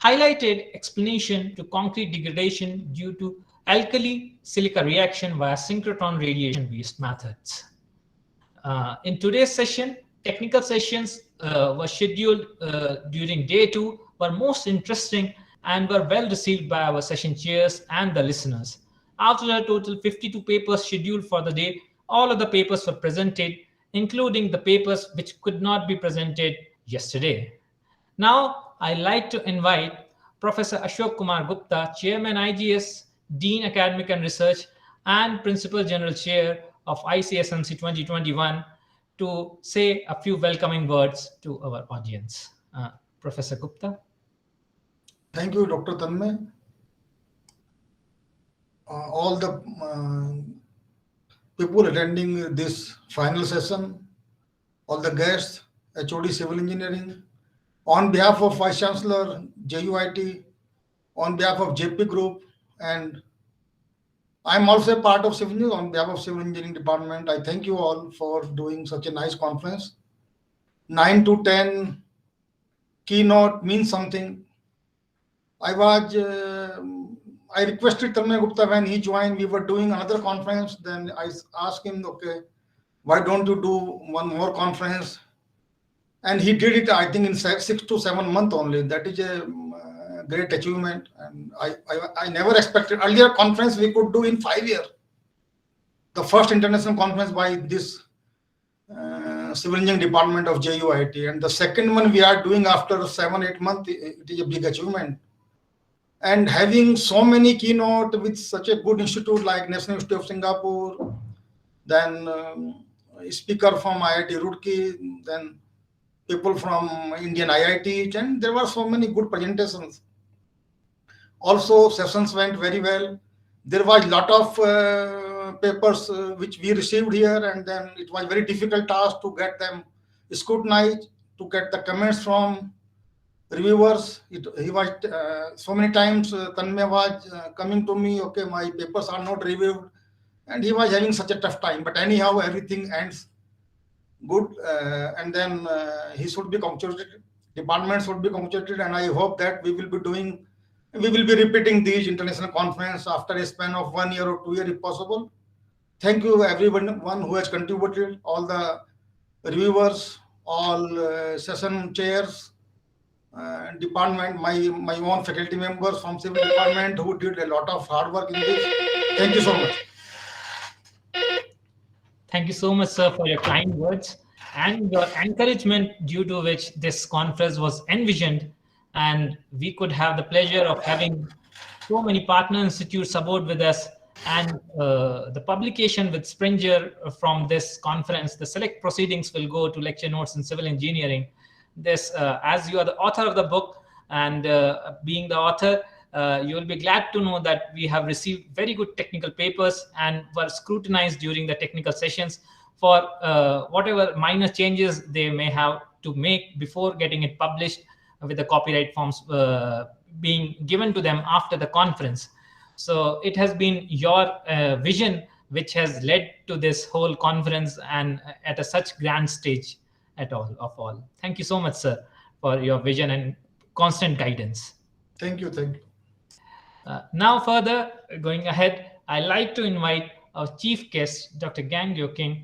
S1: highlighted explanation to concrete degradation due to alkali-silica reaction via synchrotron-radiation-based methods. In today's session, technical sessions were scheduled during day 2, were most interesting and were well received by our session chairs and the listeners. After a total 52 papers scheduled for the day, all of the papers were presented, including the papers which could not be presented yesterday. Now, I'd like to invite Professor Ashok Kumar Gupta, Chairman IGS, Dean Academic and Research, and Principal General Chair of ICSMC 2021, to say a few welcoming words to our audience. Professor Gupta.
S7: Thank you, Dr. Tanmay. All the people attending this final session, all the guests, HOD Civil Engineering, on behalf of Vice Chancellor, JUIT, on behalf of JP Group, and I'm also a part of Civil Engineering, on behalf of Civil Engineering Department. I thank you all for doing such a nice conference. 9 to 10 keynote means something. I requested Tanmay Gupta when he joined, we were doing another conference. Then I asked him, okay, why don't you do one more conference? And he did it, I think, in 6 to 7 months only. That is a great achievement. And I never expected. Earlier conference we could do in 5 years. The first international conference by this Civil Engineering Department of JUIT. And the second one we are doing after 7-8 months, it is a big achievement. And having so many keynote with such a good institute like National Institute of Singapore, then speaker from IIT Roorkee, then people from Indian IIT, and there were so many good presentations. Also, sessions went very well. There was a lot of papers which we received here, and then it was very difficult task to get them scrutinized, to get the comments from reviewers. He was so many times Tanmay was coming to me, okay, my papers are not reviewed, and he was having such a tough time. But anyhow, everything ends good, and then he should be congratulated. Department should be congratulated, and I hope that we will be repeating these international conference after a span of 1 year or 2 years if possible. Thank you everyone who has contributed, all the reviewers, all session chairs, department, my own faculty members from civil department who did a lot of hard work in this. Thank you so much.
S1: Thank you so much, sir, for your kind words and your encouragement, due to which this conference was envisioned, and we could have the pleasure of having so many partner institutes aboard with us, and the publication with Springer from this conference. The select proceedings will go to lecture notes in civil engineering. This, as you are the author of the book, and being the author, you will be glad to know that we have received very good technical papers and were scrutinized during the technical sessions for whatever minor changes they may have to make before getting it published, with the copyright forms being given to them after the conference. So it has been your vision which has led to this whole conference and at a such grand stage at all. Thank you so much, sir, for your vision and constant guidance.
S7: Thank you. Thank you.
S1: Now further going ahead, I'd like to invite our chief guest, Dr. Geng Guoqing,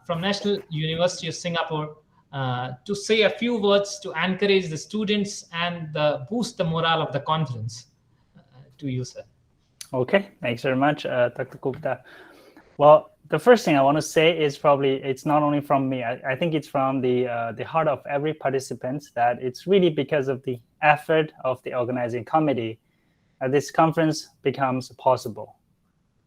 S1: from National University of Singapore, to say a few words to encourage the students and boost the morale of the conference. To you, sir.
S6: Okay, thanks very much, Dr. Gupta. Well, the first thing I want to say is probably it's not only from me. I think it's from the heart of every participant that it's really because of the effort of the organizing committee this conference becomes possible.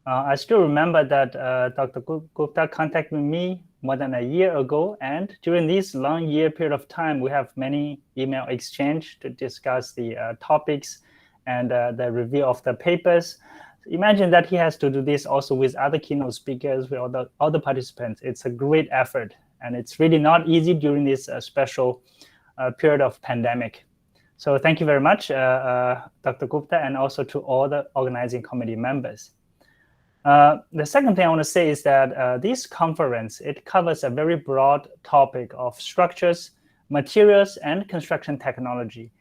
S6: I still remember that Dr. Gupta contacted me more than a year ago, and during this long year period of time, we have many email exchange to discuss the topics and the review of the papers. Imagine that he has to do this also with other keynote speakers, with other participants. It's a great effort, and it's really not easy during this special period of pandemic. So thank you very much, Dr. Gupta, and also to all the organizing committee members. The second thing I want to say is that this conference, it covers a very broad topic of structures, materials, and construction technology,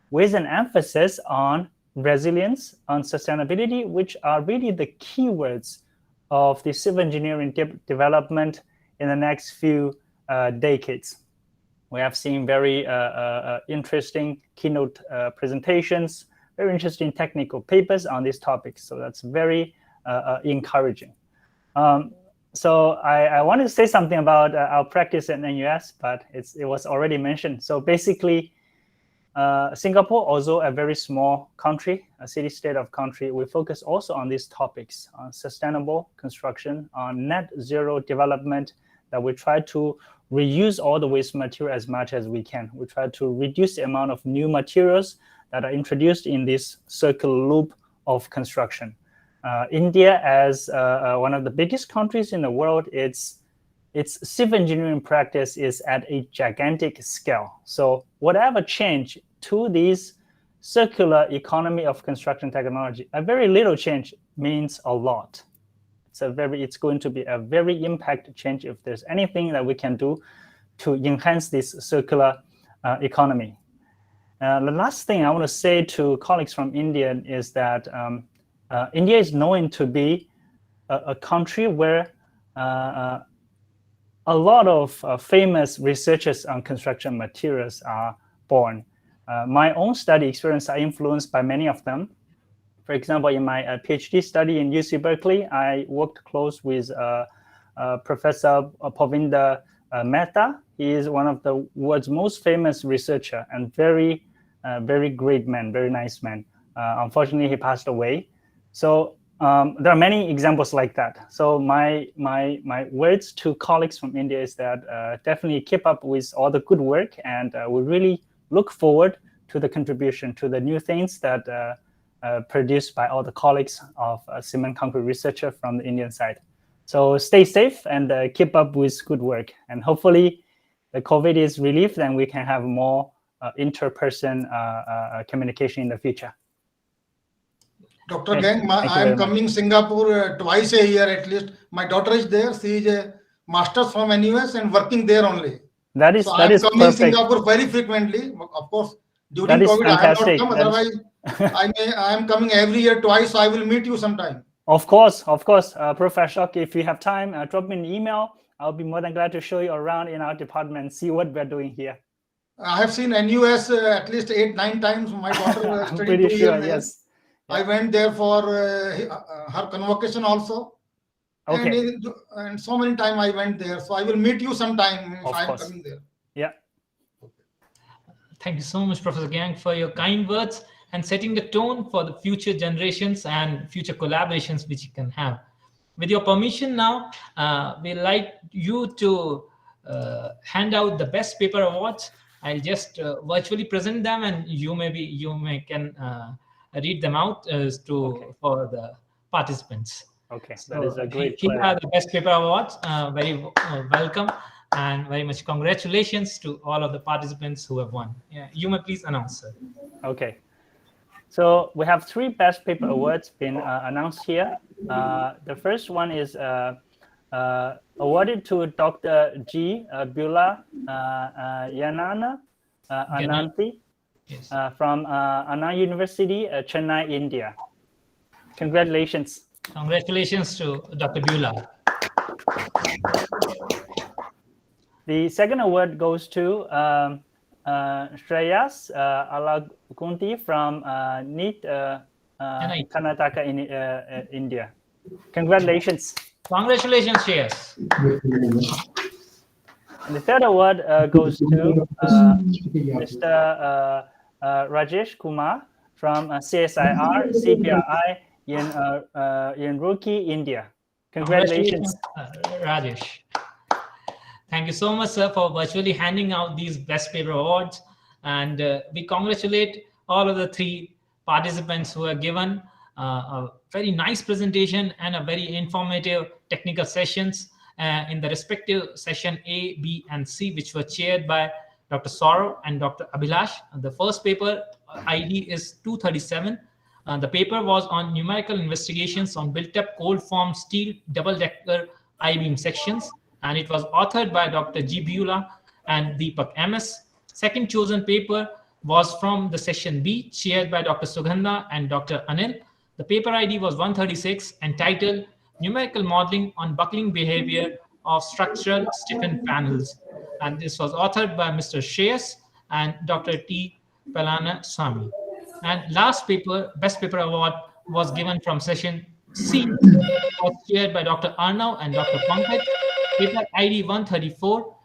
S6: with an emphasis on resilience, on sustainability, which are really the keywords of the civil engineering development in the next few decades. We have seen very interesting keynote presentations, very interesting technical papers on these topics. So that's very encouraging. So I want to say something about our practice at NUS, but it was already mentioned. So basically, Singapore, also a very small country, a city-state of country, we focus also on these topics, on sustainable construction, on net zero development, that we try to reuse all the waste material as much as we can. We try to reduce the amount of new materials that are introduced in this circular loop of construction. India, as one of the biggest countries in the world, its civil engineering practice is at a gigantic scale. So whatever change to this circular economy of construction technology, a very little change means a lot. It's going to be a very impact change if there's anything that we can do to enhance this circular economy. The last thing I want to say to colleagues from India is that India is known to be a country where a lot of famous researchers on construction materials are born. My own study experience are influenced by many of them. For example, in my PhD study in UC Berkeley, I worked close with Professor Pavinder Mehta. He is one of the world's most famous researcher and very great man, very nice man. Unfortunately, he passed away. So there are many examples like that. So my words to colleagues from India is that definitely keep up with all the good work, and we really look forward to the contribution to the new things that produced by all the colleagues of cement concrete researcher from the Indian side. So stay safe and keep up with good work. And hopefully the COVID is relieved and we can have more inter-person communication in the future.
S7: Dr. Geng, I am coming Singapore twice a year at least. My daughter is there. She is a master's from NUS and working there only.
S6: That is
S7: coming
S6: perfect.
S7: Singapore very frequently. Of course, during
S6: that is
S7: COVID,
S6: fantastic.
S7: I have not come. Otherwise, I am coming every year twice. So I will meet you sometime.
S6: Of course, Professor. If you have time, drop me an email. I'll be more than glad to show you around in our department and see what we're doing here.
S7: I have seen NUS at least 8-9 times. My daughter
S6: I'm
S7: studied
S6: pretty
S7: 2
S6: sure,
S7: years.
S6: yes.
S7: I went there for her convocation also.
S6: Okay.
S7: And so many times I went there. So I will meet you sometime if I am
S6: course.
S7: coming there.
S6: Yeah.
S1: Thank you so much, Professor Geng, for your kind words and setting the tone for the future generations and future collaborations which you can have. With your permission now, we'd like you to hand out the best paper awards. I'll just virtually present them, and you can read them out for the participants.
S6: Okay,
S1: So
S6: that is a great
S1: here
S6: pleasure.
S1: are the best paper awards. Very welcome and very much congratulations to all of the participants who have won. Yeah, you may please announce, sir.
S6: Okay. So we have 3 best paper awards been announced here. The first one is awarded to Dr. G. Bula Yanana Ananthi
S1: Yes.
S6: from Anna University, Chennai, India. Congratulations.
S1: Congratulations to Dr. Bula.
S6: The second award goes to Shreyas Alagunti from NEET Karnataka in India. Congratulations.
S1: Congratulations, Shreyas.
S6: And the third award goes to Mr. Rajesh Kumar from CSIR CPRI in Roorkee, India. Congratulations.
S1: Rajesh. Thank you so much, sir, for virtually handing out these best paper awards. And we congratulate all of the 3 participants who have given a very nice presentation and a very informative technical sessions in the respective session A, B, and C, which were chaired by Dr. Saurav and Dr. Abhilash. And the first paper ID is 237. The paper was on numerical investigations on built-up cold-formed steel double-decker I-beam sections, and it was authored by Dr. G. Bula and Deepak MS. Second chosen paper was from the session B, chaired by Dr. Sugandha and Dr. Anil. The paper ID was 136, entitled Numerical Modeling on Buckling Behavior of Structural Stiffened Panels. And this was authored by Mr. Shreyas and Dr. T. Palaniswamy. And last paper, best paper award, was given from session C, was chaired by Dr. Arnav and Dr. Pankaj. Paper ID 134,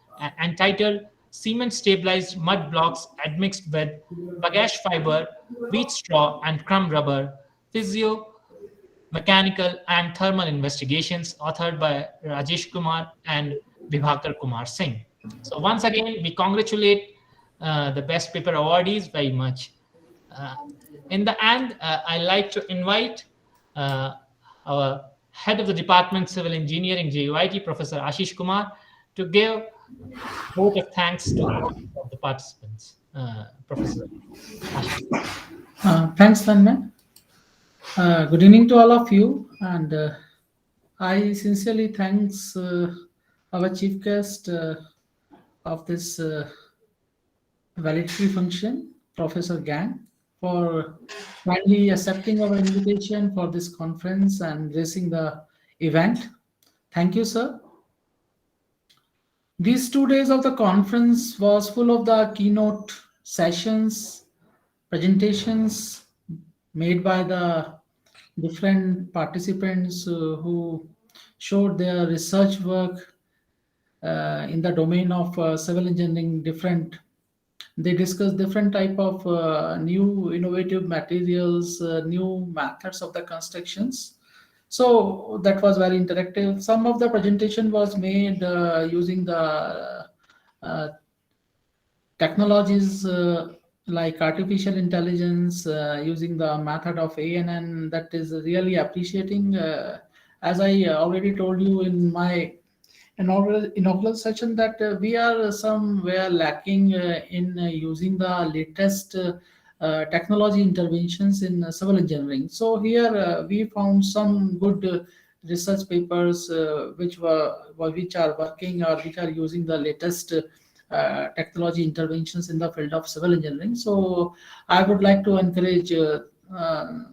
S1: entitled Cement Stabilized Mud Blocks Admixed with Bagasse Fiber, Wheat Straw, and Crumb Rubber, Physio, Mechanical, and Thermal Investigations, authored by Rajesh Kumar and Vibhakar Kumar Singh. So once again, we congratulate the best paper awardees very much. In the end, I'd like to invite our Head of the Department Civil Engineering, JUIT, Professor Ashish Kumar, to give vote of thanks to all of the participants. Professor Ashish.
S3: Thanks, Tanmay. Good evening to all of you, and I sincerely thanks our chief guest of this valedictory function, Professor Geng, for kindly accepting our invitation for this conference and gracing the event. Thank you, sir. These 2 days of the conference was full of the keynote sessions, presentations made by the different participants who showed their research work in the domain of civil engineering. They discussed different type of new innovative materials, new methods of the constructions. So that was very interactive. Some of the presentation was made using the technologies like artificial intelligence, using the method of ANN. That is really appreciating. As I already told you in my inaugural session, that we are somewhere lacking in using the latest technology interventions in civil engineering. So here we found some good research papers which are working or which are using the latest technology interventions in the field of civil engineering. So I would like to encourage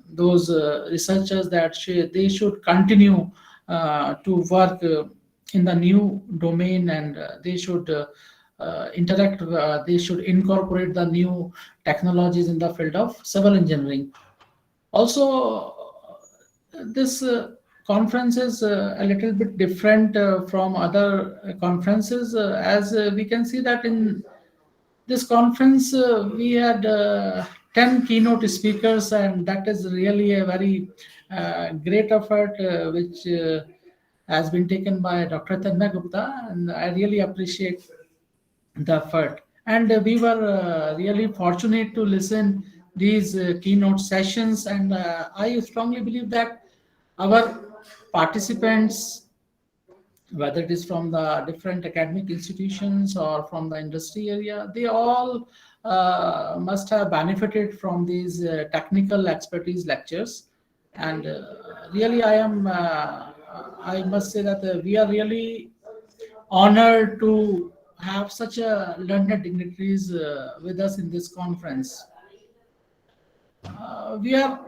S3: those researchers that they should continue to work in the new domain, and they should they should incorporate the new technologies in the field of civil engineering. Also, this conference is a little bit different from other conferences, as we can see that in this conference we had 10 keynote speakers, and that is really a very great effort which has been taken by Dr. Tanmay Gupta, and I really appreciate the effort. And we were really fortunate to listen these keynote sessions, and I strongly believe that our participants, whether it is from the different academic institutions or from the industry area, they all must have benefited from these technical expertise lectures. And really, I must say that we are really honored to have such a learned dignitaries with us in this conference. We are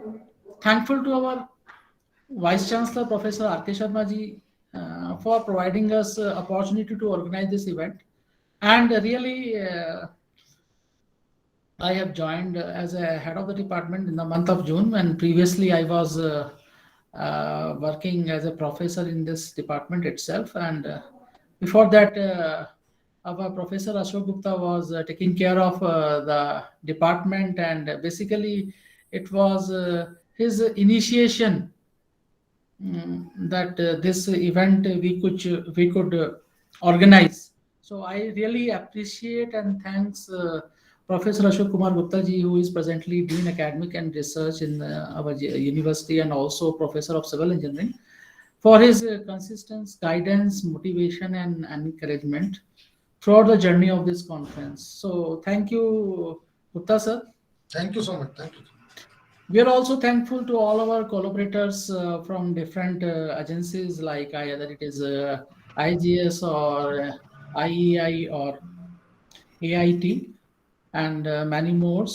S3: thankful to our Vice Chancellor, Professor R.K. Sharma ji, for providing us opportunity to organize this event. And really, I have joined as a head of the department in the month of June, and previously I was working as a professor in this department itself. And before that, our Professor Ashok Gupta was taking care of the department, and basically it was his initiation that this event we could organize. So I really appreciate and thanks Professor Ashok Kumar Gupta ji, who is presently Dean Academic and Research in our university and also Professor of Civil Engineering, for his consistent guidance, motivation, and encouragement throughout the journey of this conference. So thank you, Gupta sir.
S7: Thank you so much. Thank you.
S3: We are also thankful to all our collaborators from different agencies, like either it is IGS or IEI or AIT and many more.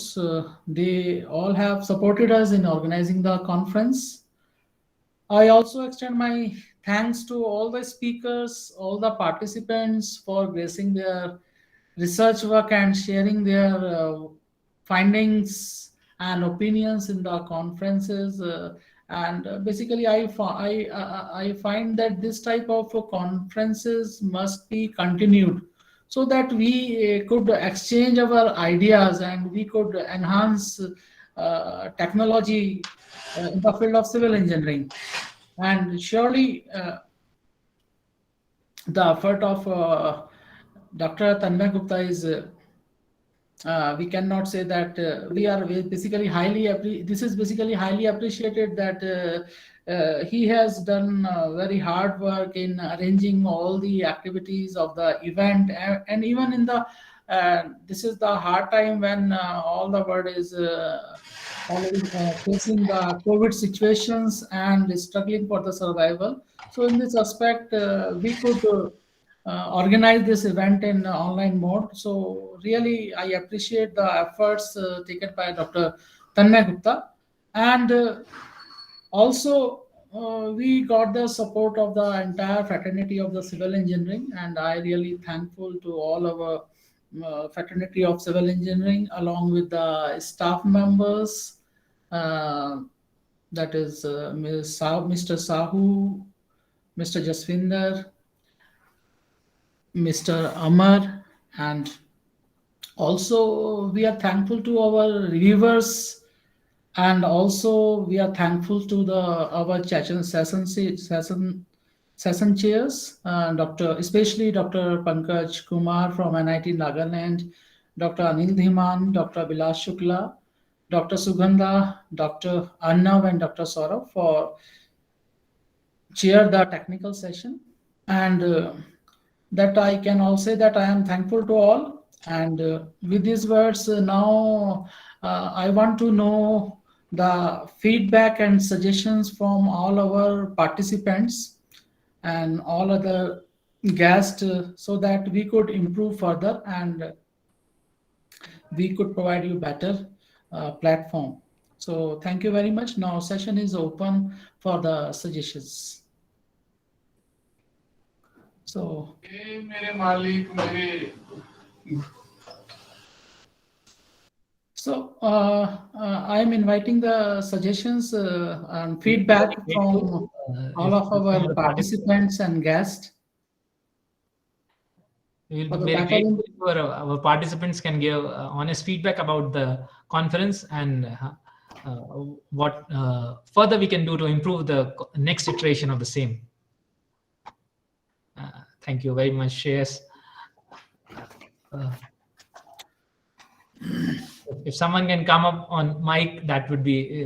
S3: They all have supported us in organizing the conference. I also extend my thanks to all the speakers, all the participants for gracing their research work and sharing their findings and opinions in the conferences. And basically, I find that this type of conferences must be continued so that we could exchange our ideas and we could enhance technology in the field of civil engineering. And surely the effort of Dr. Tanmay Gupta is we cannot say that we are basically this is basically highly appreciated that he has done very hard work in arranging all the activities of the event, and even in the this is the hard time when all the world is already facing the COVID situations and struggling for the survival. So in this aspect, we could organize this event in online mode. So really, I appreciate the efforts taken by Dr. Tanmay Gupta. And also, we got the support of the entire fraternity of the civil engineering, and I really thankful to all our fraternity of civil engineering along with the staff members. That is Mr. Sahu, Mr. Jaswinder, Mr. Amar, and also we are thankful to our reviewers, and also we are thankful to our session chairs, especially Dr. Pankaj Kumar from NIT Nagaland, Dr. Anil Dhiman, Dr. Bilas Shukla, Dr. Sugandha, Dr. Arnav, and Dr. Saurabh for chair the technical session. And that I can also say that I am thankful to all. And with these words, now I want to know the feedback and suggestions from all our participants and all other guests so that we could improve further and we could provide you better platform. So thank you very much. Now session is open for the suggestions. So I'm inviting the suggestions and feedback from all of our participants and guests.
S1: We will be very grateful if our participants can give honest feedback about the conference and what further we can do to improve the next iteration of the same. Thank you very much, Shreyas. If someone can come up on mic, that would be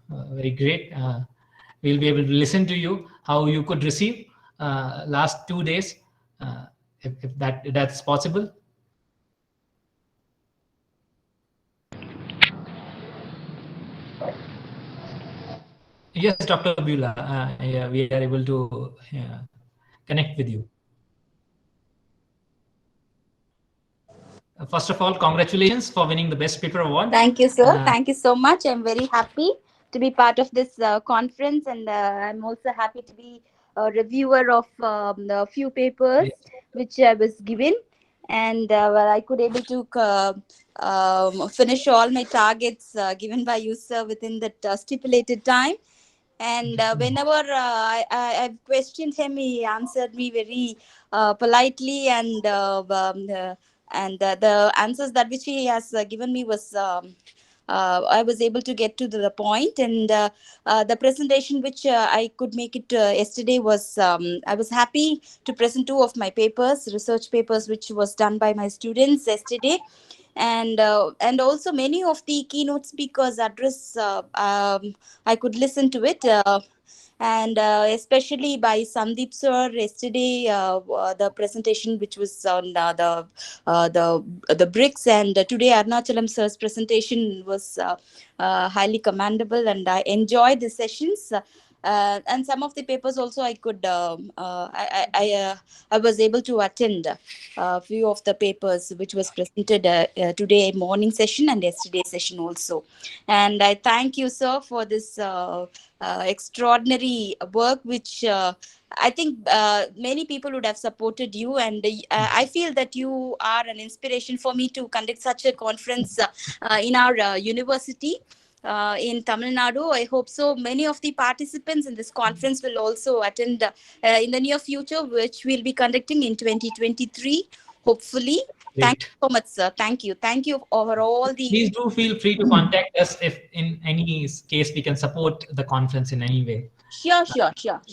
S1: very great. We'll be able to listen to you, how you could receive last 2 days, if that's possible. Yes, Dr. Bula, yeah, we are able to connect with you. First of all, congratulations for winning the Best Paper Award.
S8: Thank you, sir. Thank you so much. I'm very happy to be part of this conference, and I'm also happy to be a reviewer of the few papers which I was given, and well, I could able to finish all my targets given by you, sir, within that stipulated time. And whenever I've questioned him, he answered me very politely, and the answers that which he has given me was I was able to get to the point. And the presentation which I could make it yesterday was I was happy to present 2 of my papers, research papers, which was done by my students yesterday. And also many of the keynote speakers address I could listen to it, and especially by Sandeep sir yesterday, the presentation which was on the bricks, and today Arnachalam sir's presentation was highly commendable, and I enjoyed the sessions. And some of the papers also I could I was able to attend a few of the papers which was presented today morning session and yesterday session also. And I thank you, sir, for this extraordinary work which I think many people would have supported you, and I feel that you are an inspiration for me to conduct such a conference in our university in Tamil Nadu. I hope so. Many of the participants in this conference will also attend in the near future, which we'll be conducting in 2023, hopefully.
S1: Great.
S8: Thank you so much, sir. Thank you. Thank you over all the...
S1: Please do feel free to contact us if in any case we can support the conference in any way.
S8: Sure.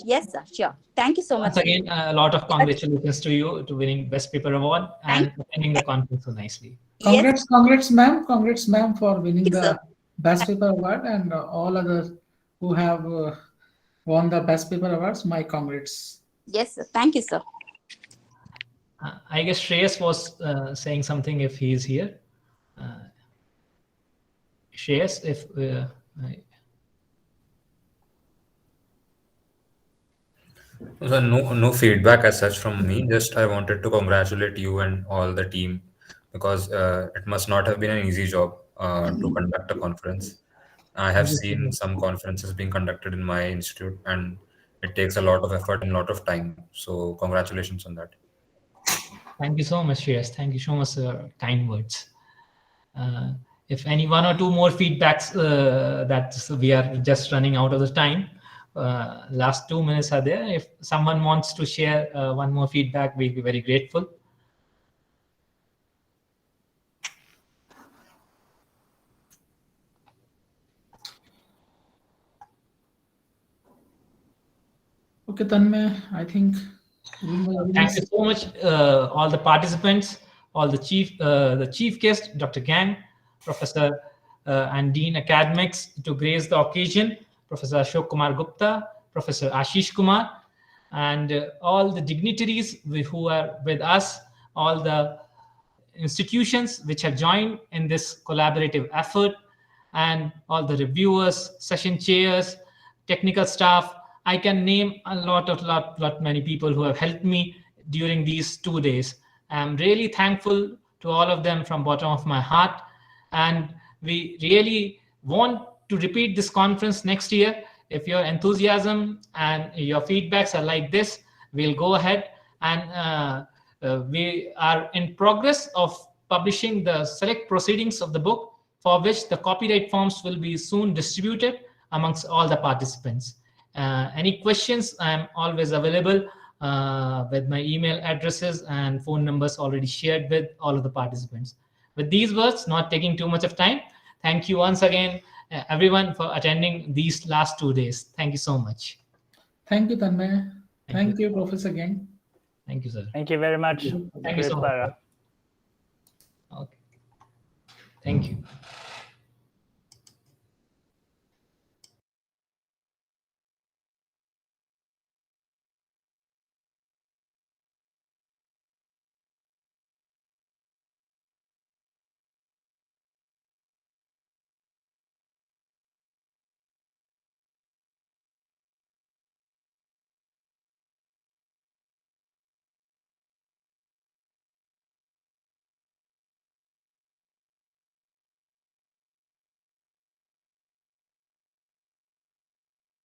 S8: Yes, sir. Sure. Thank you so
S1: Once
S8: much.
S1: again, a lot of congratulations to you to winning Best Paper Award and attending the conference so nicely.
S9: Congrats, congrats, ma'am. Congrats, ma'am, for winning
S8: Yes,
S9: the
S8: sir.
S9: Best Paper Award, and all others who have won the Best Paper Awards. My congrats.
S8: Yes, sir. Thank you, sir.
S1: I guess Shreyas was saying something if he is here. Shreyas, if
S10: no feedback as such from me. Just I wanted to congratulate you and all the team, because it must not have been an easy job to conduct a conference. I have seen some conferences being conducted in my institute, and it takes a lot of effort and a lot of time. So congratulations on that.
S1: Thank you so much, Shreyas. Thank you so much for kind words. If any 1 or 2 more feedbacks, that we are just running out of the time. Last 2 minutes are there. If someone wants to share 1 more feedback, we'll be very grateful.
S9: Okay, Tanmay, I think.
S1: Thank you so much, all the participants, all the chief guest, Dr. Geng, Professor and Dean Academics to grace the occasion, Professor Ashok Kumar Gupta, Professor Ashish Kumar, and all the dignitaries who are with us, all the institutions which have joined in this collaborative effort, and all the reviewers, session chairs, technical staff. I can name a lot many people who have helped me during these 2 days. I'm really thankful to all of them from bottom of my heart, and we really want to repeat this conference next year. If your enthusiasm and your feedbacks are like this, we'll go ahead, and we are in progress of publishing the select proceedings of the book, for which the copyright forms will be soon distributed amongst all the participants. Any questions, I'm always available with my email addresses and phone numbers already shared with all of the participants. With these words, not taking too much of time, thank you once again, everyone, for attending these last 2 days. Thank you so much.
S9: Thank you, Tanmay. Thank you, Professor Geng.
S1: Thank you, sir.
S6: Thank you very much.
S1: Thank you so much. Okay. Thank you.